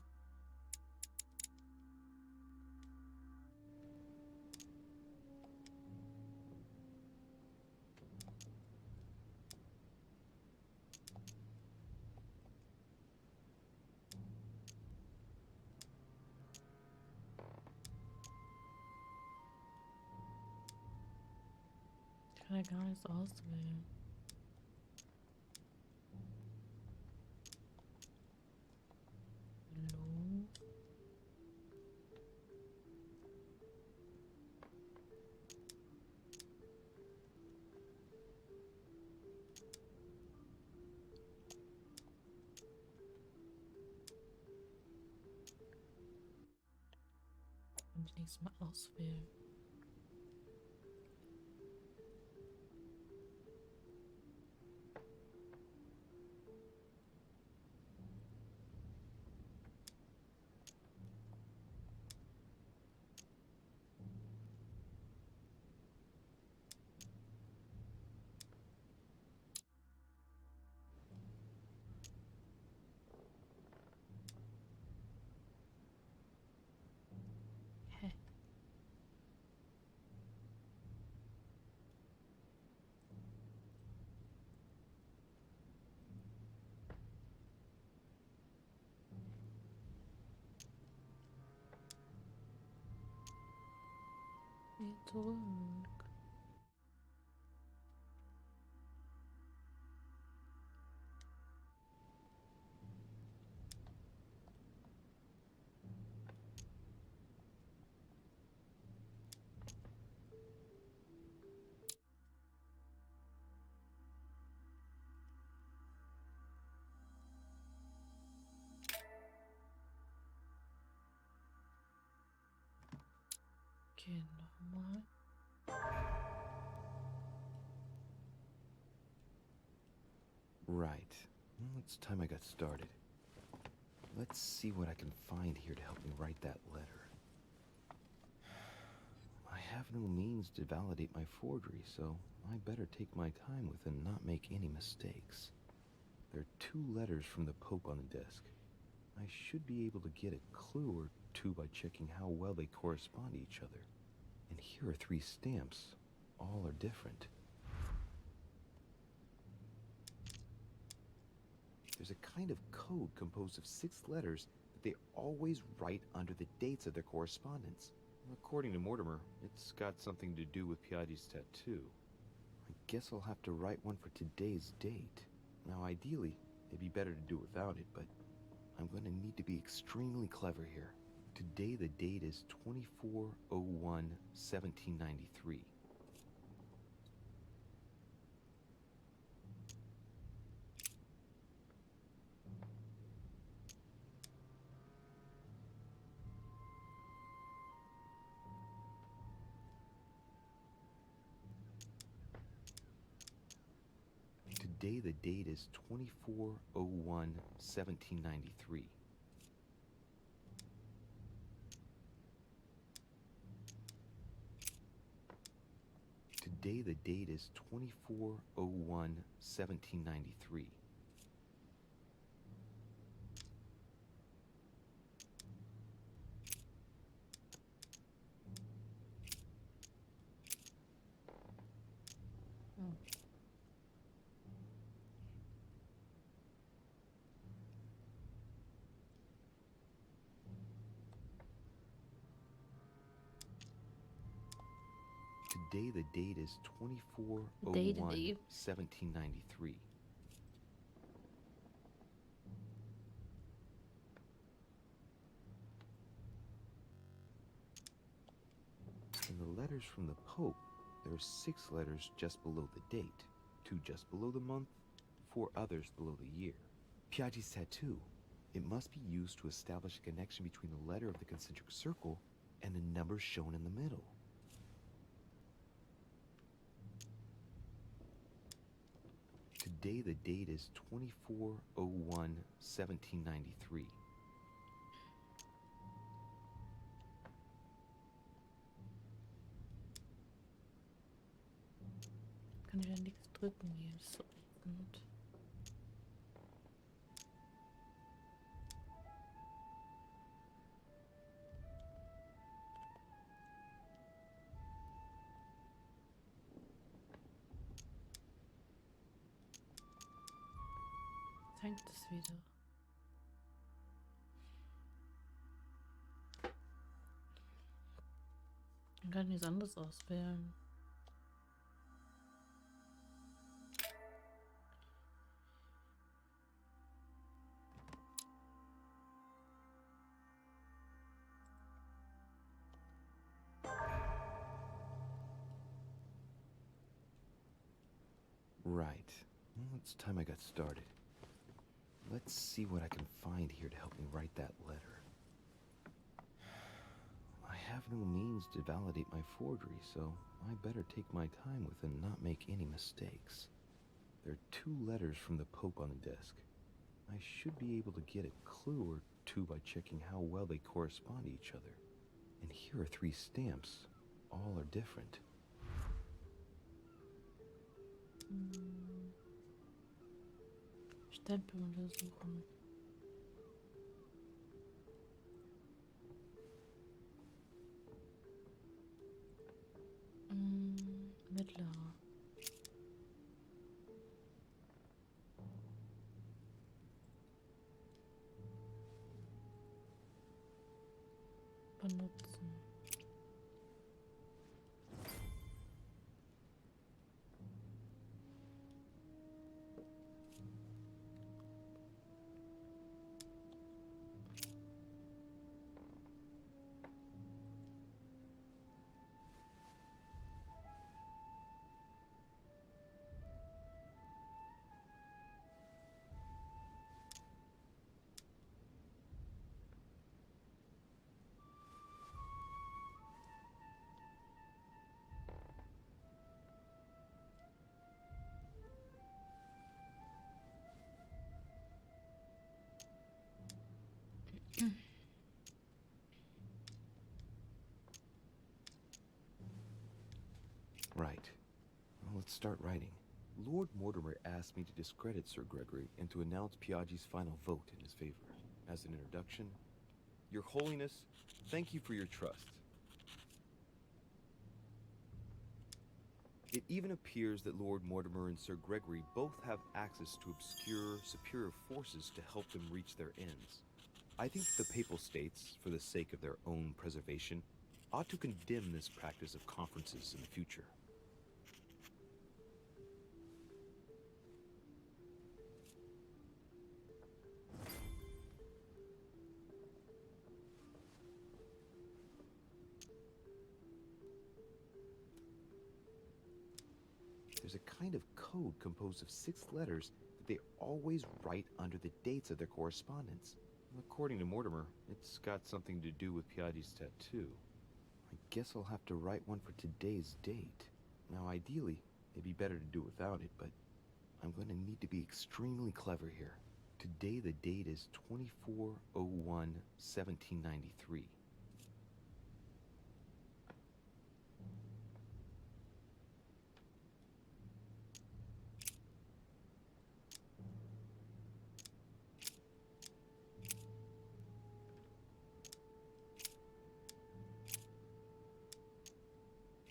kann ja gar nichts auswählen. Hallo? Kann ich nichts mehr auswählen. Hä? Geh zurück. Okay, nochmal. Right. Well, it's time I got started. Let's see what I can find here to help me write that letter. I have no means to validate my forgery, so I better take my time with it and not make any mistakes. There are 2 letters from the Pope on the desk. I should be able to get a clue or 2 by checking how well they correspond to each other. And here are 3 stamps. All are different. There's a kind of code composed of 6 letters that they always write under the dates of their correspondence. According to Mortimer, it's got something to do with Piaggi's tattoo. I guess I'll have to write one for today's date. Now, ideally, it'd be better to do without it, but I'm going to need to be extremely clever here. Today, the date is 24/01/1793. Today, the date is 24/01/1793. Today, the date is 24/01/1793. Oh. Today, the date is Dated 24/01/1793. In the letters from the Pope, there are 6 letters just below the date, 2 just below the month, 4 others below the year. Piaggi's tattoo. It must be used to establish a connection between the letter of the concentric circle and the number shown in the middle. Today, the date is 24/01/1793. Kann ich ja nichts drücken hier. Das ist so ätzend. Jetzt hängt es wieder. Man kann nichts anderes auswählen. Right. Well, it's time I got started. Let's see what I can find here to help me write that letter. I have no means to validate my forgery, so I better take my time with it and not make any mistakes. There are 2 letters from the Pope on the desk. I should be able to get a clue or 2 by checking how well they correspond to each other. And here are 3 stamps. All are different. Stempel untersuchen. Mittlerer. Benutzen. Right. Well, let's start writing. Lord Mortimer asked me to discredit Sir Gregory and to announce Piaggi's final vote in his favor. As an introduction, Your Holiness, thank you for your trust. It even appears that Lord Mortimer and Sir Gregory both have access to obscure, superior forces to help them reach their ends. I think that the Papal States, for the sake of their own preservation, ought to condemn this practice of conferences in the future. There's a kind of code composed of 6 letters that they always write under the dates of their correspondence. According to Mortimer, it's got something to do with Piaggi's tattoo. I guess I'll have to write one for today's date. Now, ideally, it'd be better to do without it, but I'm going to need to be extremely clever here. Today, the date is 24/01/1793.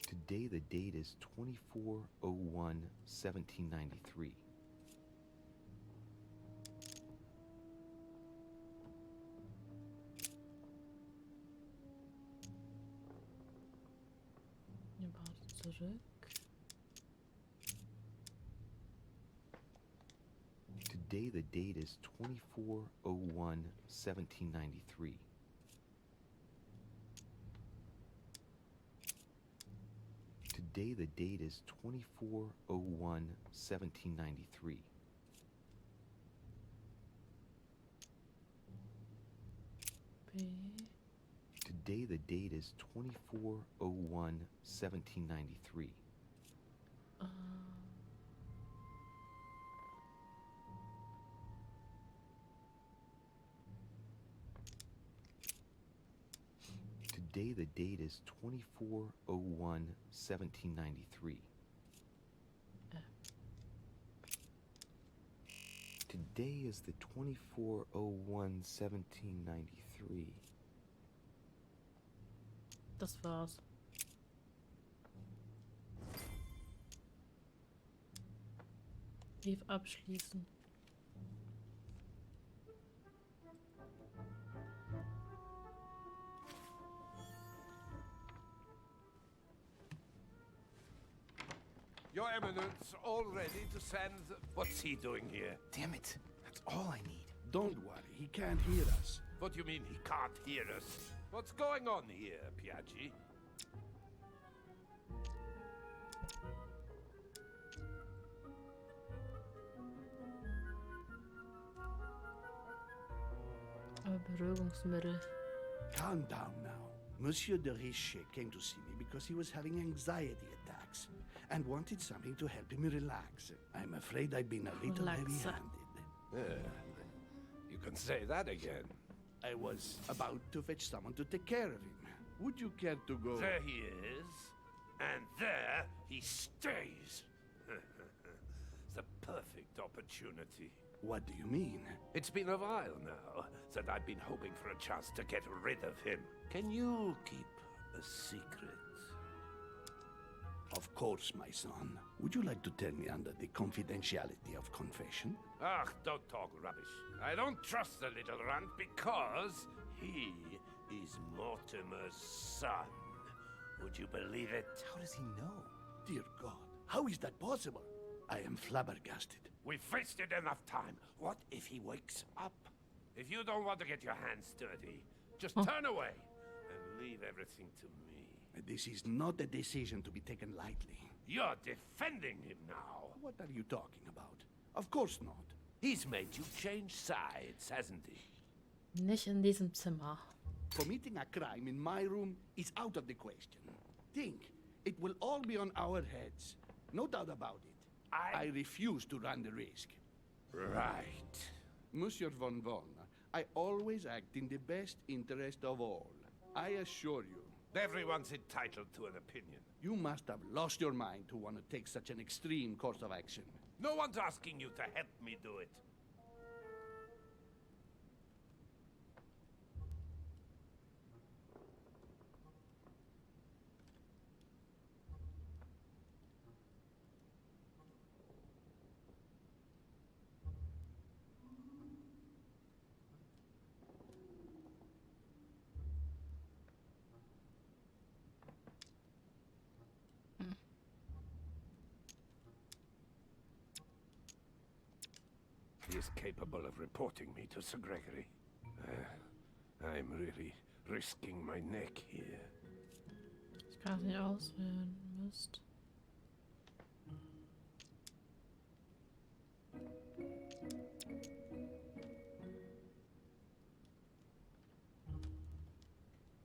Today, the date is 24/01/1793. Wir warten zurück. Today, the date is 24/01/1793. Today, the date is 24/01/1793. B. Today, the date is 24/01/1793. Today, the date is 24/01/1793. Today is the 24/01/1793. Das war's. Brief abschließen. Your Eminence, all ready to send... What's he doing here? Damn it. That's all I need. Don't worry, he can't hear us. What do you mean he can't hear us? What's going on here, Piaggi? Beruhigungsmittel. Calm down now. Monsieur de Richet came to see me because he was having anxiety attacks and wanted something to help him relax. I'm afraid I've been a little heavy-handed. You can say that again. I was about to fetch someone to take care of him. Would you care to go? There he is, and there he stays. The perfect opportunity. What do you mean? It's been a while now that I've been hoping for a chance to get rid of him. Can you keep a secret? Of course, my son. Would you like to tell me under the confidentiality of confession? Ach, don't talk rubbish. I don't trust the little runt because he is Mortimer's son. Would you believe it? How does he know? Dear God, how is that possible? I am flabbergasted. We've wasted enough time. What if he wakes up? If you don't want to get your hands dirty, just turn away and leave everything to me. This is not a decision to be taken lightly. You're defending him now. What are you talking about? Of course not. He's made you change sides, hasn't he? Nicht in diesem Zimmer. Committing a crime in my room is out of the question. Think, it will all be on our heads. No doubt about it. I refuse to run the risk. Right. Monsieur von Wallner, I always act in the best interest of all. I assure you. Everyone's entitled to an opinion. You must have lost your mind to want to take such an extreme course of action. No one's asking you to help me do it. He is capable of reporting me to Sir Gregory. I'm really risking my neck here. Ich kann es nicht auswählen. Mist.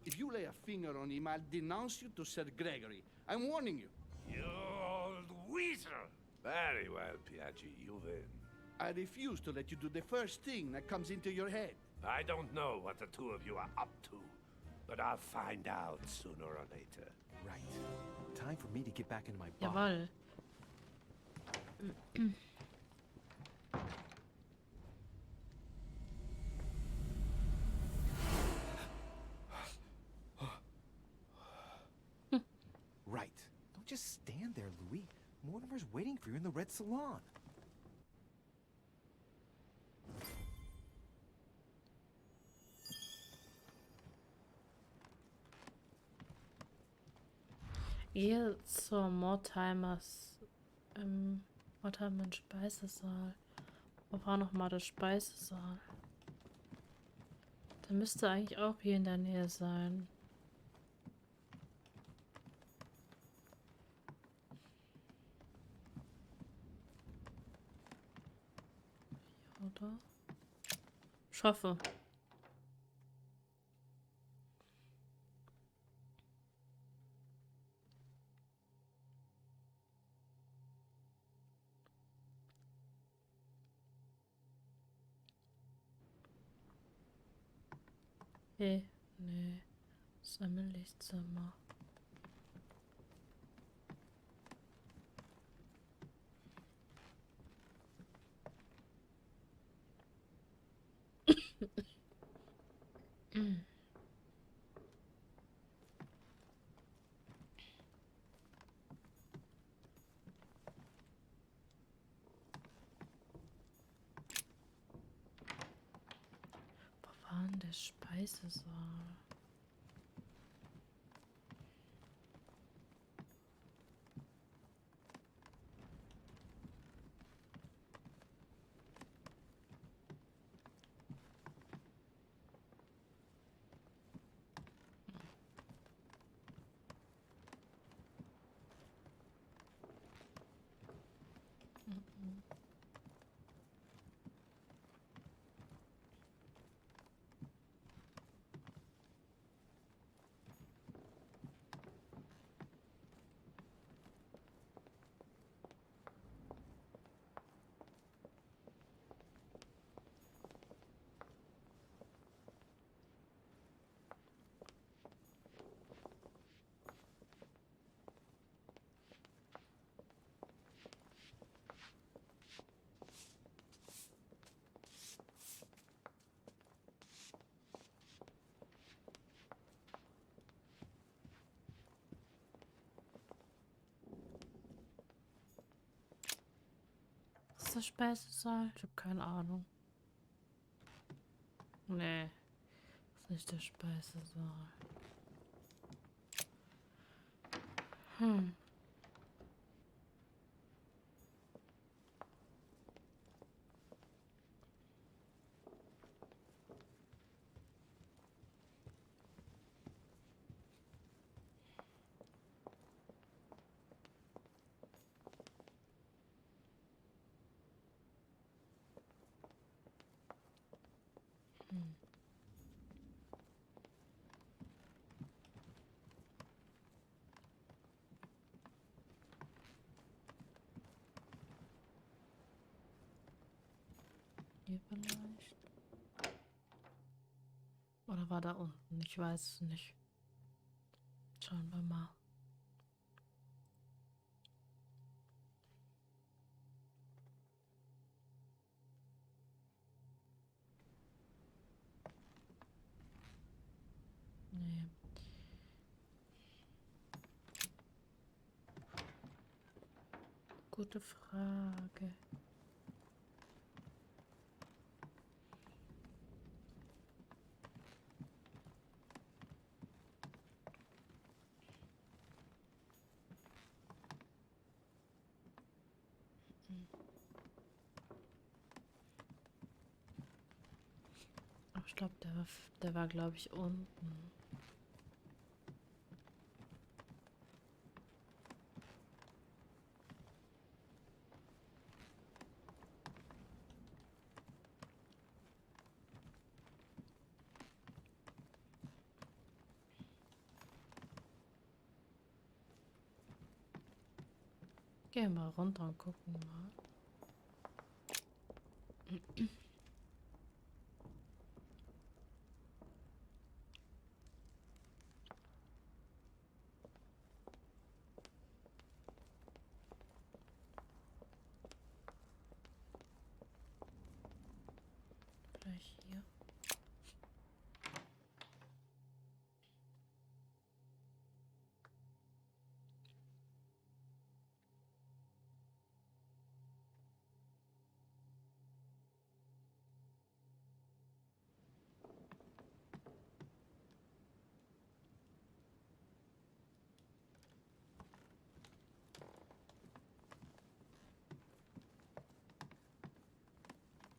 If you lay a finger on him, I'll denounce you to Sir Gregory. I'm warning you. You old weasel! Very well, Piaggi, you win. I refuse to let you do the first thing that comes into your head. I don't know what the two of you are up to, but I'll find out sooner or later. Right. Time for me to get back into my box. Jawohl. Right. Don't just stand there, Louis. Mortimer's waiting for you in the red salon. Gehe zur Mordheimers Mordheimer Speisesaal. Wo war nochmal der Speisesaal? Der müsste eigentlich auch hier in der Nähe sein. Oder? Ich hoffe. Nee. Sammellichtzimmer. Wo war denn der Speisesaal? Ist das Speisesaal? Ich habe keine Ahnung. Nee, ist nicht der Speisesaal. Hm. Hier vielleicht? Oder war da unten? Ich weiß es nicht. Schauen wir mal. Nee. Gute Frage. Aber ich glaube, der war glaube ich, unten. Gehen wir runter und gucken mal. Vielleicht hier.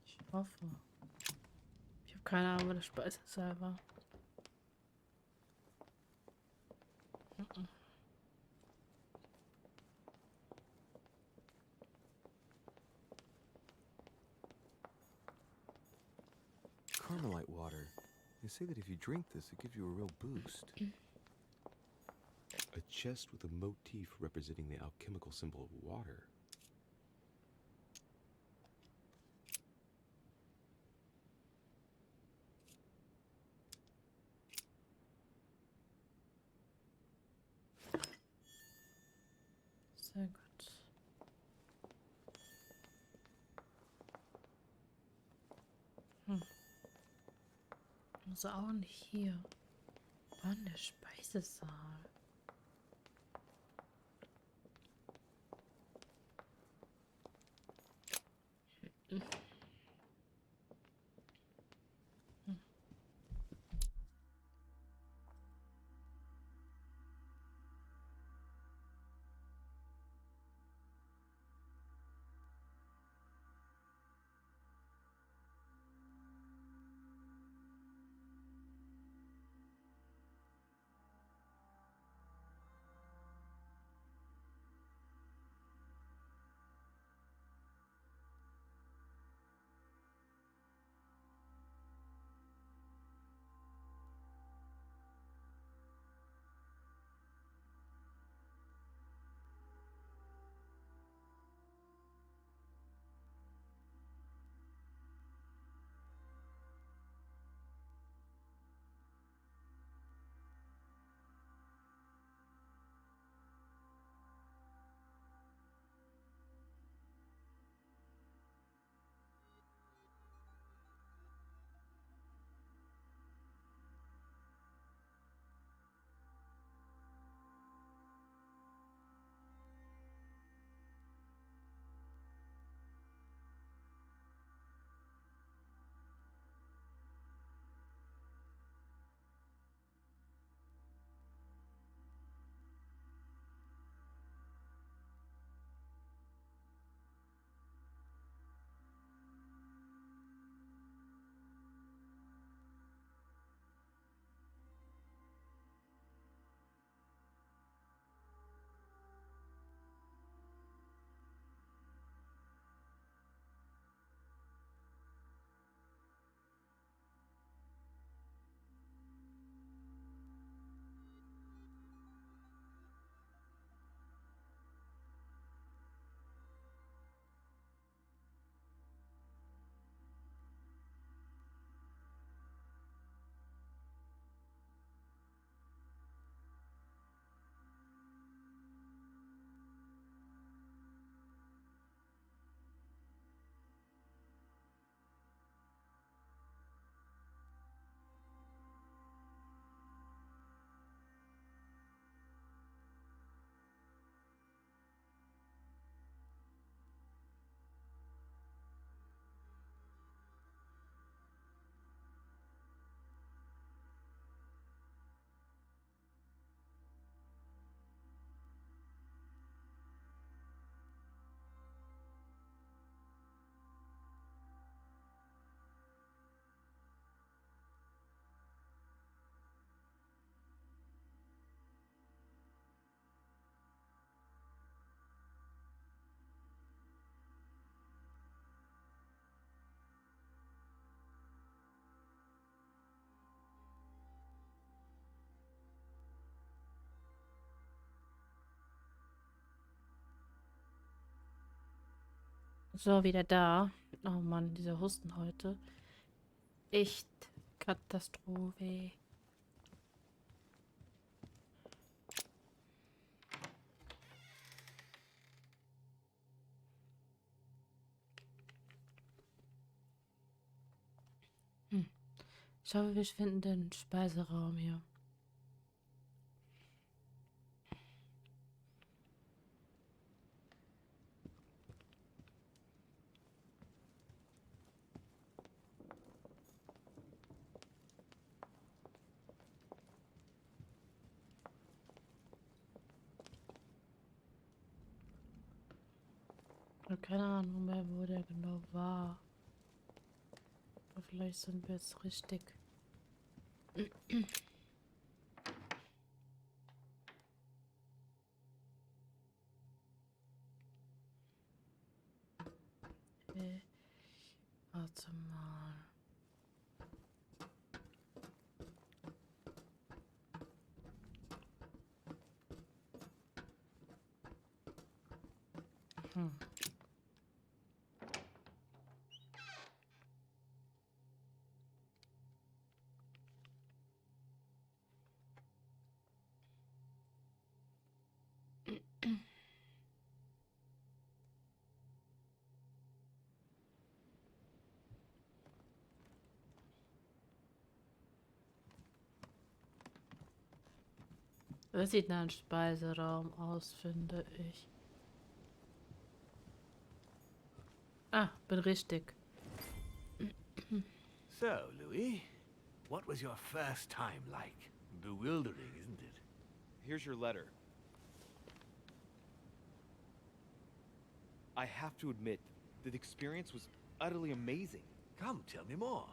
Ich hoffe. Ich habe keine Ahnung, wo der Speisesaal war. Carmelite water. They say that if you drink this, it gives you a real boost. A chest with a motif representing the alchemical symbol of water. Sehr gut. Also auch nicht hier. Wann der Speisesaal? So, wieder da. Oh Mann, dieser Husten heute. Echt Katastrophe. Ich hoffe, wir finden den Speiseraum hier. Ich habe keine Ahnung mehr, wo der genau war. Aber vielleicht sind wir jetzt richtig. Warte mal. Das sieht nach einem Speiseraum aus, finde ich. Ah, bin richtig. So, Louis, what was your first time like? Bewildering, isn't it? Here's your letter. I have to admit, that the experience was utterly amazing. Come, tell me more.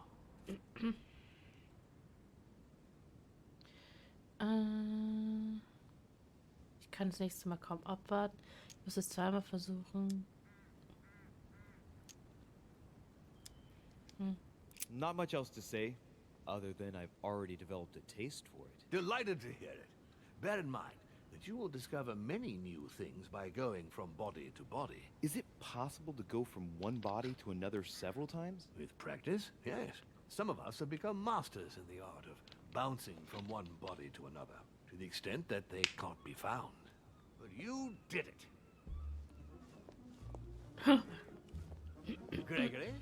Ich kann das nächste Mal kaum abwarten. Ich muss es zweimal versuchen. Not much else to say, other than I've already developed a taste for it. Delighted to hear it. Bear in mind that you will discover many new things by going from body to body. Is it possible to go from one body to another several times? With practice, yes. Some of us have become masters in the art of bouncing from one body to another, to the extent that they can't be found. But you did it. Gregory,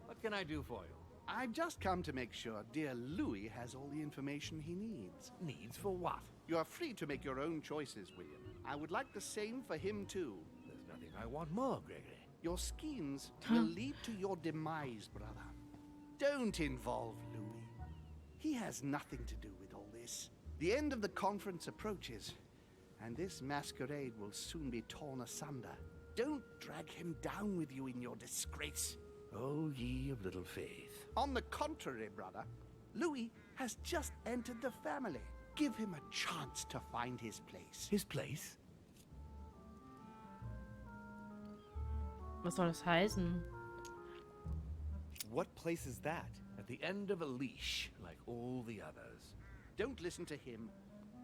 what can I do for you? I've just come to make sure dear Louis has all the information he needs. Needs for what? You are free to make your own choices, William. I would like the same for him, too. There's nothing I want more, Gregory. Your schemes will lead to your demise, brother. Don't involve Louis. He has nothing to do with all this. The end of the conference approaches, and this masquerade will soon be torn asunder. Don't drag him down with you in your disgrace. Oh, ye of little faith. On the contrary, brother, Louis has just entered the family. Give him a chance to find his place. His place? Was soll das heißen? What place is that? At the end of a leash, like all the others. Don't listen to him.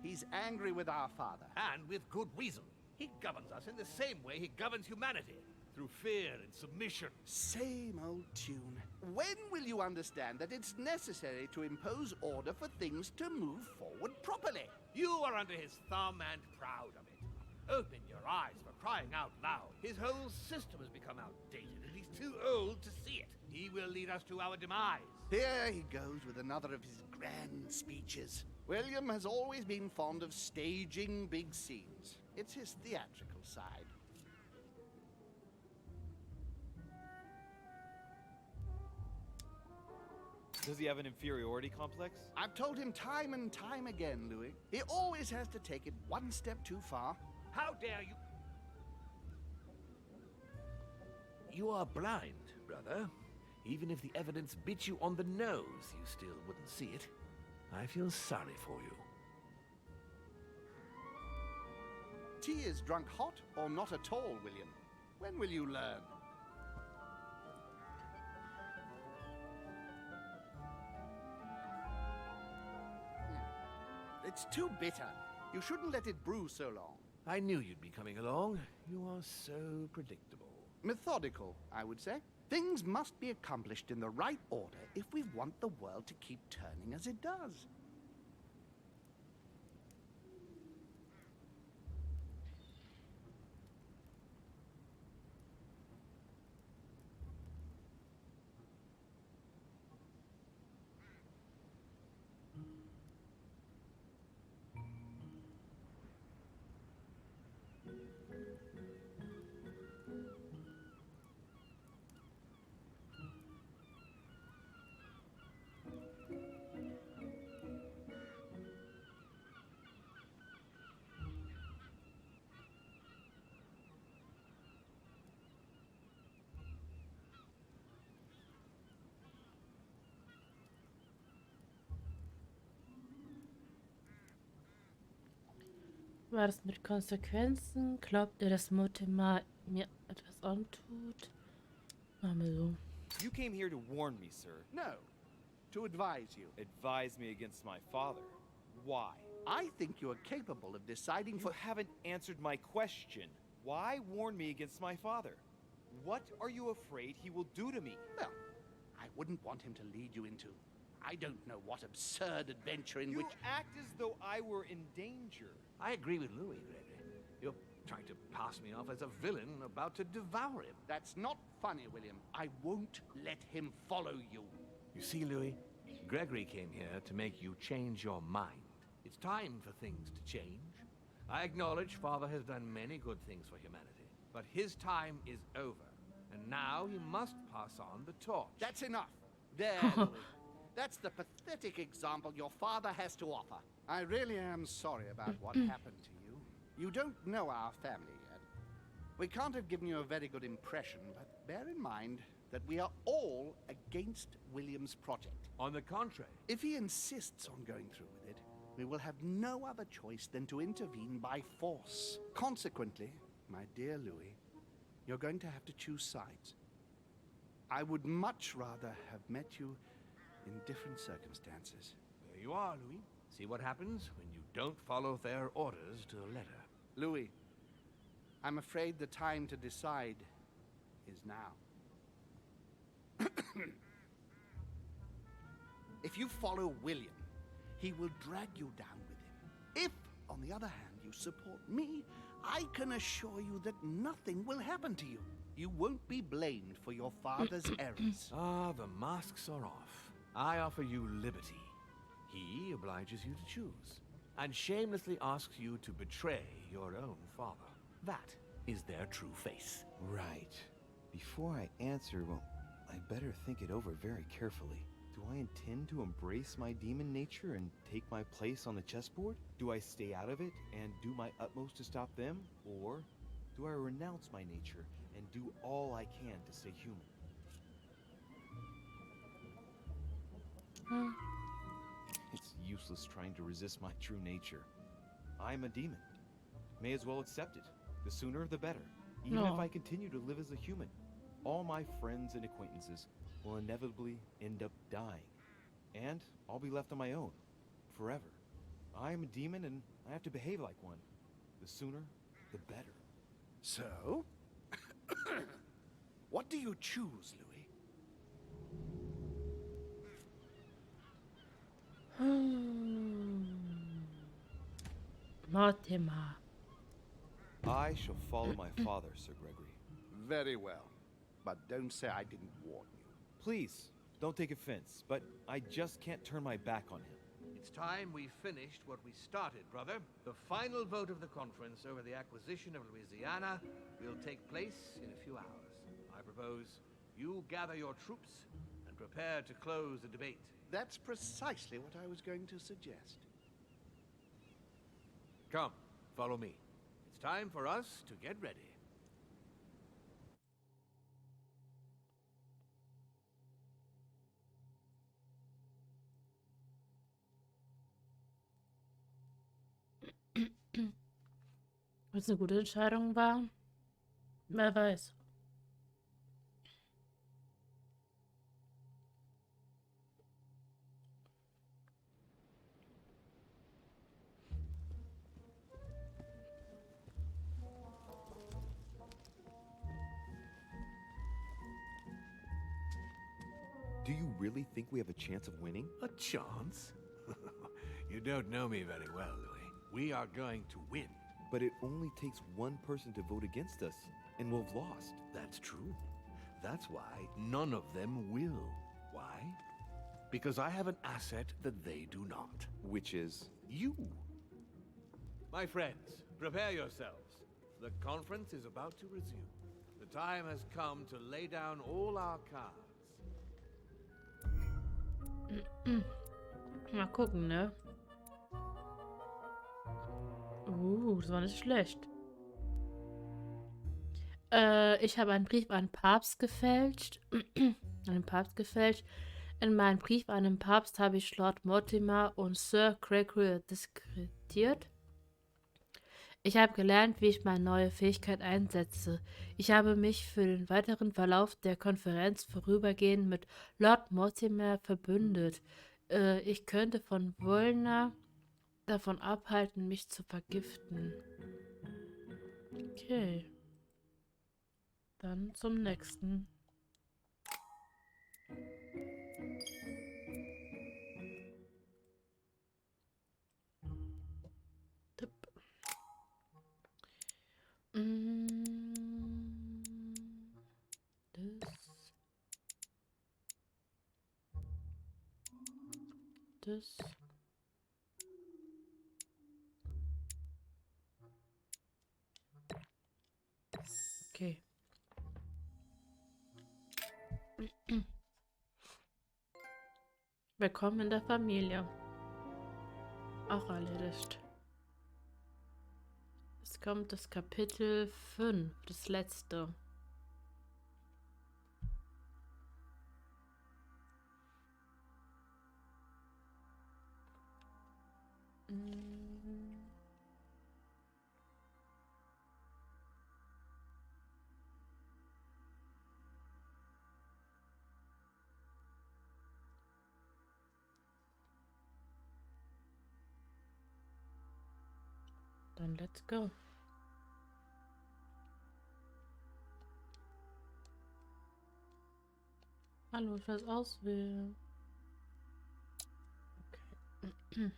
He's angry with our father. And with good reason. He governs us in the same way he governs humanity. Through fear and submission. Same old tune. When will you understand that it's necessary to impose order for things to move forward properly? You are under his thumb and proud of it. Open your eyes, for crying out loud. His whole system has become outdated, and he's too old to see it. He will lead us to our demise. Here he goes with another of his grand speeches. William has always been fond of staging big scenes. It's his theatrical side. Does he have an inferiority complex? I've told him time and time again, Louis. He always has to take it one step too far. How dare you? You are blind, brother. Even if the evidence bit you on the nose, you still wouldn't see it. I feel sorry for you. Tea is drunk hot or not at all, William? When will you learn? It's too bitter. You shouldn't let it brew so long. I knew you'd be coming along. You are so predictable. Methodical, I would say. Things must be accomplished in the right order if we want the world to keep turning as it does. War das mit Konsequenzen? Glaubt ihr, dass Mortimer mir etwas antut? Machen wir so. You came here to warn me, sir. No, to advise you. Advise me against my father. Why? I think you are capable of deciding You for... haven't answered my question. Why warn me against my father? What are you afraid he will do to me? Well, I wouldn't want him to lead you into... I don't know what absurd adventure in You which... act as though I were in danger. I agree with Louis, Gregory. You're trying to pass me off as a villain about to devour him. That's not funny, William. I won't let him follow you. You see, Louis, Gregory came here to make you change your mind. It's time for things to change. I acknowledge Father has done many good things for humanity, but his time is over, and now he must pass on the torch. That's enough. There, Louis. That's the pathetic example your father has to offer. I really am sorry about what happened to you. You don't know our family yet. We can't have given you a very good impression, but bear in mind that we are all against William's project. On the contrary. If he insists on going through with it, we will have no other choice than to intervene by force. Consequently, my dear Louis, you're going to have to choose sides. I would much rather have met you in different circumstances. There you are, Louis. See what happens when you don't follow their orders to the letter. Louis, I'm afraid the time to decide is now. If you follow William, he will drag you down with him. If, on the other hand, you support me, I can assure you that nothing will happen to you. You won't be blamed for your father's errors. Ah, the masks are off. I offer you liberty. He obliges you to choose, and shamelessly asks you to betray your own father. That is their true face. Right. Before I answer, well, I better think it over very carefully. Do I intend to embrace my demon nature and take my place on the chessboard? Do I stay out of it and do my utmost to stop them? Or do I renounce my nature and do all I can to stay human? It's useless trying to resist my true nature. I'm a demon. May as well accept it. The sooner, the better. Even if I continue to live as a human, all my friends and acquaintances will inevitably end up dying. And I'll be left on my own, forever. I am a demon and I have to behave like one. The sooner, the better. So? What do you choose, Louis? Mortimer. I shall follow my father, Sir Gregory. Very well. But don't say I didn't warn you. Please, don't take offense, but I just can't turn my back on him. It's time we finished what we started, brother. The final vote of the conference over the acquisition of Louisiana will take place in a few hours. I propose you gather your troops and prepare to close the debate. That's precisely what I was going to suggest. Come, follow me. It's time for us to get ready. Ob es eine gute Entscheidung war? Wer weiß. Do you really think we have a chance of winning? A chance? You don't know me very well, Louis. We are going to win. But it only takes one person to vote against us, and we'll have lost. That's true. That's why none of them will. Why? Because I have an asset that they do not. Which is? You. My friends, prepare yourselves. The conference is about to resume. The time has come to lay down all our cards. Mal gucken, ne? Das war nicht schlecht. Ich habe einen Brief an den Papst gefälscht. In meinem Brief an den Papst habe ich Lord Mortimer und Sir Gregory diskretiert. Ich habe gelernt, wie ich meine neue Fähigkeit einsetze. Ich habe mich für den weiteren Verlauf der Konferenz vorübergehend mit Lord Mortimer verbündet. Ich könnte von Wollner davon abhalten, mich zu vergiften. Okay. Dann zum nächsten. Tipp. Das. Okay. Willkommen in der Familie. Auch erledigt. Jetzt kommt das Kapitel 5, das letzte. Dann let's go. Hallo, ich weiß auswählen. Okay.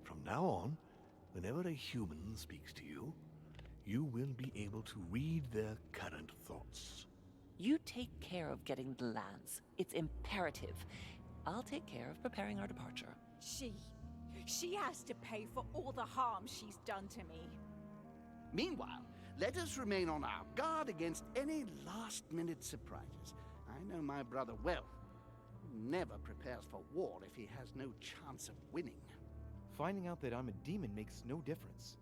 From now on, whenever a human speaks to you, you will be able to read their current thoughts. You take care of getting the lands. It's imperative. I'll take care of preparing our departure. She has to pay for all the harm she's done to me. Meanwhile, let us remain on our guard against any last-minute surprises. I know my brother well. He never prepares for war if he has no chance of winning. Finding out that I'm a demon makes no difference.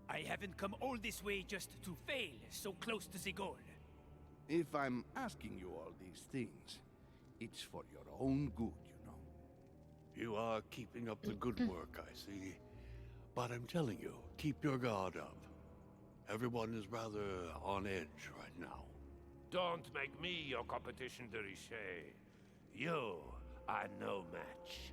I haven't come all this way just to fail so close to the goal. If I'm asking you all these things, it's for your own good, you know. You are keeping up the good work, I see. But I'm telling you, keep your guard up. Everyone is rather on edge right now. Don't make me your competition, de Richet. You are no match.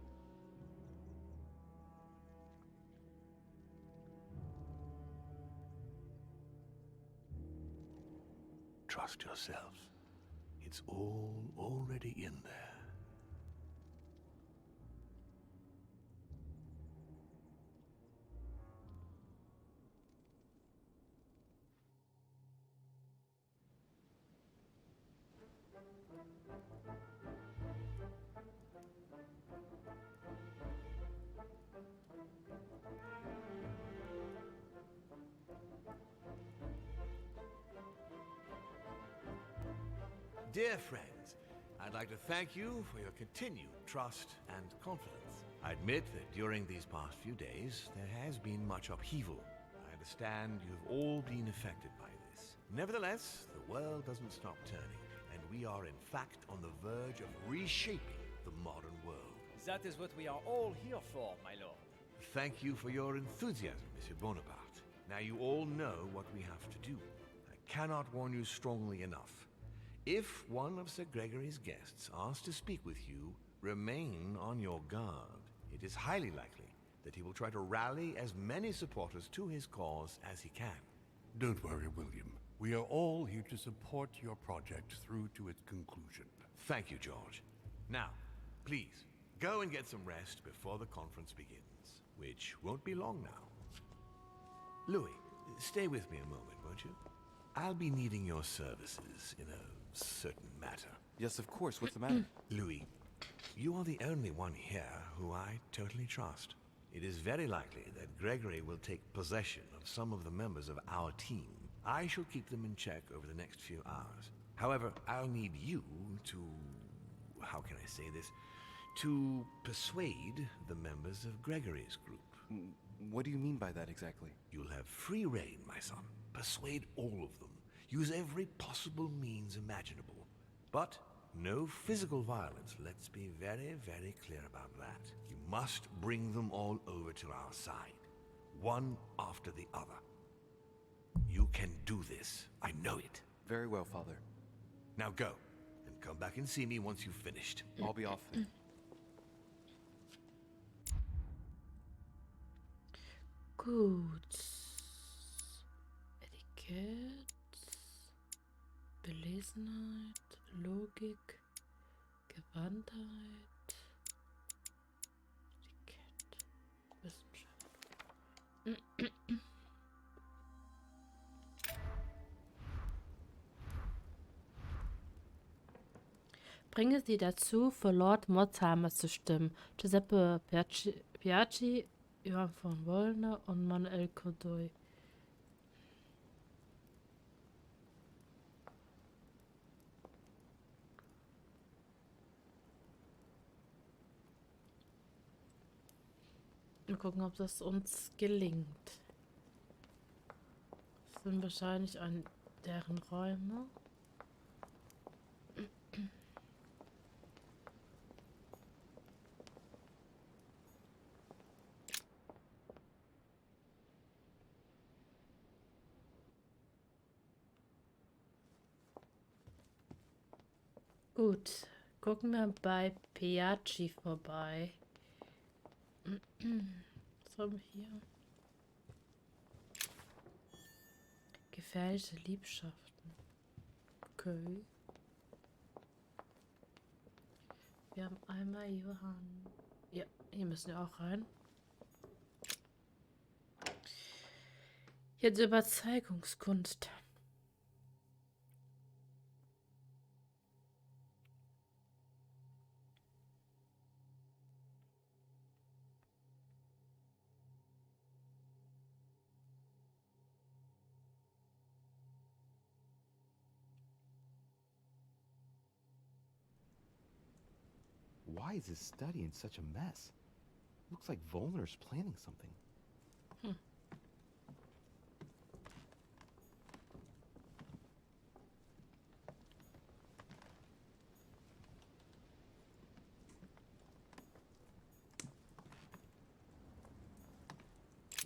Trust yourselves. It's all already in there. Dear friends, I'd like to thank you for your continued trust and confidence. I admit that during these past few days, there has been much upheaval. I understand you've all been affected by this. Nevertheless, the world doesn't stop turning, and we are in fact on the verge of reshaping the modern world. That is what we are all here for, my lord. thank you for your enthusiasm, Monsieur Bonaparte. Now you all know what we have to do. I cannot warn you strongly enough. If one of Sir Gregory's guests asks to speak with you, remain on your guard. It is highly likely that he will try to rally as many supporters to his cause as he can. Don't worry, William. We are all here to support your project through to its conclusion. Thank you, George. Now, please, go and get some rest before the conference begins, which won't be long now. Louis, stay with me a moment, won't you? I'll be needing your services in a certain matter. Yes, of course. What's the matter? Louis, you are the only one here who I totally trust. It is very likely that Gregory will take possession of some of the members of our team. I shall keep them in check over the next few hours. However, I'll need you to... how can I say this? To persuade the members of Gregory's group. What do you mean by that exactly? You'll have free rein, my son. Persuade all of them. Use every possible means imaginable. But no physical violence. Let's be very, very clear about that. You must bring them all over to our side. One after the other. You can do this. I know it. Very well, Father. Now go, and come back and see me once you've finished. I'll be off then. Gut. Etikett, Belesenheit, Logik, Gewandtheit, Etikett, Wissenschaft. Bringe sie dazu, für Lord Mortimer zu stimmen. Giuseppe Piaggi, Johann von Wollner und Manuel Godoy. Mal gucken, ob das uns gelingt. Das sind wahrscheinlich an deren Räume. Gut, gucken wir bei Piaggi vorbei. Was haben wir hier? Gefährliche Liebschaften. Okay. Wir haben einmal Johann. Ja, hier müssen wir auch rein. Jetzt Überzeugungskunst. Why is his study in such a mess? Looks like Volner's planning something.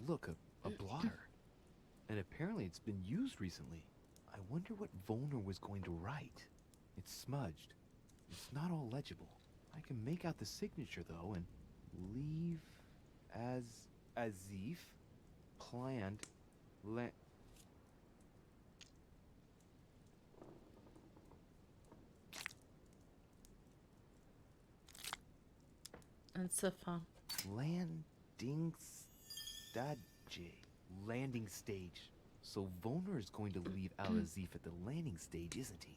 Look, a blotter. And apparently it's been used recently. I wonder what Volner was going to write. It's smudged. It's not all legible. I can make out the signature, though, and leave as if planned And Ziffern. landing stage. Landing stage. So Volner is going to leave Al-Azif at the landing stage, isn't he?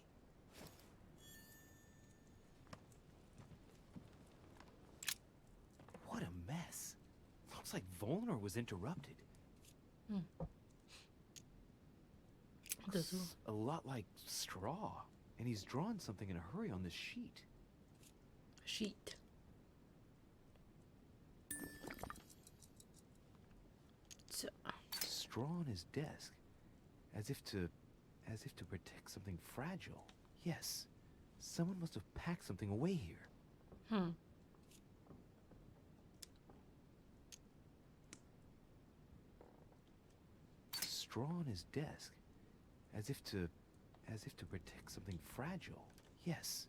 What a mess. Looks like Volner was interrupted. Looks a lot like straw. And he's drawn something in a hurry on this sheet. Sheet. So. Straw on his desk. As if to protect something fragile. Yes. Someone must have packed something away here. straw on his desk, as if to protect something fragile. Yes,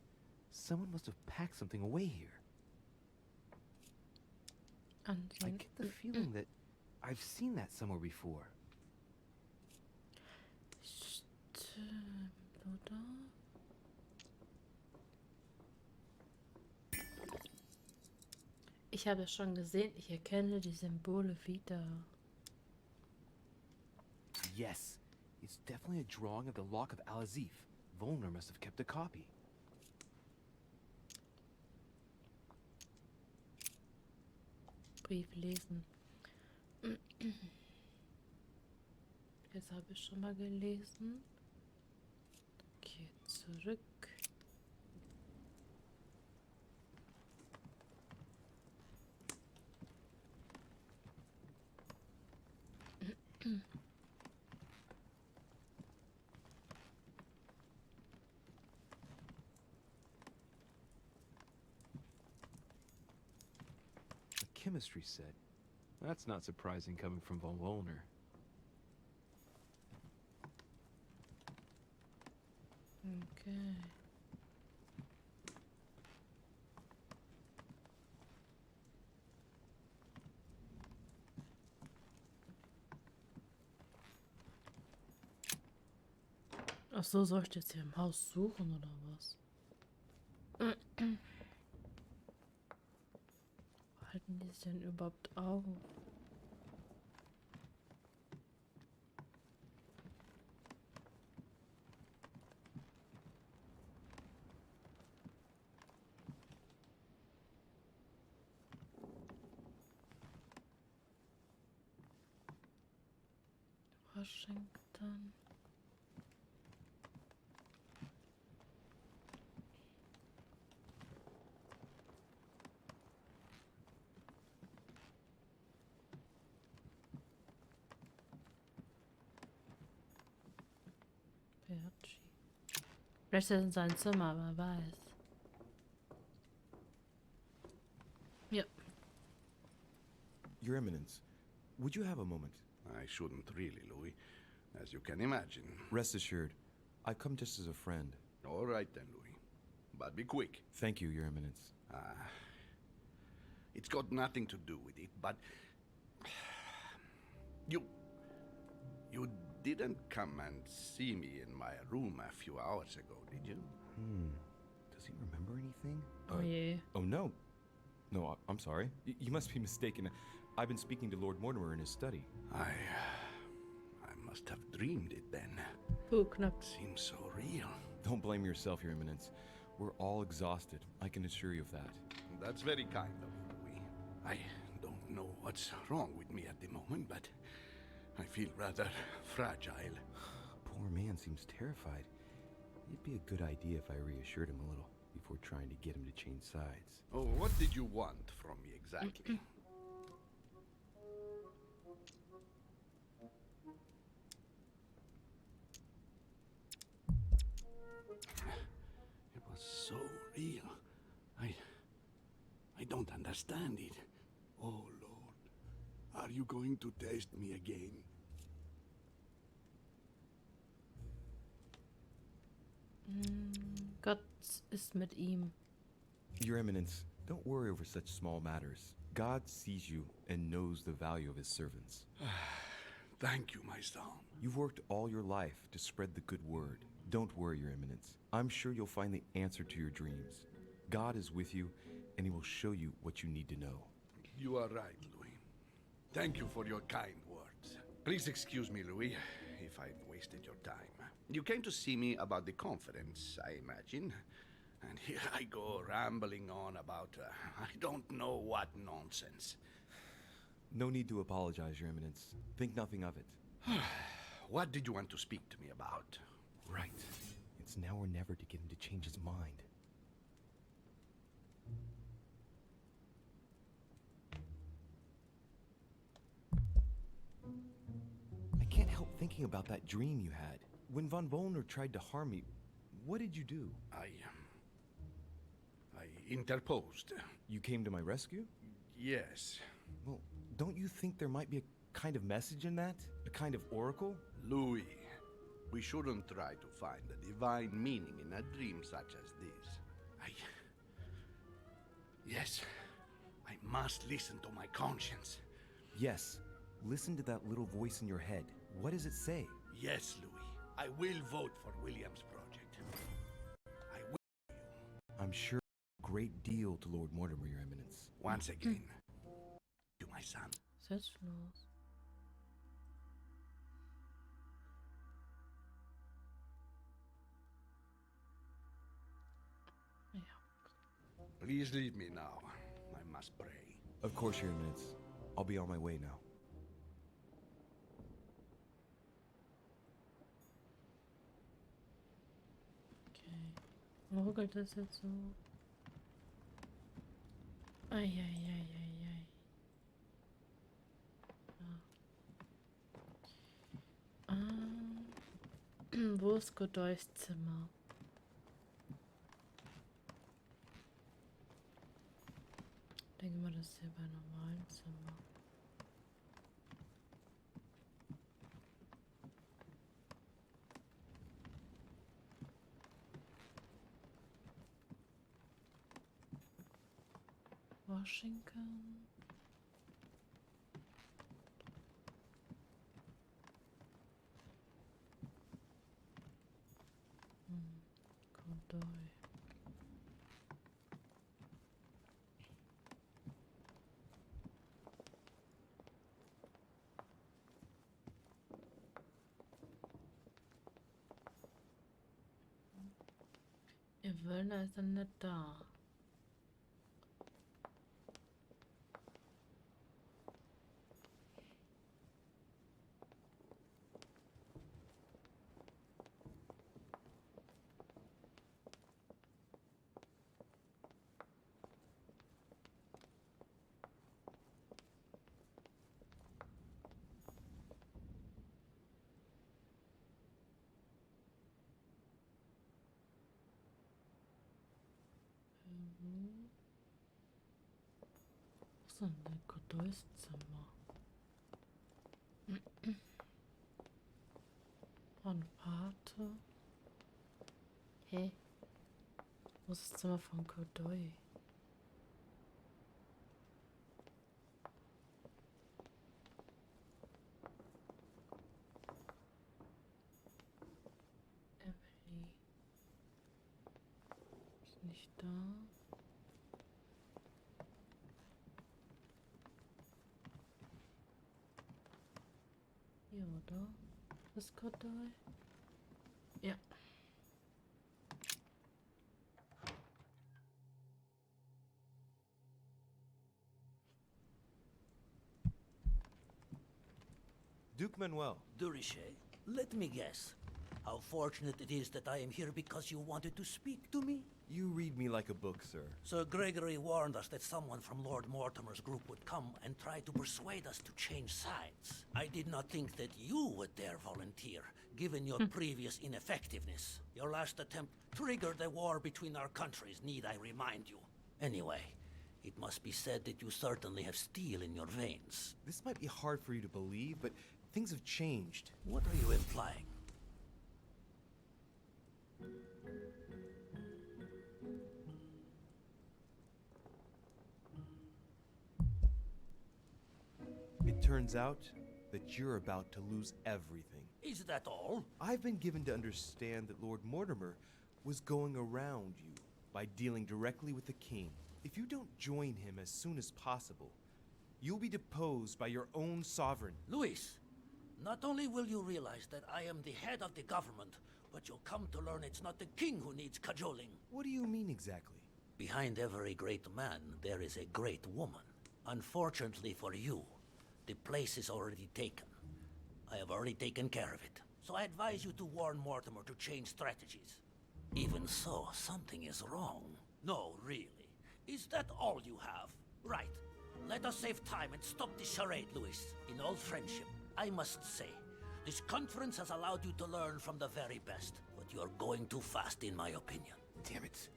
someone must have packed something away here. I get the feeling that I've seen that somewhere before. Stimmt, oder? Ich habe es schon gesehen, ich erkenne die Symbole wieder. Yes, it's definitely a drawing of the Lock of Al-Azif. Volner must have kept a copy. Brief lesen. Das habe ich schon mal gelesen. Okay, zurück. A chemistry set. That's not surprising coming from von Volner. Okay. Ach so, soll ich jetzt hier im Haus suchen oder was? Halten die sich denn überhaupt auf? Washington. Bertschi. Vielleicht ist er in seinem Zimmer, wer weiß. Ja. Your Eminence, would you have a moment? I shouldn't really, Louis, as you can imagine. Rest assured, I've come just as a friend. All right then, Louis. But be quick. Thank you, Your Eminence. It's got nothing to do with it, but... You didn't come and see me in my room a few hours ago, did you? Does he remember anything? Oh yeah. Oh, no. No, I'm sorry. You must be mistaken. I've been speaking to Lord Mortimer in his study. I must have dreamed it then. Knapp. Seems so real. Don't blame yourself, Your Eminence. We're all exhausted. I can assure you of that. That's very kind of you, Louis. I don't know what's wrong with me at the moment, but I feel rather fragile. Poor man seems terrified. It'd be a good idea if I reassured him a little before trying to get him to change sides. Oh, what did you want from me exactly? It was so real. I don't understand it. Oh, Lord. Are you going to test me again? Gott ist mit ihm. Your Eminence, don't worry over such small matters. God sees you and knows the value of his servants. Thank you, my son. You've worked all your life to spread the good word. Don't worry, Your Eminence. I'm sure you'll find the answer to your dreams. God is with you, and he will show you what you need to know. You are right, Louis. Thank you for your kind words. Please excuse me, Louis, if I've wasted your time. You came to see me about the conference, I imagine. And here I go rambling on about I don't know what nonsense. No need to apologize, Your Eminence. Think nothing of it. What did you want to speak to me about? Right. It's now or never to get him to change his mind. I can't help thinking about that dream you had. When von Volner tried to harm me, what did you do? I interposed. You came to my rescue? Yes. Well, Don't you think there might be a kind of message in that? A kind of oracle? Louis, we shouldn't try to find a divine meaning in a dream such as this. Yes, I must listen to my conscience. Yes. Listen to that little voice in your head. What does it say? Yes, Louis, I will vote for William's project. I will. I'm sure a great deal to Lord Mortimer, Your Eminence. Once again, to my son. Selbstlos. Ja. Please leave me now. I must pray. Of course, Your Eminence. I'll be on my way now. Okay. Ruckelt das jetzt so? Eieieiei. Ja. Wo ist Godoys Zimmer? Ich denke mal, das ist hier bei normalen Zimmer. Washington. Godoy. Ihr Wöllner ist dann nicht da. Was ist denn der Godoys Zimmer? Von Pate? Hä? Wo ist das Zimmer von Godoy? Emily. Ist nicht da. Hier, oder? Ist Godoy? Ja. Duke Manuel. De Richet, let me guess. How fortunate it is that I am here because you wanted to speak to me? You read me like a book, sir. Sir Gregory warned us that someone from Lord Mortimer's group would come and try to persuade us to change sides. I did not think that you would dare volunteer, given your previous ineffectiveness. Your last attempt triggered a war between our countries, need I remind you. Anyway, it must be said that you certainly have steel in your veins. This might be hard for you to believe, but things have changed. What are you implying? It turns out that you're about to lose everything. Is that all? I've been given to understand that Lord Mortimer was going around you by dealing directly with the king. If you don't join him as soon as possible, you'll be deposed by your own sovereign. Luis, not only will you realize that I am the head of the government, but you'll come to learn it's not the king who needs cajoling. What do you mean exactly? Behind every great man, there is a great woman. Unfortunately for you, the place is already taken. I have already taken care of it. So I advise you to warn Mortimer to change strategies. Even so, something is wrong. No, really. Is that all you have? Right. Let us save time and stop this charade, Louis. In all friendship, I must say, this conference has allowed you to learn from the very best, but you are going too fast in my opinion. Damn it.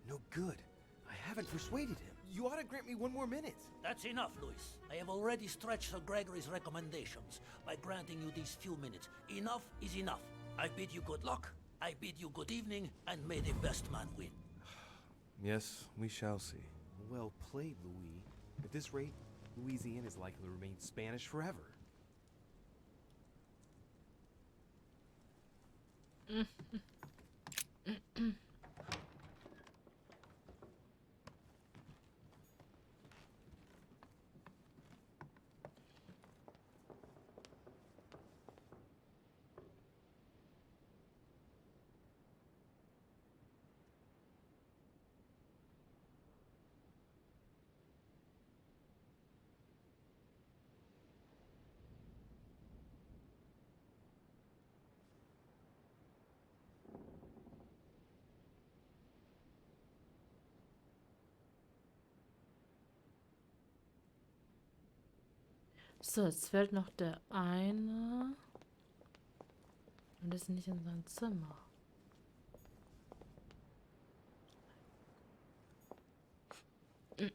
No good. I haven't persuaded him. You ought to grant me one more minute. That's enough, Louis. I have already stretched Sir Gregory's recommendations by granting you these few minutes. Enough is enough. I bid you good luck, I bid you good evening, and may the best man win. Yes, we shall see. Well played, Louis. At this rate, Louisiana is likely to remain Spanish forever. So, jetzt fällt noch der eine. Und ist nicht in seinem Zimmer. Wie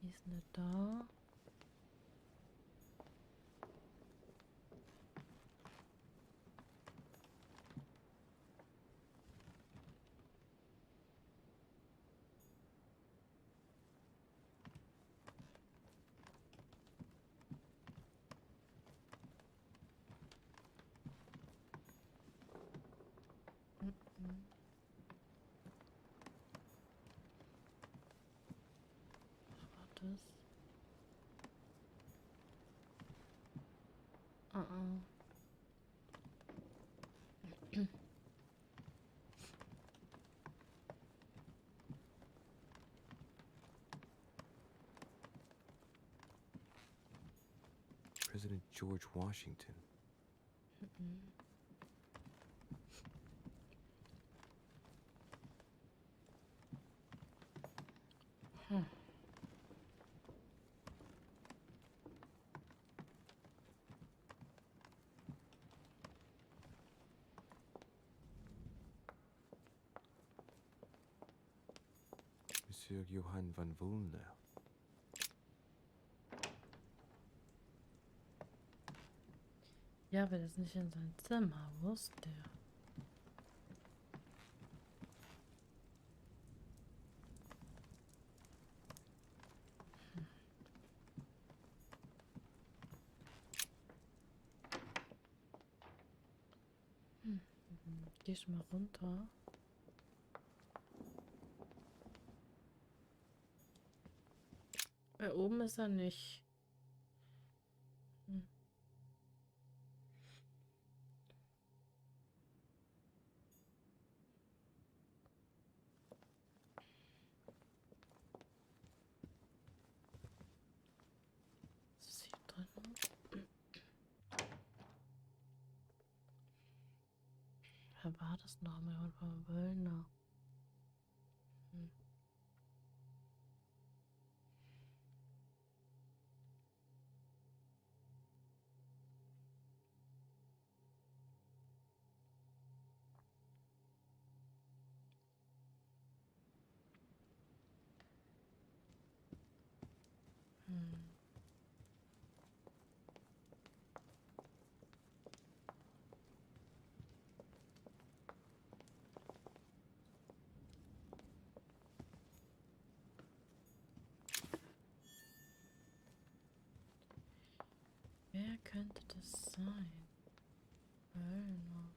ist denn der da? Was war das? President George Washington. Monsieur Johann van Wulner. Ja, aber der ist nicht in seinem Zimmer. Wo ist der? Geh ich mal runter. Oben ist er nicht. Was ist hier drin? Wer war das noch? Jemand von Wöllner. Wer könnte das sein? Wöllner.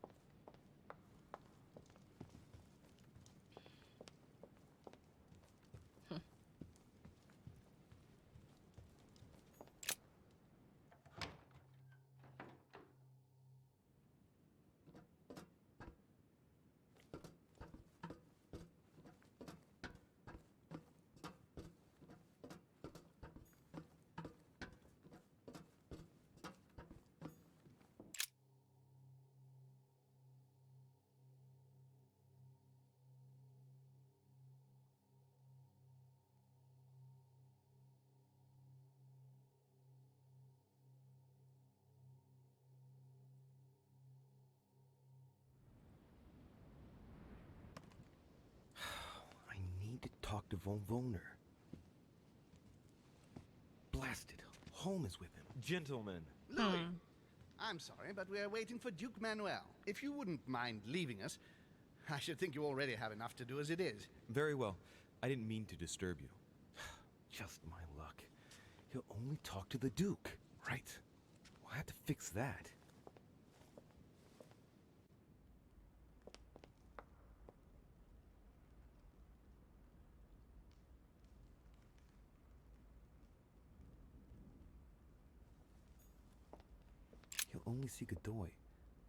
talk to von Wollner. Blasted. Holm is with him. Gentlemen. Louis, I'm sorry, but we are waiting for Duke Manuel. If you wouldn't mind leaving us, I should think you already have enough to do as it is. Very well. I didn't mean to disturb you. Just my luck. He'll only talk to the Duke. Right. We'll have to fix that. He'll only see Godoy.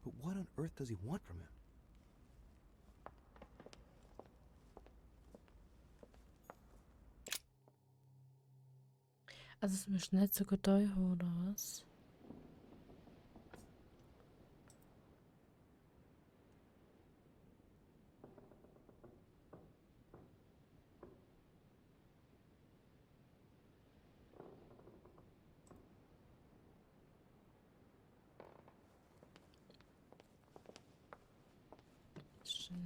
But what on earth does he want from him? Also ist mir schnell zu Godoy oder was? Schnell.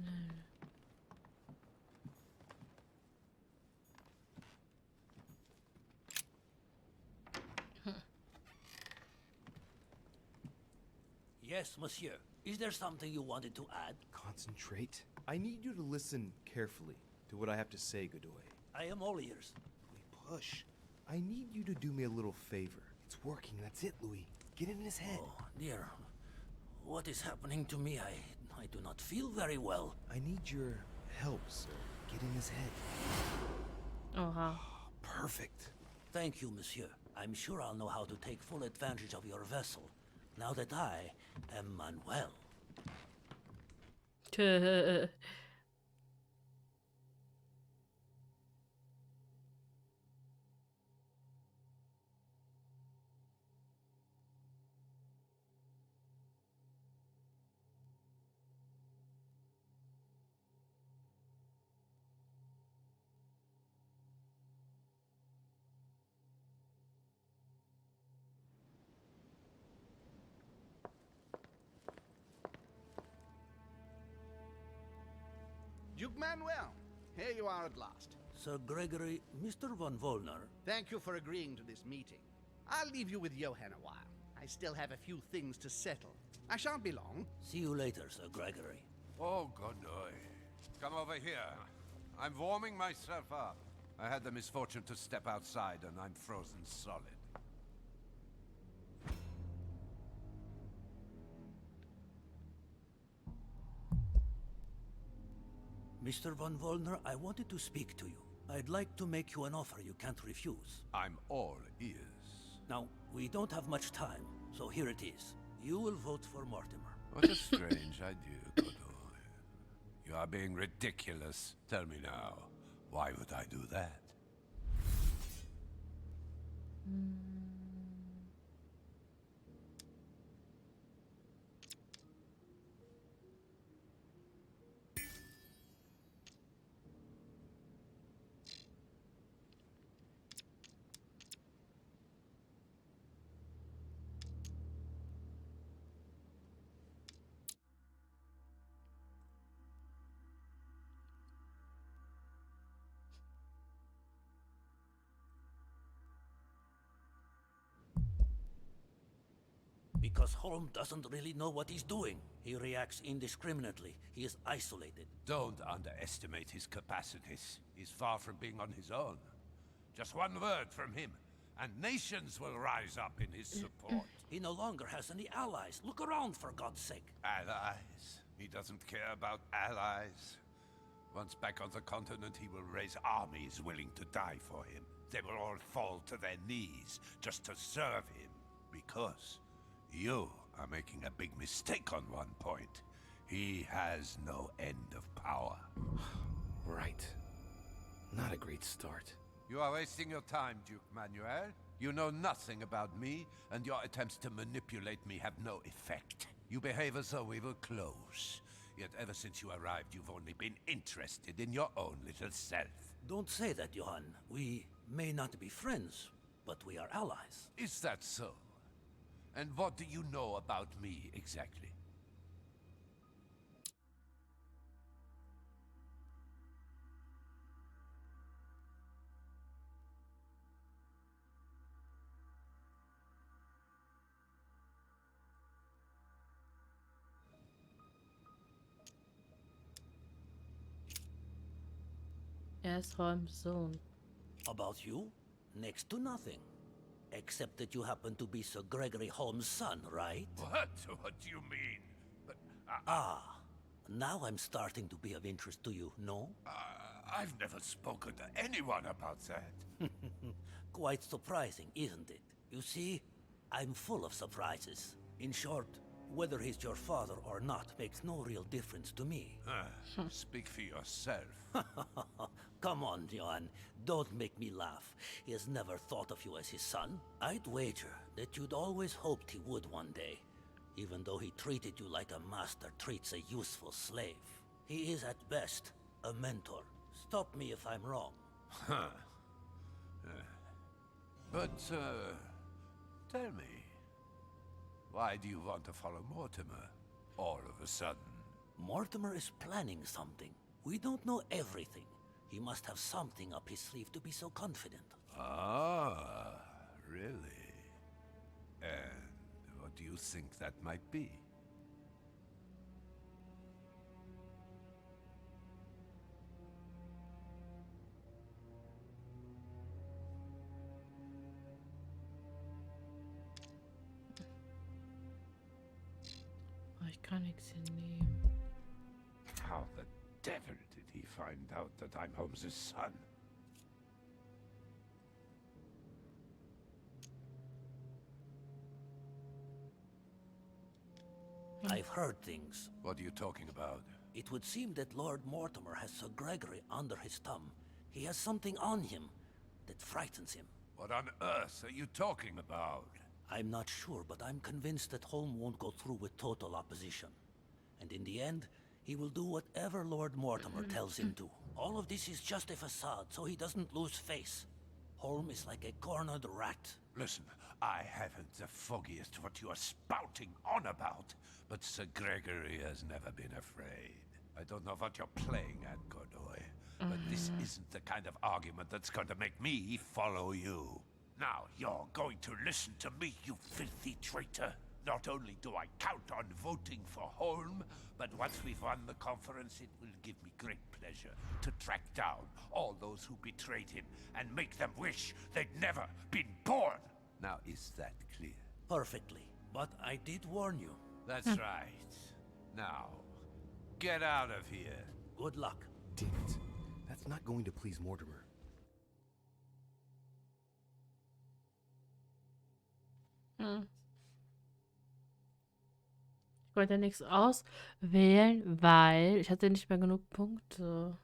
Yes, monsieur. Is there something you wanted to add? Concentrate. I need you to listen carefully to what I have to say, Godoy. I am all ears. Louis, push. I need you to do me a little favor. It's working, that's it, Louis. Get in his head. Oh, dear. What is happening to me? I do not feel very well. I need your help, sir. Get in his head. Oha. Perfect. Thank you, monsieur. I'm sure I'll know how to take full advantage of your vessel, now that I am Manuel. Duke Manuel, here you are at last. Sir Gregory, Mr. von Wollner. Thank you for agreeing to this meeting. I'll leave you with Johann a while. I still have a few things to settle. I shan't be long. See you later, Sir Gregory. Oh, Godoy. Come over here. I'm warming myself up. I had the misfortune to step outside and I'm frozen solid. Mr. von Wollner, I wanted to speak to you. I'd like to make you an offer you can't refuse. I'm all ears. Now, we don't have much time, so here it is. You will vote for Mortimer. What a strange idea, Godoy. You are being ridiculous. Tell me now, why would I do that? Because Holm doesn't really know what he's doing. He reacts indiscriminately. He is isolated. Don't underestimate his capacities. He's far from being on his own. Just one word from him, and nations will rise up in his support. He no longer has any allies. Look around, for God's sake. Allies? He doesn't care about allies. Once back on the continent, he will raise armies willing to die for him. They will all fall to their knees just to serve him. Because you are making a big mistake on one point. He has no end of power. Right. Not a great start. You are wasting your time, Duke Manuel. You know nothing about me, and your attempts to manipulate me have no effect. You behave as though we were close. Yet ever since you arrived, you've only been interested in your own little self. Don't say that, Johann. We may not be friends, but we are allies. Is that so? And what do you know about me, exactly? Er ist Holmes' Sohn. About you? Next to nothing. Except that you happen to be Sir Gregory Holmes' son, right? What? What do you mean? But Ah, now I'm starting to be of interest to you, no? I've never spoken to anyone about that. Quite surprising, isn't it? You see, I'm full of surprises. In short, whether he's your father or not makes no real difference to me. Speak for yourself. Come on, Johan. Don't make me laugh. He has never thought of you as his son. I'd wager that you'd always hoped he would one day, even though he treated you like a master treats a useful slave. He is at best a mentor. Stop me if I'm wrong. But, tell me, why do you want to follow Mortimer all of a sudden? Mortimer is planning something. We don't know everything. He must have something up his sleeve to be so confident. Ah, really? And what do you think that might be? Oh, ich kann nichts hier nehmen. How the devil did he find out that I'm Holmes' son? I've heard things. What are you talking about? It would seem that Lord Mortimer has Sir Gregory under his thumb. He has something on him that frightens him. What on earth are you talking about? I'm not sure, but I'm convinced that Holmes won't go through with total opposition. And in the end, he will do whatever Lord Mortimer tells him to. All of this is just a facade, so he doesn't lose face. Holmes is like a cornered rat. Listen, I haven't the foggiest what you are spouting on about, but Sir Gregory has never been afraid. I don't know what you're playing at, Godoy, but this isn't the kind of argument that's going to make me follow you. Now, you're going to listen to me, you filthy traitor. Not only do I count on voting for Holm, but once we've won the conference, it will give me great pleasure to track down all those who betrayed him and make them wish they'd never been born. Now, is that clear? Perfectly. But I did warn you. That's right. Now, get out of here. Good luck. Damn it. That's not going to please Mortimer. Ich wollte ja nichts auswählen, weil ich hatte nicht mehr genug Punkte.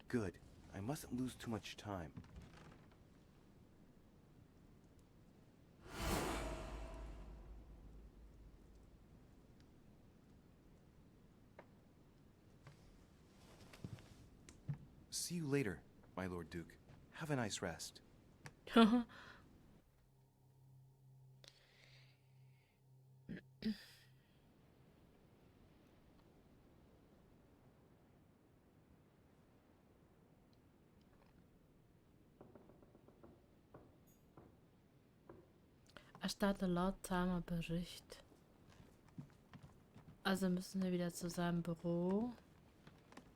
Good. I mustn't lose too much time. See you later, my Lord Duke. Have a nice rest. Erstatte lautsamer Bericht. Also müssen wir wieder zu seinem Büro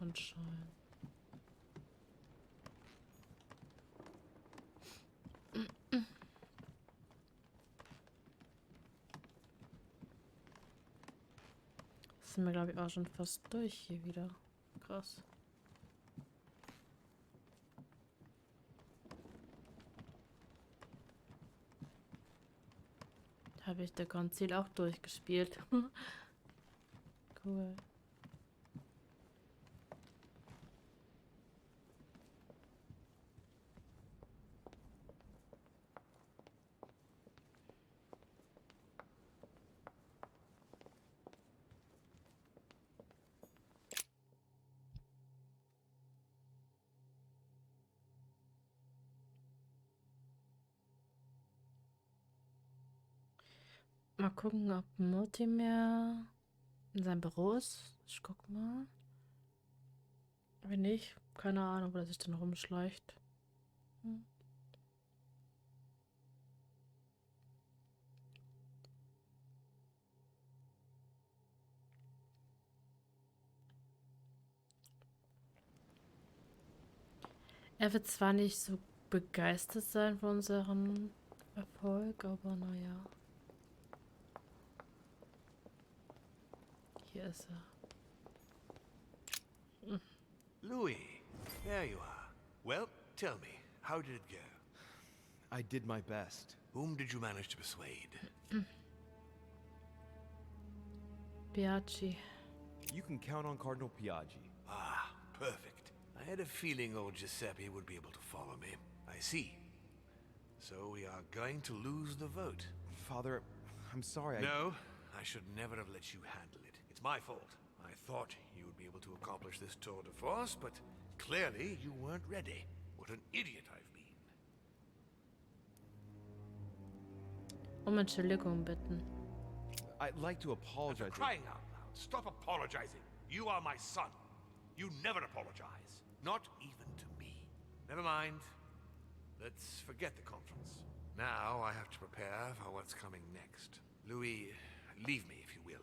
und schauen. Sind wir, glaube ich, auch schon fast durch hier wieder. Krass. Habe ich der Konzil auch durchgespielt. Cool. Mal gucken, ob Mortimer in seinem Büro ist. Ich guck mal. Wenn nicht, keine Ahnung, wo er sich dann rumschleicht. Hm. . Er wird zwar nicht so begeistert sein von unserem Erfolg, aber naja. Hier ist er. Louis, there you are. Well, tell me, how did it go? I did my best. Whom did you manage to persuade? Biaggi. You can count on Cardinal Piaggi. Ah, perfect. I had a feeling old Giuseppe would be able to follow me. I see. So we are going to lose the vote. Father, I'm sorry. No, I should never have let you handle it. It's my fault. I thought you would be able to accomplish this tour de force, but clearly you weren't ready. What an idiot I've been. Entschuldigung bitten. I'd like to apologize. For crying out loud, stop apologizing. You are my son. You never apologize. Not even to me. Never mind. Let's forget the conference. Now I have to prepare for what's coming next. Louis, leave me if you will.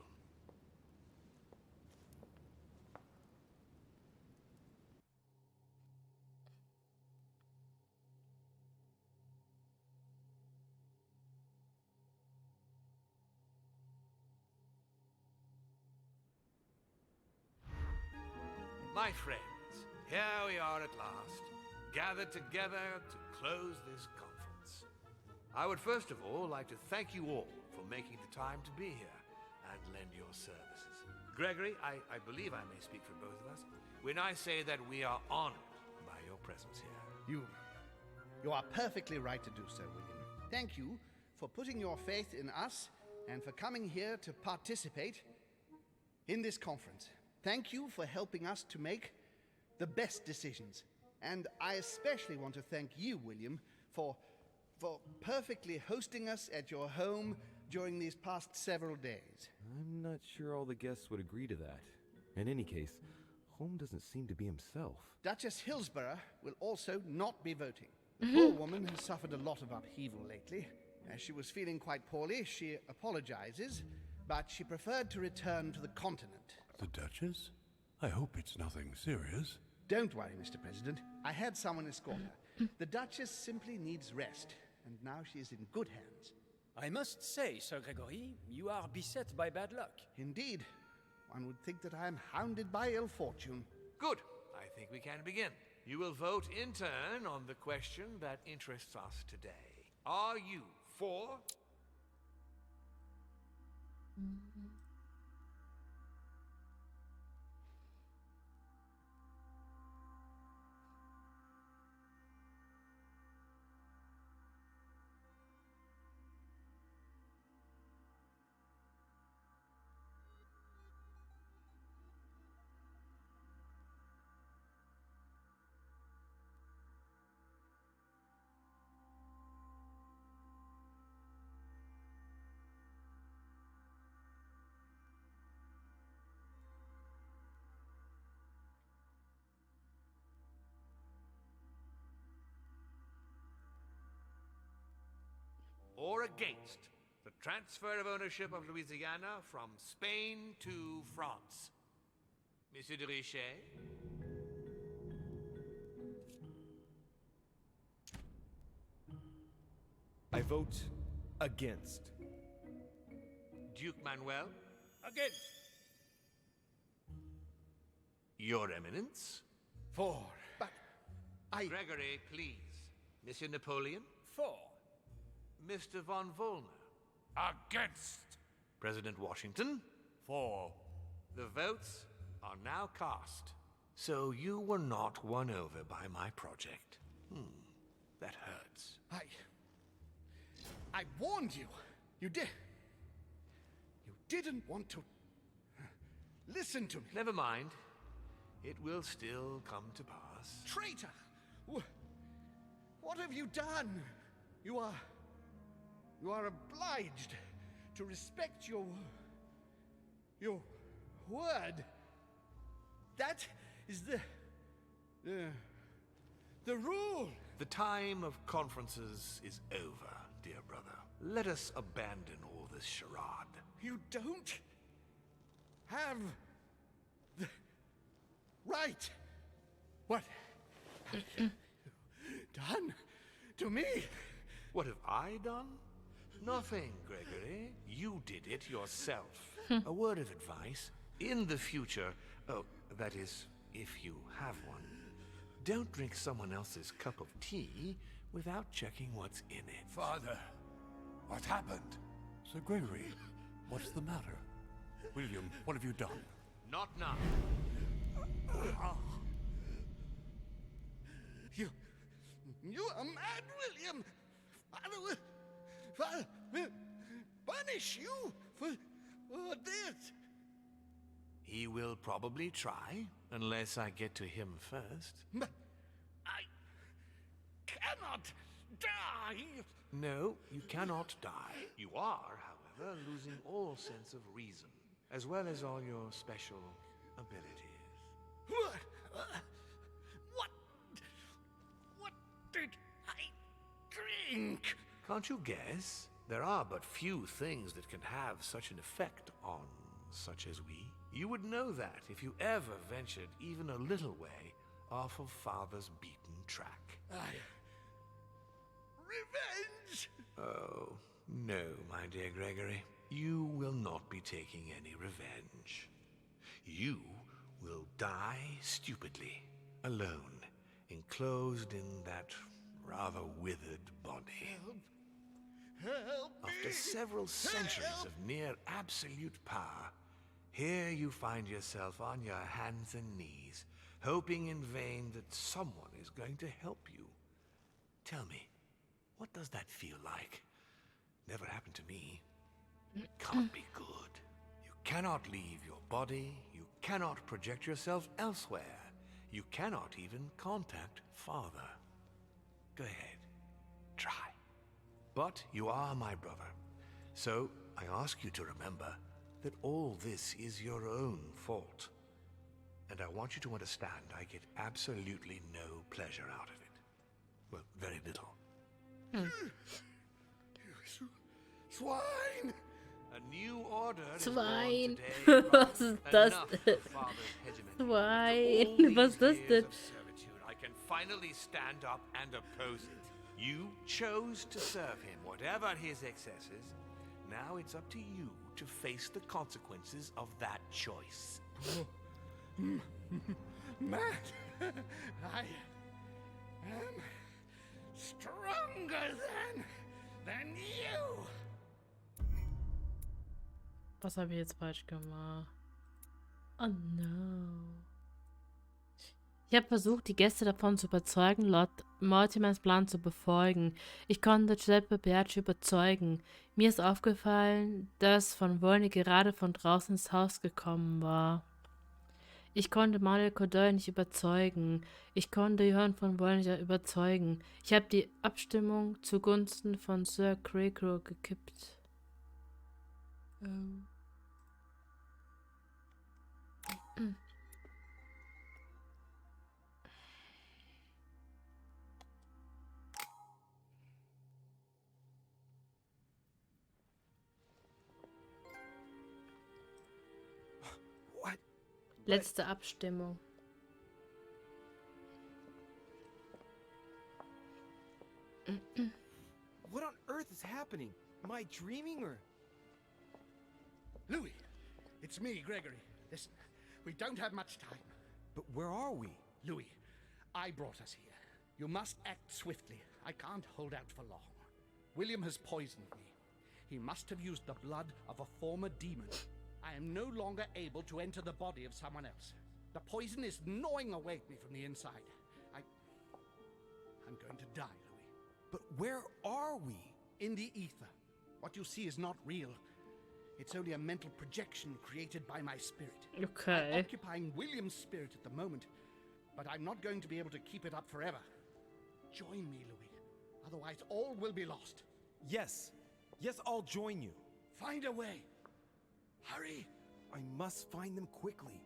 My friends, here we are at last, gathered together to close this conference. I would first of all like to thank you all for making the time to be here and lend your services. Gregory, I believe I may speak for both of us when I say that we are honored by your presence here. You are perfectly right to do so, William. Thank you for putting your faith in us and for coming here to participate in this conference. Thank you for helping us to make the best decisions. And I especially want to thank you, William, for perfectly hosting us at your home during these past several days. I'm not sure all the guests would agree to that. In any case, Holm doesn't seem to be himself. Duchess Hillsborough will also not be voting. The poor woman has suffered a lot of upheaval lately. As she was feeling quite poorly, she apologizes, but she preferred to return to the continent. The Duchess? I hope it's nothing serious. Don't worry, Mr. President. I had someone escort her. The Duchess simply needs rest, and now she is in good hands. I must say, Sir Gregory, you are beset by bad luck. Indeed. One would think that I am hounded by ill fortune. Good. I think we can begin. You will vote in turn on the question that interests us today. Are you for... or against the transfer of ownership of Louisiana from Spain to France? Monsieur de Richet? I vote against. Duke Manuel? Against. Your Eminence? For. But I... Gregory, please. Monsieur Napoleon? For. Mr. von Vollmer? Against. President Washington? For. The votes are now cast. So you were not won over by my project. That hurts. I warned you. You didn't want to listen to me. Never mind. It will still come to pass. Traitor! What have you done? You are obliged to respect your word. That is the rule. The time of conferences is over, dear brother. Let us abandon all this charade. You don't have the right. What? done to me? What have I done? Nothing, Gregory. You did it yourself. A word of advice. In the future, oh, that is, if you have one, don't drink someone else's cup of tea without checking what's in it. Father, what happened? Sir Gregory, what's the matter? William, what have you done? Not now. You are mad, William. Father will punish you for this. He will probably try, unless I get to him first. But I cannot die. No, you cannot die. You are, however, losing all sense of reason, as well as all your special abilities. What did I drink? Can't you guess? There are but few things that can have such an effect on such as we. You would know that if you ever ventured even a little way off of Father's beaten track. Revenge! Oh, no, my dear Gregory. You will not be taking any revenge. You will die stupidly, alone, enclosed in that rather withered body. Help me! After several centuries of near absolute power, here you find yourself on your hands and knees, hoping in vain that someone is going to help you. Tell me, what does that feel like? Never happened to me. It can't be good. You cannot leave your body. You cannot project yourself elsewhere. You cannot even contact Father. Go ahead. Try. But you are my brother. So I ask you to remember that all this is your own fault. And I want you to understand I get absolutely no pleasure out of it. Well, very little. Swine! A new order Swine. is born today. Was ist das Enough denn? of Father's hegemony. Swine. After all Was ist das these denn? years of servitude, I can finally stand up and oppose it. You chose to serve him, whatever his excesses. Now it's up to you to face the consequences of that choice. Matt, I am stronger than you. Was habe ich jetzt falsch gemacht? Oh no. Ich habe versucht, die Gäste davon zu überzeugen, Lord Mortimers Plan zu befolgen. Ich konnte Giuseppe Berci überzeugen. Mir ist aufgefallen, dass von Wolny gerade von draußen ins Haus gekommen war. Ich konnte Manuel Cordoy nicht überzeugen. Ich konnte Johann von Wolny überzeugen. Ich habe die Abstimmung zugunsten von Sir Gregory gekippt. What? Letzte Abstimmung. What on earth is happening? Am I dreaming or... Louis, it's me, Gregory. Listen, we don't have much time. But where are we? Louis, I brought us here. You must act swiftly. I can't hold out for long. William has poisoned me. He must have used the blood of a former demon. I am no longer able to enter the body of someone else. The poison is gnawing away at me from the inside. I'm going to die, Louis. But where are we? In the ether. What you see is not real. It's only a mental projection created by my spirit. Okay. I'm occupying William's spirit at the moment, but I'm not going to be able to keep it up forever. Join me, Louis. Otherwise, all will be lost. Yes. Yes, I'll join you. Find a way. Hurry. I must find them quickly.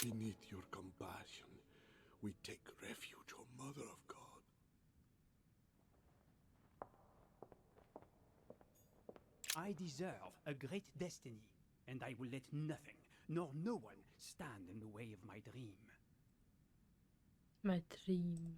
Beneath your compassion, we take refuge, O Mother of God. I deserve a great destiny, and I will let nothing, nor no one, stand in the way of my dream. My dream.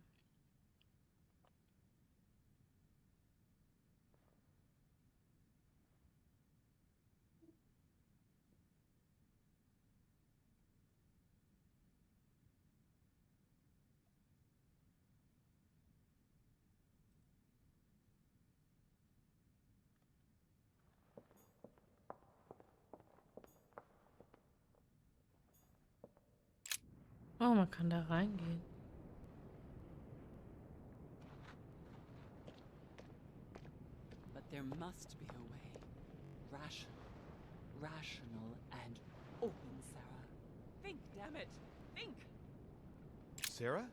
Oh, man kann da reingehen. But there must be a way. Rational and open, Sarah. Think, damn it! Think! Sarah?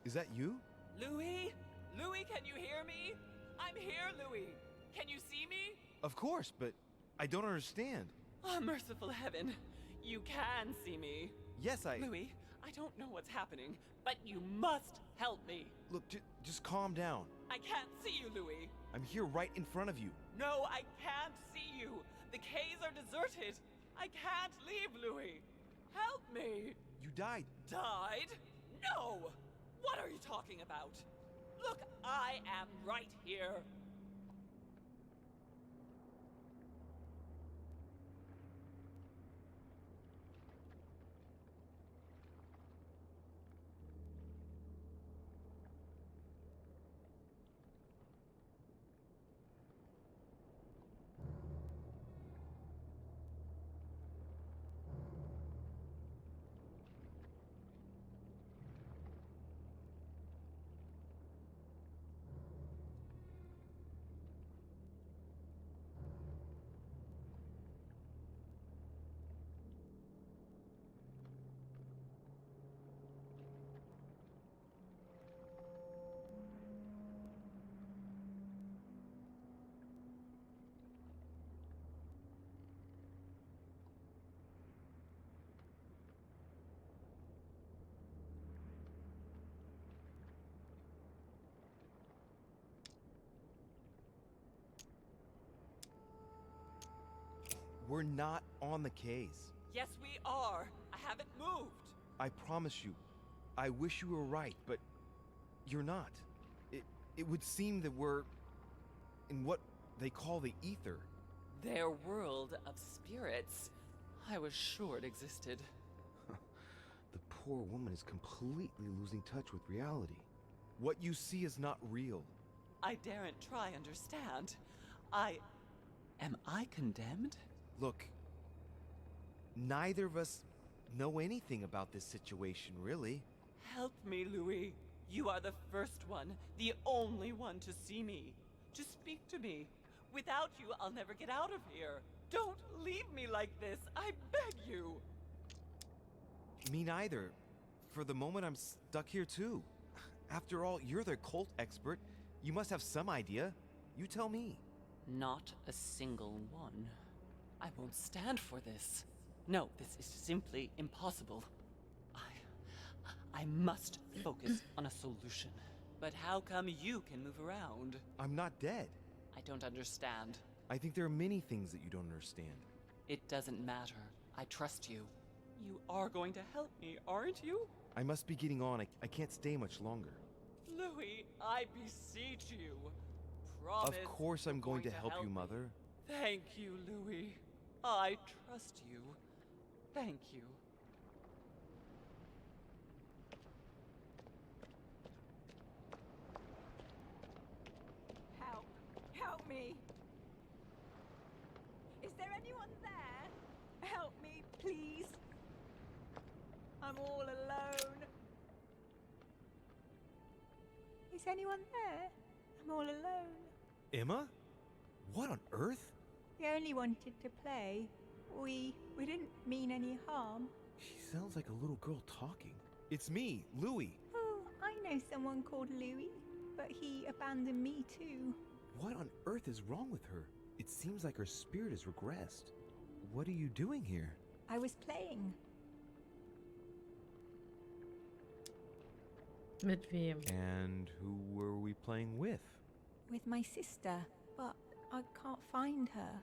Is that you? Louis? Louis, can you hear me? I'm here, Louis. Can you see me? Of course, but I don't understand. Oh, merciful heaven. You can see me. Yes, Louis, I don't know what's happening, but you must help me. Look, just calm down. I can't see you, Louis. I'm here right in front of you. No, I can't see you. The caves are deserted. I can't leave, Louis. Help me. You died. Died? No! What are you talking about? Look, I am right here. We're not on the case. Yes, we are. I haven't moved. I promise you. I wish you were right, but you're not. It would seem that we're in what they call the ether. Their world of spirits. I was sure it existed. The poor woman is completely losing touch with reality. What you see is not real. I daren't try understand. Am I condemned? Look, neither of us know anything about this situation, really. Help me, Louis. You are the first one, the only one to see me, to speak to me. Without you, I'll never get out of here. Don't leave me like this, I beg you. Me neither. For the moment, I'm stuck here too. After all, you're the cult expert. You must have some idea. You tell me. Not a single one. I won't stand for this. No, this is simply impossible. I must focus on a solution. But how come you can move around? I'm not dead. I don't understand. I think there are many things that you don't understand. It doesn't matter. I trust you. You are going to help me, aren't you? I must be getting on. I can't stay much longer. Louis, I beseech you. Promise. Of course I'm going to help you, me. Mother. Thank you, Louis. I trust you. Thank you. Help me. Is there anyone there? Help me, please. I'm all alone. Is anyone there? I'm all alone. Emma? What on earth? We only wanted to play. We didn't mean any harm. She sounds like a little girl talking. It's me, Louis. Oh, I know someone called Louis, but he abandoned me too. What on earth is wrong with her? It seems like her spirit has regressed. What are you doing here? I was playing. Mit wem? And who were we playing with? With my sister, but I can't find her.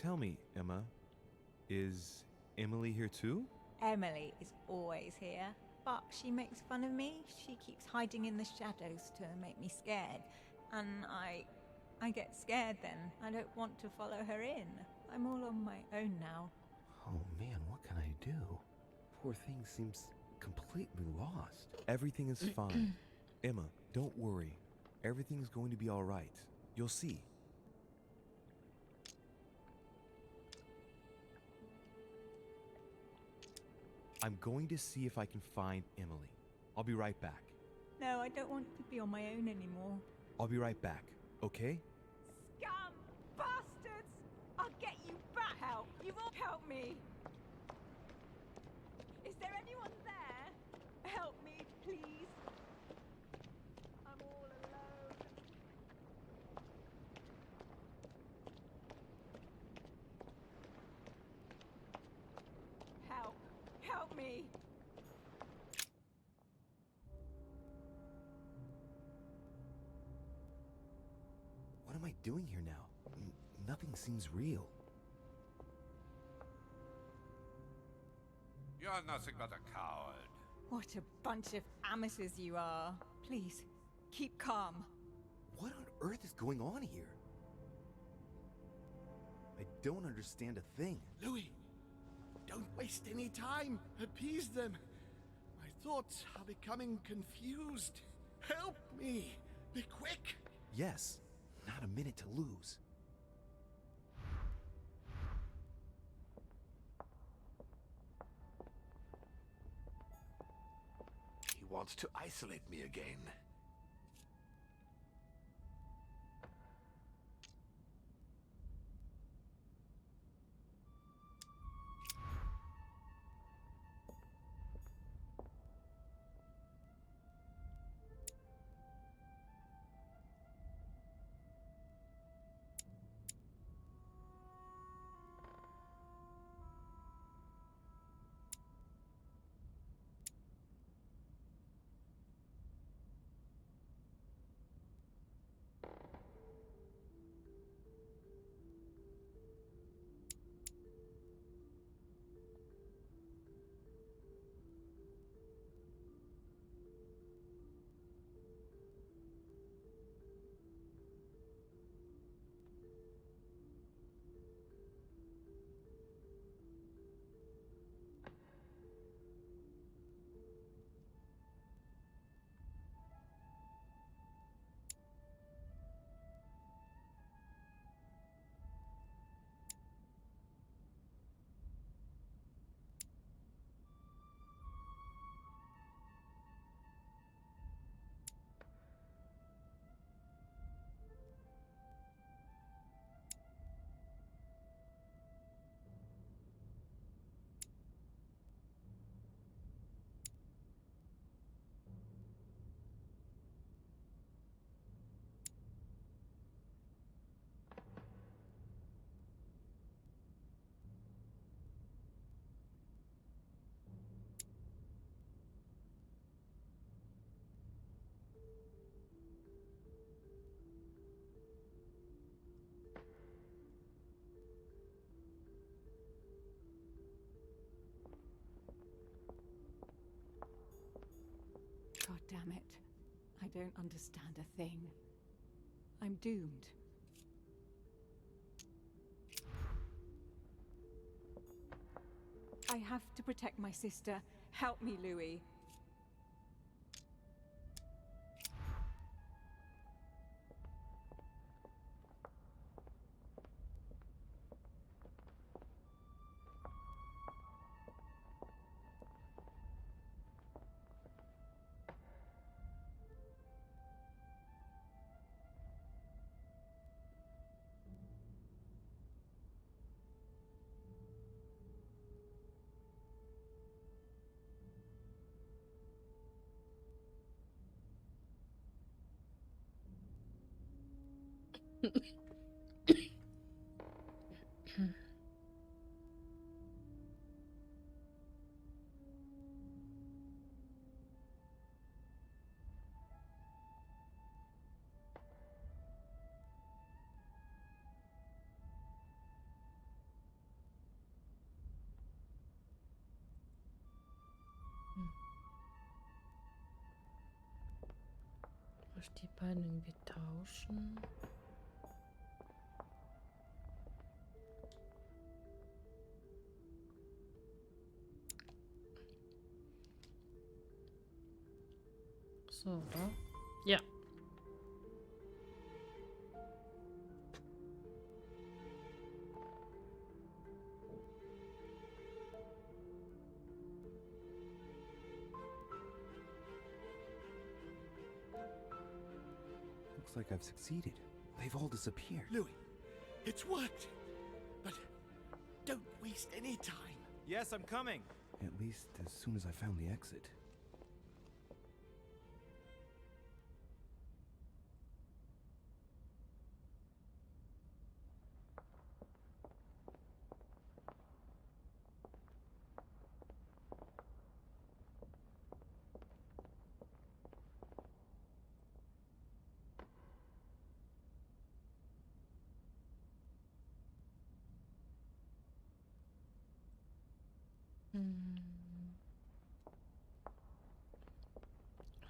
tell me, Emma, is Emily here too? Emily is always here, but she makes fun of me. She keeps hiding in the shadows to make me scared. And I get scared then. I don't want to follow her in. I'm all on my own now. Oh man, what can I do? Poor thing seems completely lost. Everything is fine. Emma, don't worry. Everything's going to be all right. You'll see. I'm going to see if I can find Emily. I'll be right back. No, I don't want to be on my own anymore. I'll be right back, okay? Scum! Bastards! I'll get you back! Help! You won't help me! Is there anyone there? Help me, please! I'm all alone. Help! Help me! What am I doing here now? Nothing seems real. You're nothing but a coward. What a bunch of amateurs you are. Please, keep calm. What on earth is going on here? I don't understand a thing. Louis, don't waste any time. Appease them. My thoughts are becoming confused. Help me. Be quick. Yes, not a minute to lose. He wants to isolate me again. God damn it. I don't understand a thing. I'm doomed. I have to protect my sister. Help me, Louis. ich die beiden irgendwie tauschen? So, oder? Ja. Looks like I've succeeded. They've all disappeared. Louis, it's worked. But don't waste any time. Yes, I'm coming. At least as soon as I found the exit.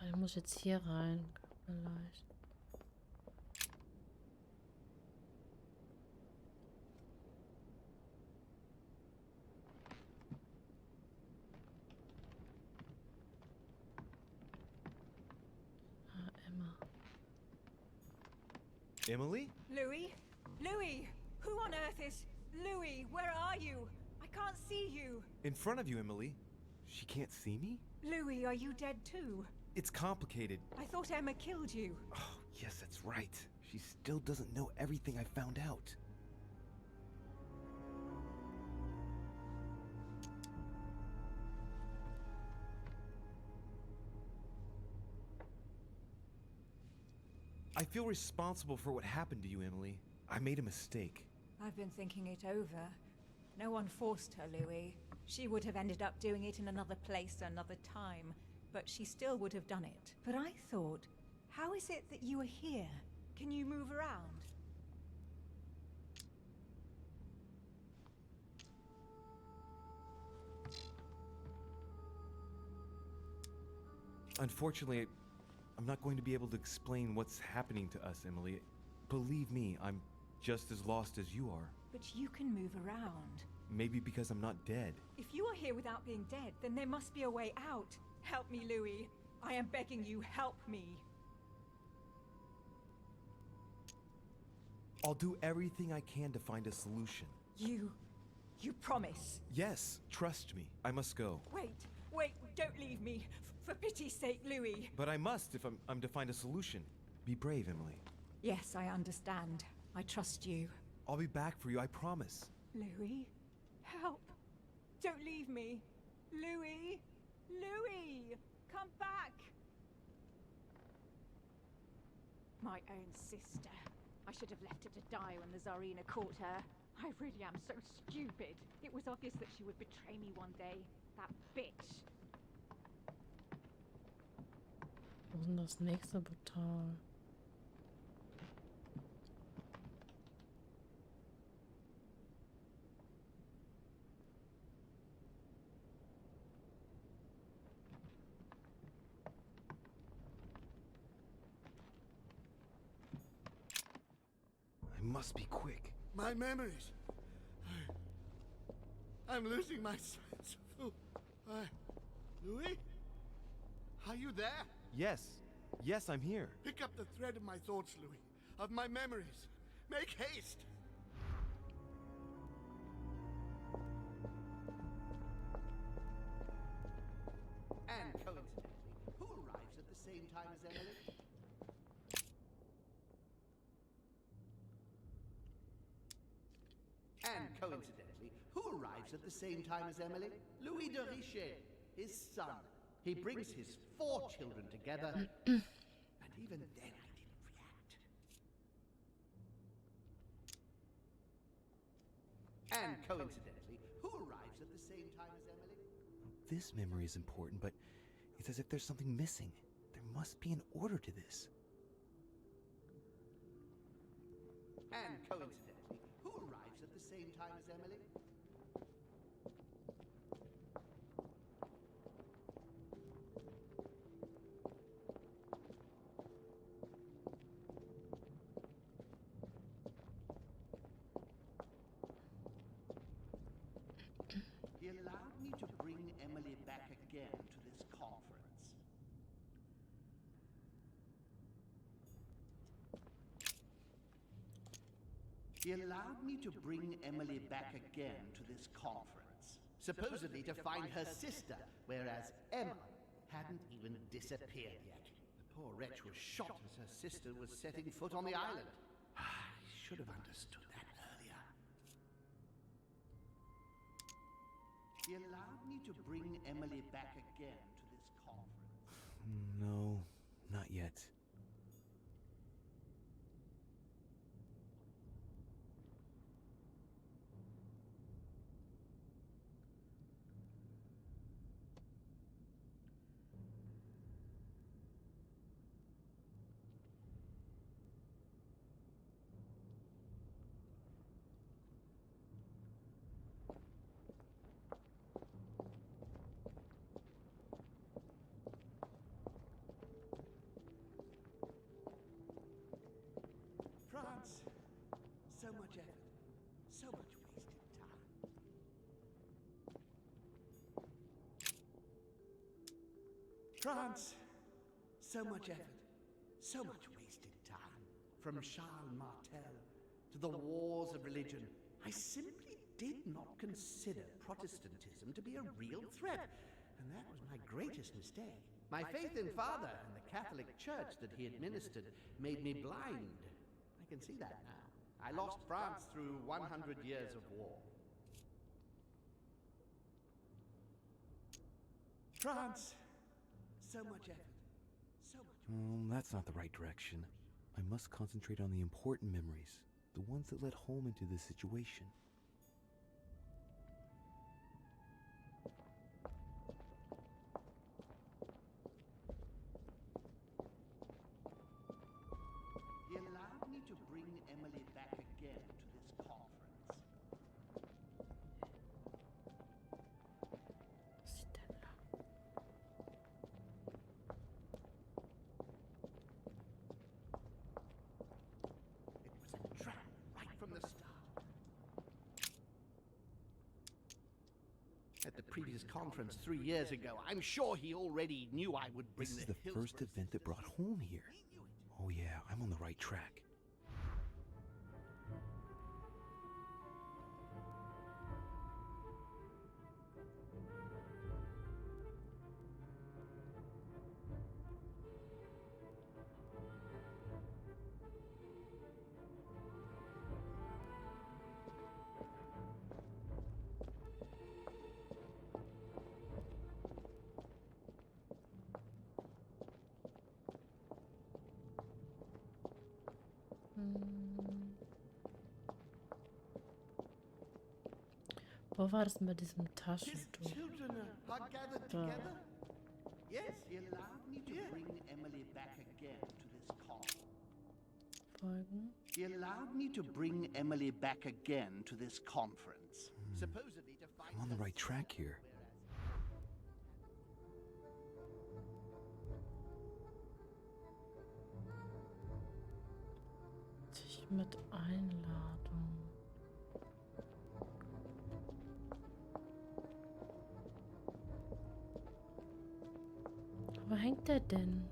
Ich muss jetzt hier rein. Vielleicht. Ah, Emma. Emily? Louis? Louis! Who on earth is... Louis, where are you? I can't see you. In front of you, Emily. She can't see me? Louis, are you dead too? It's complicated. I thought Emma killed you. Oh, yes, that's right. She still doesn't know everything I found out. I feel responsible for what happened to you, Emily. I made a mistake. I've been thinking it over. No one forced her, Louis. She would have ended up doing it in another place, another time, but she still would have done it. But I thought, how is it that you are here? Can you move around? Unfortunately, I'm not going to be able to explain what's happening to us, Emily. Believe me, I'm just as lost as you are. But you can move around. Maybe because I'm not dead. If you are here without being dead, then there must be a way out. Help me, Louis. I am begging you, help me. I'll do everything I can to find a solution. You promise? Yes, trust me. I must go. Wait, don't leave me. For pity's sake, Louis. But I must if I'm to find a solution. Be brave, Emily. Yes, I understand. I trust you. I'll be back for you, I promise. Louis, help. Don't leave me. Louis! Louis! Come back! My own sister. I should have left her to die when the Tsarina caught her. I really am so stupid. It was obvious that she would betray me one day. That bitch. Wo ist denn das nächste Portal? I must be quick. My memories. I'm losing my sense of who. Louis? Are you there? Yes, I'm here. Pick up the thread of my thoughts, Louis. Of my memories. Make haste! And coincidentally, who arrives at the same time as Emily? And coincidentally, who arrives at the same time as Emily? Louis de Richet, his son. He brings his 4 children together, and even then I didn't react. And coincidentally, who arrives at the same time as Emily? This memory is important, but it's as if there's something missing. There must be an order to this. And coincidentally, who arrives at the same time as Emily? He allowed me to bring Emily back again to this conference. He allowed me to bring Emily back again to this conference, supposedly to find her sister, whereas Emma hadn't even disappeared yet. The poor wretch was shot as her sister was setting foot on the island. I should have understood that earlier. He allowed me to bring Emily back again to this conference. No, not yet. France, so much effort, so much wasted time. France, so much effort, so much wasted time. From Charles Martel to the wars of religion, I simply did not consider Protestantism to be a real threat, and that was my greatest mistake. My faith in Father and the Catholic Church that he administered made me blind. I can see that now. I lost France through 100 years of war. France, so much effort, so much. That's not the right direction. I must concentrate on the important memories, the ones that led home into this situation. He allowed me to bring Emily back again to this conference. Was ist denn da? It was a trap right from the start. At the previous conference 3 years ago, I'm sure he already knew I would bring This is the the first Hillsborough event that sisters. brought home here. Oh yeah, I'm on the right track. Wo war das mit diesem His Taschentuch? children are gathered together. Yes, he allowed me to bring Emily back again to this conference. Folgen. He allowed me to bring Emily back again to this conference, supposedly to find I'm on the her right track here. Sich mit Einladung. Wo hängt der denn?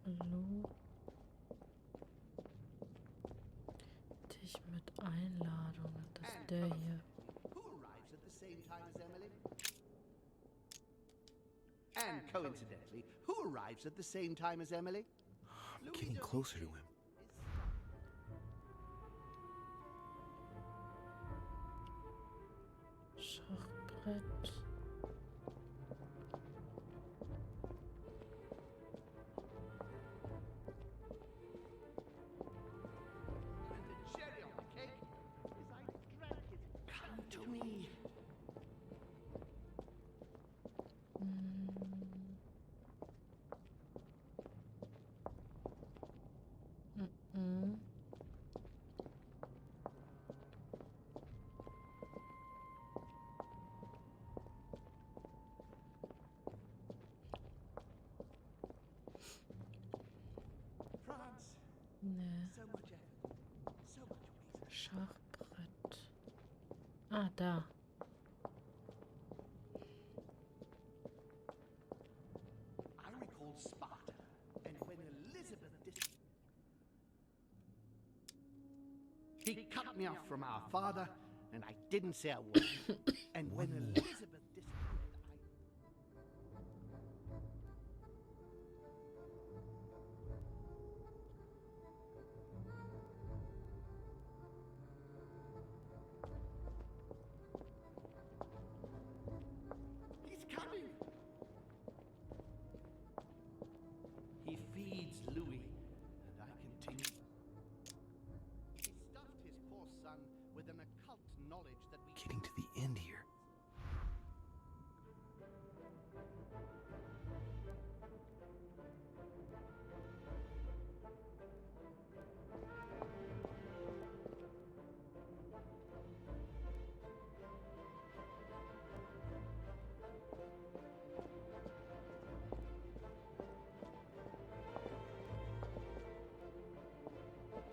Hallo? Dich mit Einladung. Das ist der hier. Who arrives at the same time as Emily? And coincidentally, who arrives at the same time as Emily? I'm getting closer to him. Schachbrett. And the cherry on the cake is I drank it. Come to me. So much effort. So much reason. Schachbrett. Ah, da. I recall Sparta, and when Elizabeth He cut me off from our father, and I didn't say a word. And when Elizabeth disappeared, He's coming! He feeds Louis, and I continue. He stuffed his poor son with an occult knowledge that we... Getting to the end here.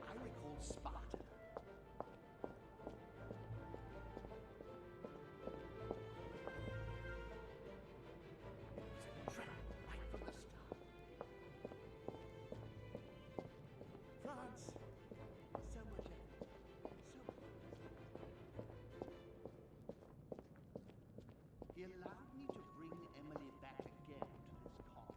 I recall Sparta. It was a trap right from the start. France, so much effort, so much. He allowed me to bring Emily back again to this con.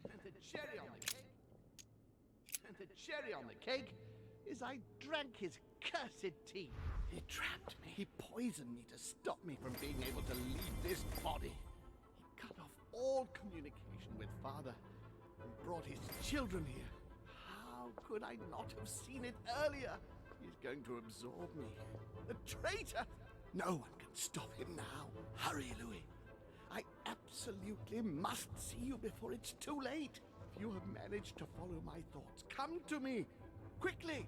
And the cherry on the cake. And the cherry on the cake is I drank his cursed tea. He trapped me. He poisoned me to stop me from being able to leave this body. He cut off all communication with father and brought his children here. How could I not have seen it earlier? He's going to absorb me. A traitor! No one can stop him now. Hurry, Louis. I absolutely must see you before it's too late. If you have managed to follow my thoughts, come to me. Quickly!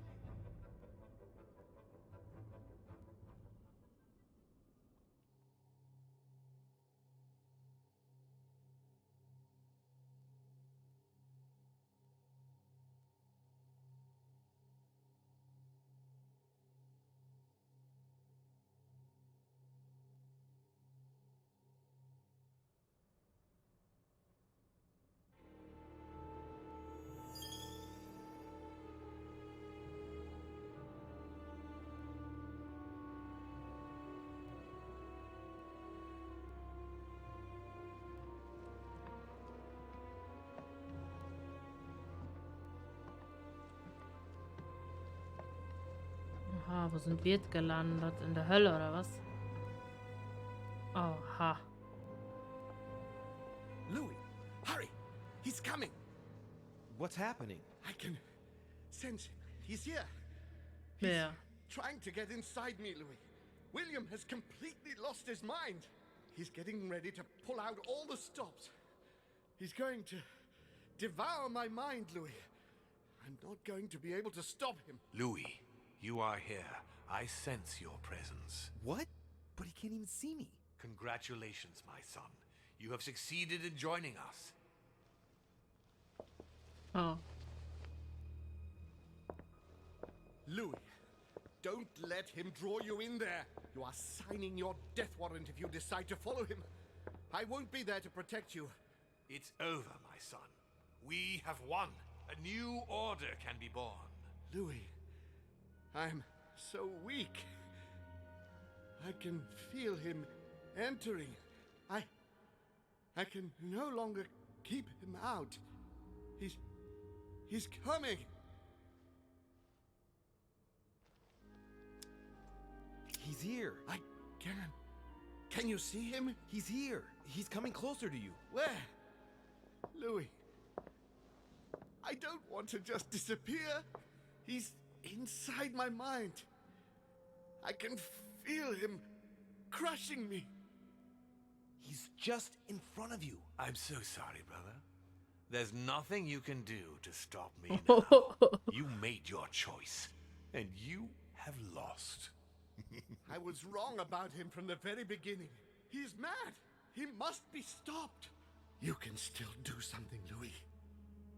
Aha, wo sind wir jetzt gelandet? In der Hölle oder was? Oha. Louis, hurry! He's coming! What's happening? I can sense him. He's here. He's Wer? trying to get inside me, Louis. William has completely lost his mind. He's getting ready to pull out all the stops. He's going to devour my mind, Louis. I'm not going to be able to stop him. Louis, you are here. I sense your presence. What? But he can't even see me. Congratulations, my son. You have succeeded in joining us. Oh. Louis, don't let him draw you in there. You are signing your death warrant if you decide to follow him. I won't be there to protect you. It's over, my son. We have won. A new order can be born. Louis, I'm so weak. I can feel him entering. I can no longer keep him out. He's coming. He's here. I can. Can you see him? He's here. He's coming closer to you. Where? Louis. I don't want to just disappear. He's inside my mind. I can feel him crushing me. He's just in front of you. I'm so sorry, brother. There's nothing you can do to stop me now. You made your choice, and you have lost. I was wrong about him from the very beginning. He's mad. He must be stopped. You can still do something, Louis.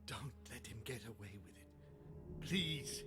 Don't let him get away with it. Please.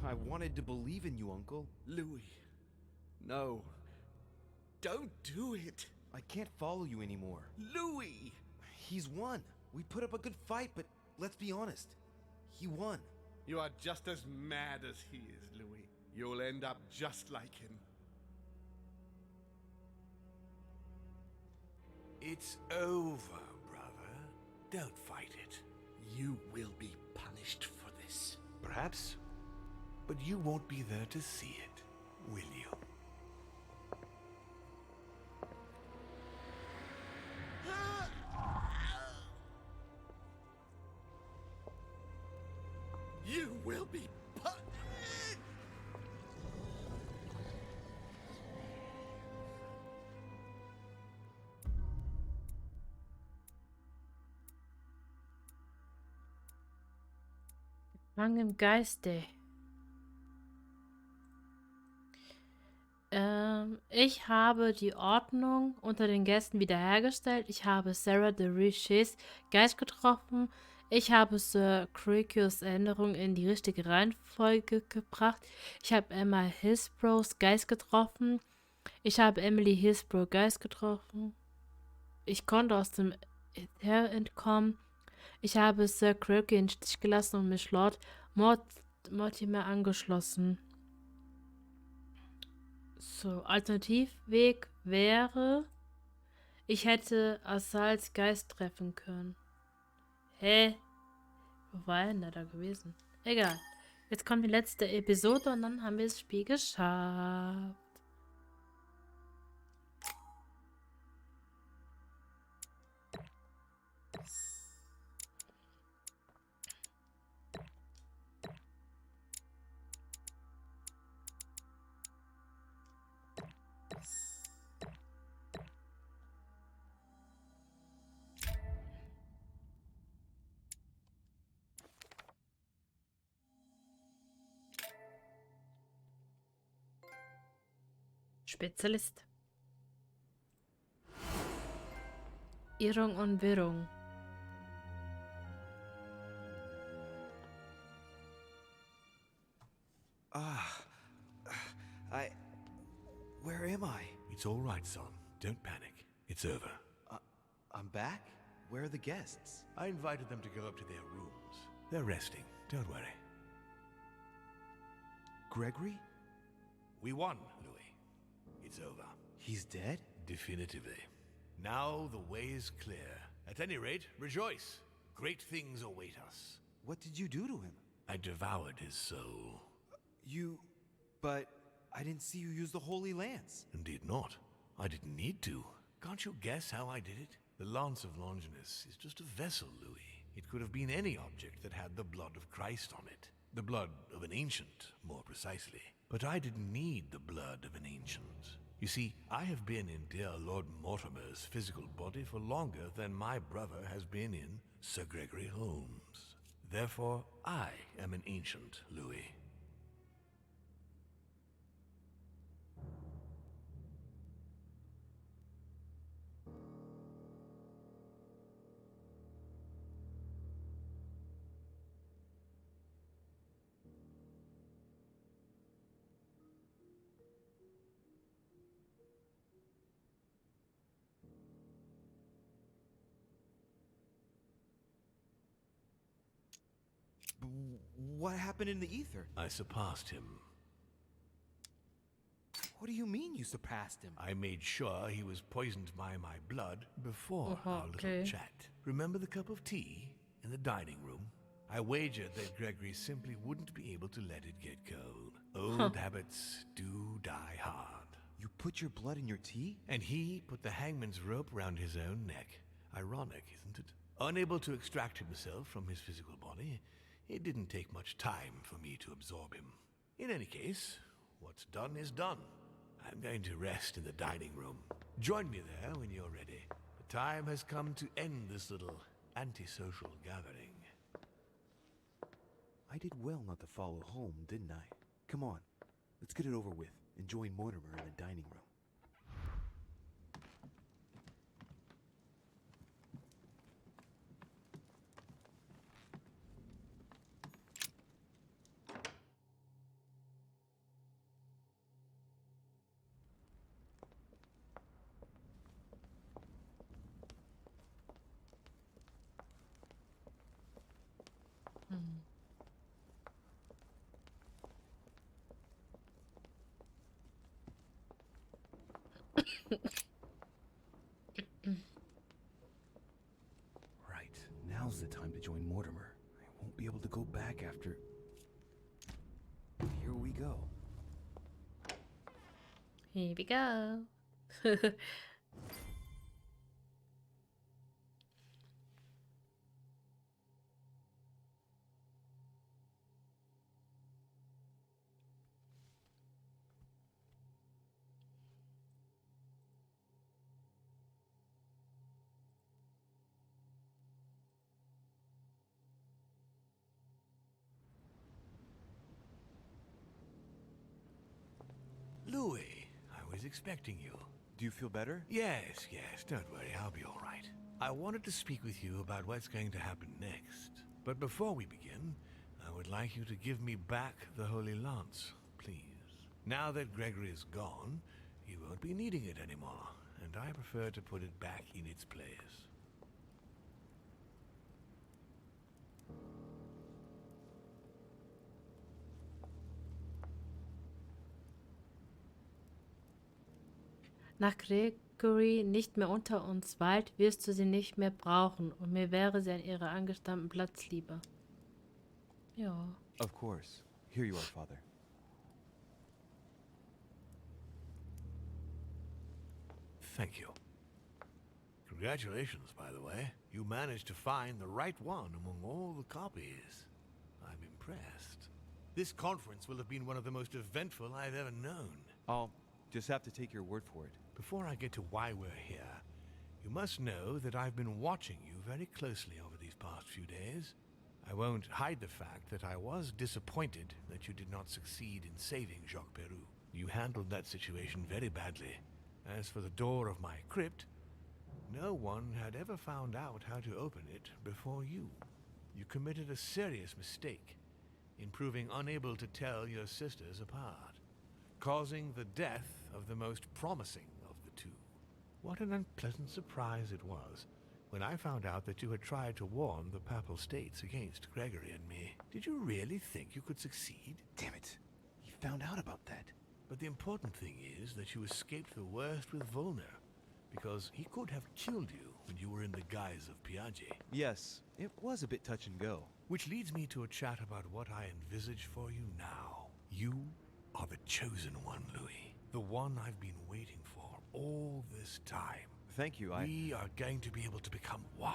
I wanted to believe in you, Uncle. Louis. No. Don't do it. I can't follow you anymore. Louis! He's won. We put up a good fight, but let's be honest. He won. You are just as mad as he is, Louis. You'll end up just like him. It's over, brother. Don't fight it. You will be punished for this. Perhaps, but you won't be there to see it, will you? You will be punished! Gefangen im Geiste. Ich habe die Ordnung unter den Gästen wiederhergestellt. Ich habe Sarah de Riches Geist getroffen. Ich habe Sir Cricus Änderung in die richtige Reihenfolge gebracht. Ich habe Emma Hillsborough Geist getroffen. Ich habe Emily Hillsborough Geist getroffen. Ich konnte aus dem Äther entkommen. Ich habe Sir Cricus in den Stich gelassen und Miss Lord Mortimer angeschlossen. So, Alternativweg wäre, ich hätte Assals Geist treffen können. Hä? Wo war denn der da gewesen? Egal. Jetzt kommt die letzte Episode und dann haben wir das Spiel geschafft. Spezialist. Irrung und Wirrung. Where am I? It's all right, son. Don't panic. It's over. I'm back? Where are the guests? I invited them to go up to their rooms. They're resting. Don't worry. Gregory? We won, Louis. It's over. He's dead? Definitively. Now the way is clear. At any rate, rejoice. Great things await us. What did you do to him? I devoured his soul. But I didn't see you use the Holy Lance. Indeed not. I didn't need to. Can't you guess how I did it? The Lance of Longinus is just a vessel, Louis. It could have been any object that had the blood of Christ on it. The blood of an ancient, more precisely. But I didn't need the blood of an ancient. You see, I have been in dear Lord Mortimer's physical body for longer than my brother has been in Sir Gregory Holmes. Therefore, I am an ancient, Louis. What happened in the ether? I surpassed him. What do you mean you surpassed him? I made sure he was poisoned by my blood before our little chat. Remember the cup of tea in the dining room? I wagered that Gregory simply wouldn't be able to let it get cold. Old habits do die hard. You put your blood in your tea? And he put the hangman's rope round his own neck. Ironic, isn't it? Unable to extract himself from his physical body, it didn't take much time for me to absorb him. In any case, what's done is done. I'm going to rest in the dining room. Join me there when you're ready. The time has come to end this little antisocial gathering. I did well not to follow home, didn't I? Come on, let's get it over with and join Mortimer in the dining room. Right, now's the time to join Mortimer. I won't be able to go back after... Here we go. Here we go. Louis, I was expecting you. Do you feel better? Yes, don't worry, I'll be all right. I wanted to speak with you about what's going to happen next. But before we begin, I would like you to give me back the Holy Lance, please. Now that Gregory is gone, you won't be needing it anymore, and I prefer to put it back in its place. Nach Gregory nicht mehr unter uns weilt, wirst du sie nicht mehr brauchen und mir wäre sie an ihrer angestammten Platz lieber. Ja. Of course. Here you are, Father. Thank you. Congratulations, by the way. You managed to find the right one among all the copies. I'm impressed. This conference will have been one of the most eventful I've ever known. I'll just have to take your word for it. Before I get to why we're here, you must know that I've been watching you very closely over these past few days. I won't hide the fact that I was disappointed that you did not succeed in saving Jacques Peroux. You handled that situation very badly. As for the door of my crypt, no one had ever found out how to open it before you. You committed a serious mistake in proving unable to tell your sisters apart, causing the death of the most promising of the two. What an unpleasant surprise it was when I found out that you had tried to warn the Papal States against Gregory and me. Did you really think you could succeed? Damn it. He found out about that. But the important thing is that you escaped the worst with Volner, because he could have killed you when you were in the guise of Piaget. Yes, it was a bit touch and go. Which leads me to a chat about what I envisage for you now. You are the chosen one, Louis. The one I've been waiting for all this time. Thank you, We are going to be able to become one.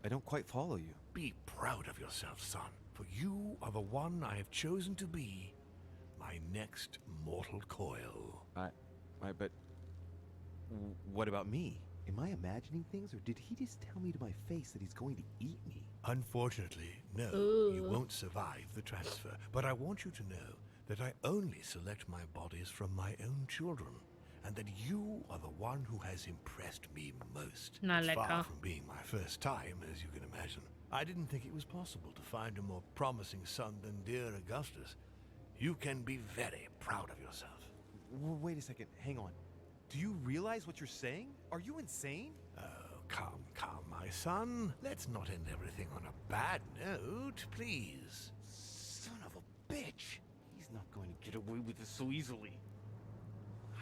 I don't quite follow you. Be proud of yourself, son, for you are the one I have chosen to be my next mortal coil. But what about me? Am I imagining things, or did he just tell me to my face that he's going to eat me? Unfortunately, no, you won't survive the transfer. But I want you to know that I only select my bodies from my own children, and that you are the one who has impressed me most. It's far from being my first time, as you can imagine. I didn't think it was possible to find a more promising son than dear Augustus. You can be very proud of yourself. Wait a second, hang on. Do you realize what you're saying? Are you insane? Oh, come, my son. Let's not end everything on a bad note, please. Son of a bitch. He's not going to get away with this so easily.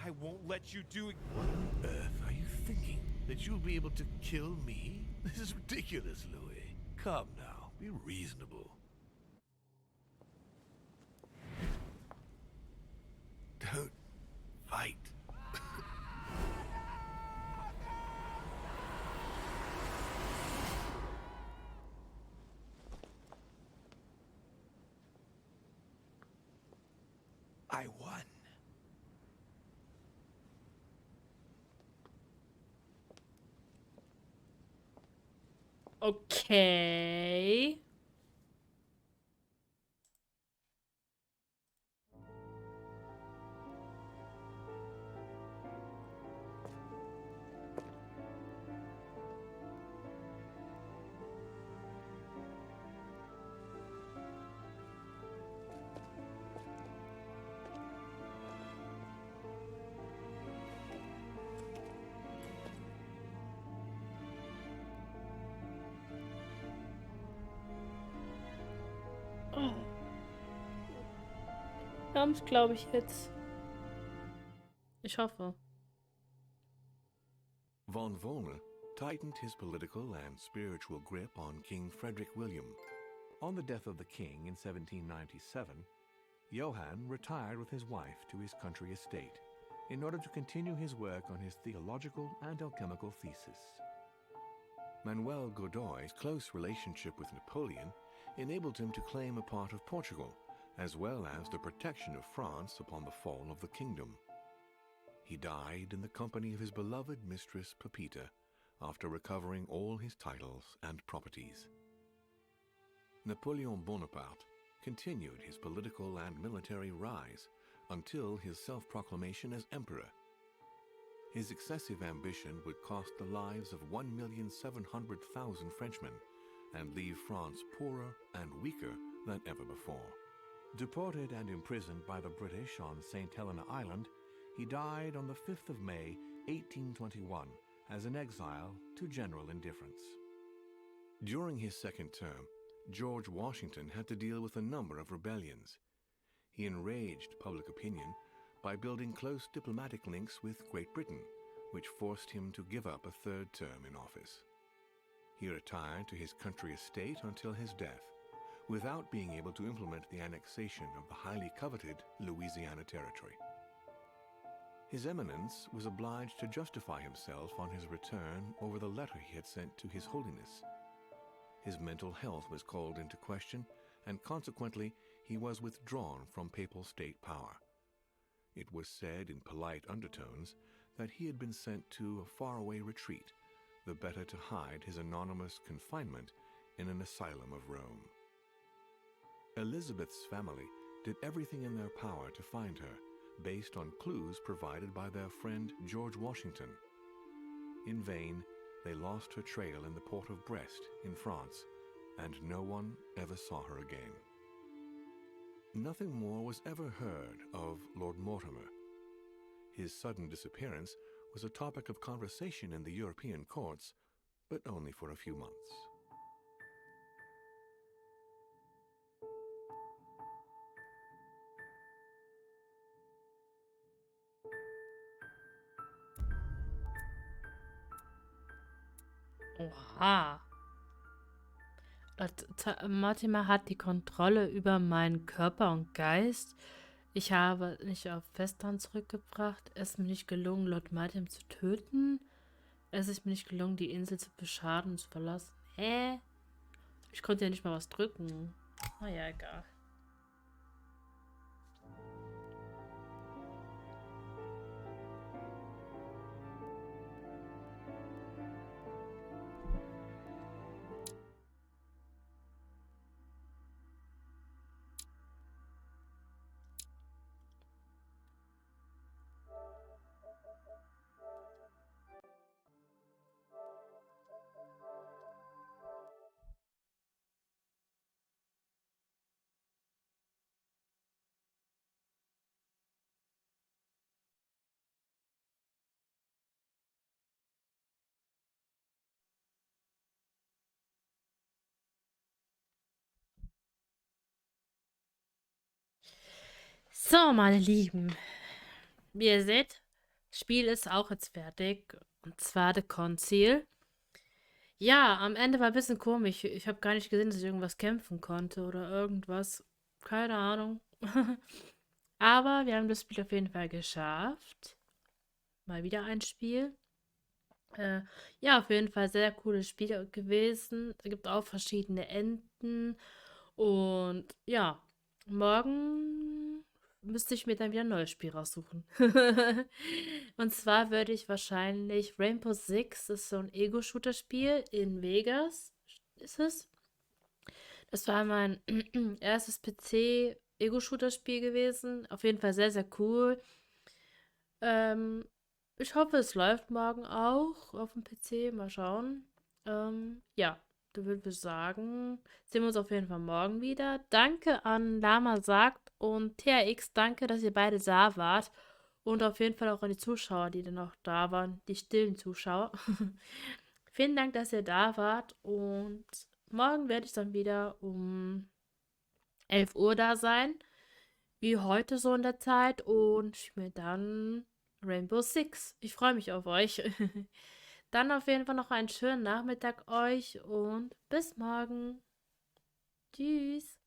I won't let you do it. What on earth are you thinking? That you'll be able to kill me? This is ridiculous, Louis. Come now, Be reasonable. Don't fight. I won. Okay. Oh. Wir haben es, glaube ich, jetzt. Ich hoffe. Von Volmer tightened his political and spiritual grip on King Frederick William. On the death of the king in 1797, Johann retired with his wife to his country estate in order to continue his work on his theological and alchemical thesis. Manuel Godoy's close relationship with Napoleon enabled him to claim a part of Portugal, as well as the protection of France upon the fall of the kingdom. He died in the company of his beloved mistress Pepita after recovering all his titles and properties. Napoleon Bonaparte continued his political and military rise until his self-proclamation as emperor. His excessive ambition would cost the lives of 1,700,000 Frenchmen and leave France poorer and weaker than ever before. Deported and imprisoned by the British on St. Helena Island, he died on the 5th of May, 1821, as an exile to general indifference. During his second term, George Washington had to deal with a number of rebellions. He enraged public opinion by building close diplomatic links with Great Britain, which forced him to give up a third term in office. He retired to his country estate until his death, without being able to implement the annexation of the highly coveted Louisiana Territory. His Eminence was obliged to justify himself on his return over the letter he had sent to His Holiness. His mental health was called into question, and consequently he was withdrawn from papal state power. It was said in polite undertones that he had been sent to a faraway retreat, the better to hide his anonymous confinement in an asylum of Rome. Elizabeth's family did everything in their power to find her, based on clues provided by their friend George Washington. In vain, they lost her trail in the port of Brest in France, and no one ever saw her again. Nothing more was ever heard of Lord Mortimer. His sudden disappearance was a topic of conversation in the European courts, but only for a few months. Oha. Mortimer hat die Kontrolle über meinen Körper und Geist. Ich habe nicht auf Festland zurückgebracht. Es ist mir nicht gelungen, Lord Mortimer zu töten. Es ist mir nicht gelungen, die Insel zu beschaden und zu verlassen. Hä? Ich konnte ja nicht mal was drücken. Naja, egal. So, meine Lieben. Wie ihr seht, das Spiel ist auch jetzt fertig. Und zwar The Conceal. Ja, am Ende war ein bisschen komisch. Ich habe gar nicht gesehen, dass ich irgendwas kämpfen konnte oder irgendwas. Keine Ahnung. Aber wir haben das Spiel auf jeden Fall geschafft. Mal wieder ein Spiel. Äh, ja, auf jeden Fall sehr cooles Spiel gewesen. Es gibt auch verschiedene Enden. Und ja, morgen müsste ich mir dann wieder ein neues Spiel raussuchen. Und zwar würde ich wahrscheinlich Rainbow Six, das ist so ein Ego-Shooter-Spiel in Vegas, ist es. Das war mein erstes PC-Ego-Shooter-Spiel gewesen. Auf jeden Fall sehr, sehr cool. Ähm, ich hoffe, es läuft morgen auch auf dem PC. Mal schauen. Ja, da würde ich sagen, sehen wir uns auf jeden Fall morgen wieder. Danke an Lama Sagt und THX. Danke, dass ihr beide da wart. Und auf jeden Fall auch an die Zuschauer, die dann noch da waren. Die stillen Zuschauer. Vielen Dank, dass ihr da wart. Und morgen werde ich dann wieder um 11 Uhr da sein, wie heute so in der Zeit und spiele dann Rainbow Six. Ich freue mich auf euch. Dann auf jeden Fall noch einen schönen Nachmittag euch und bis morgen. Tschüss.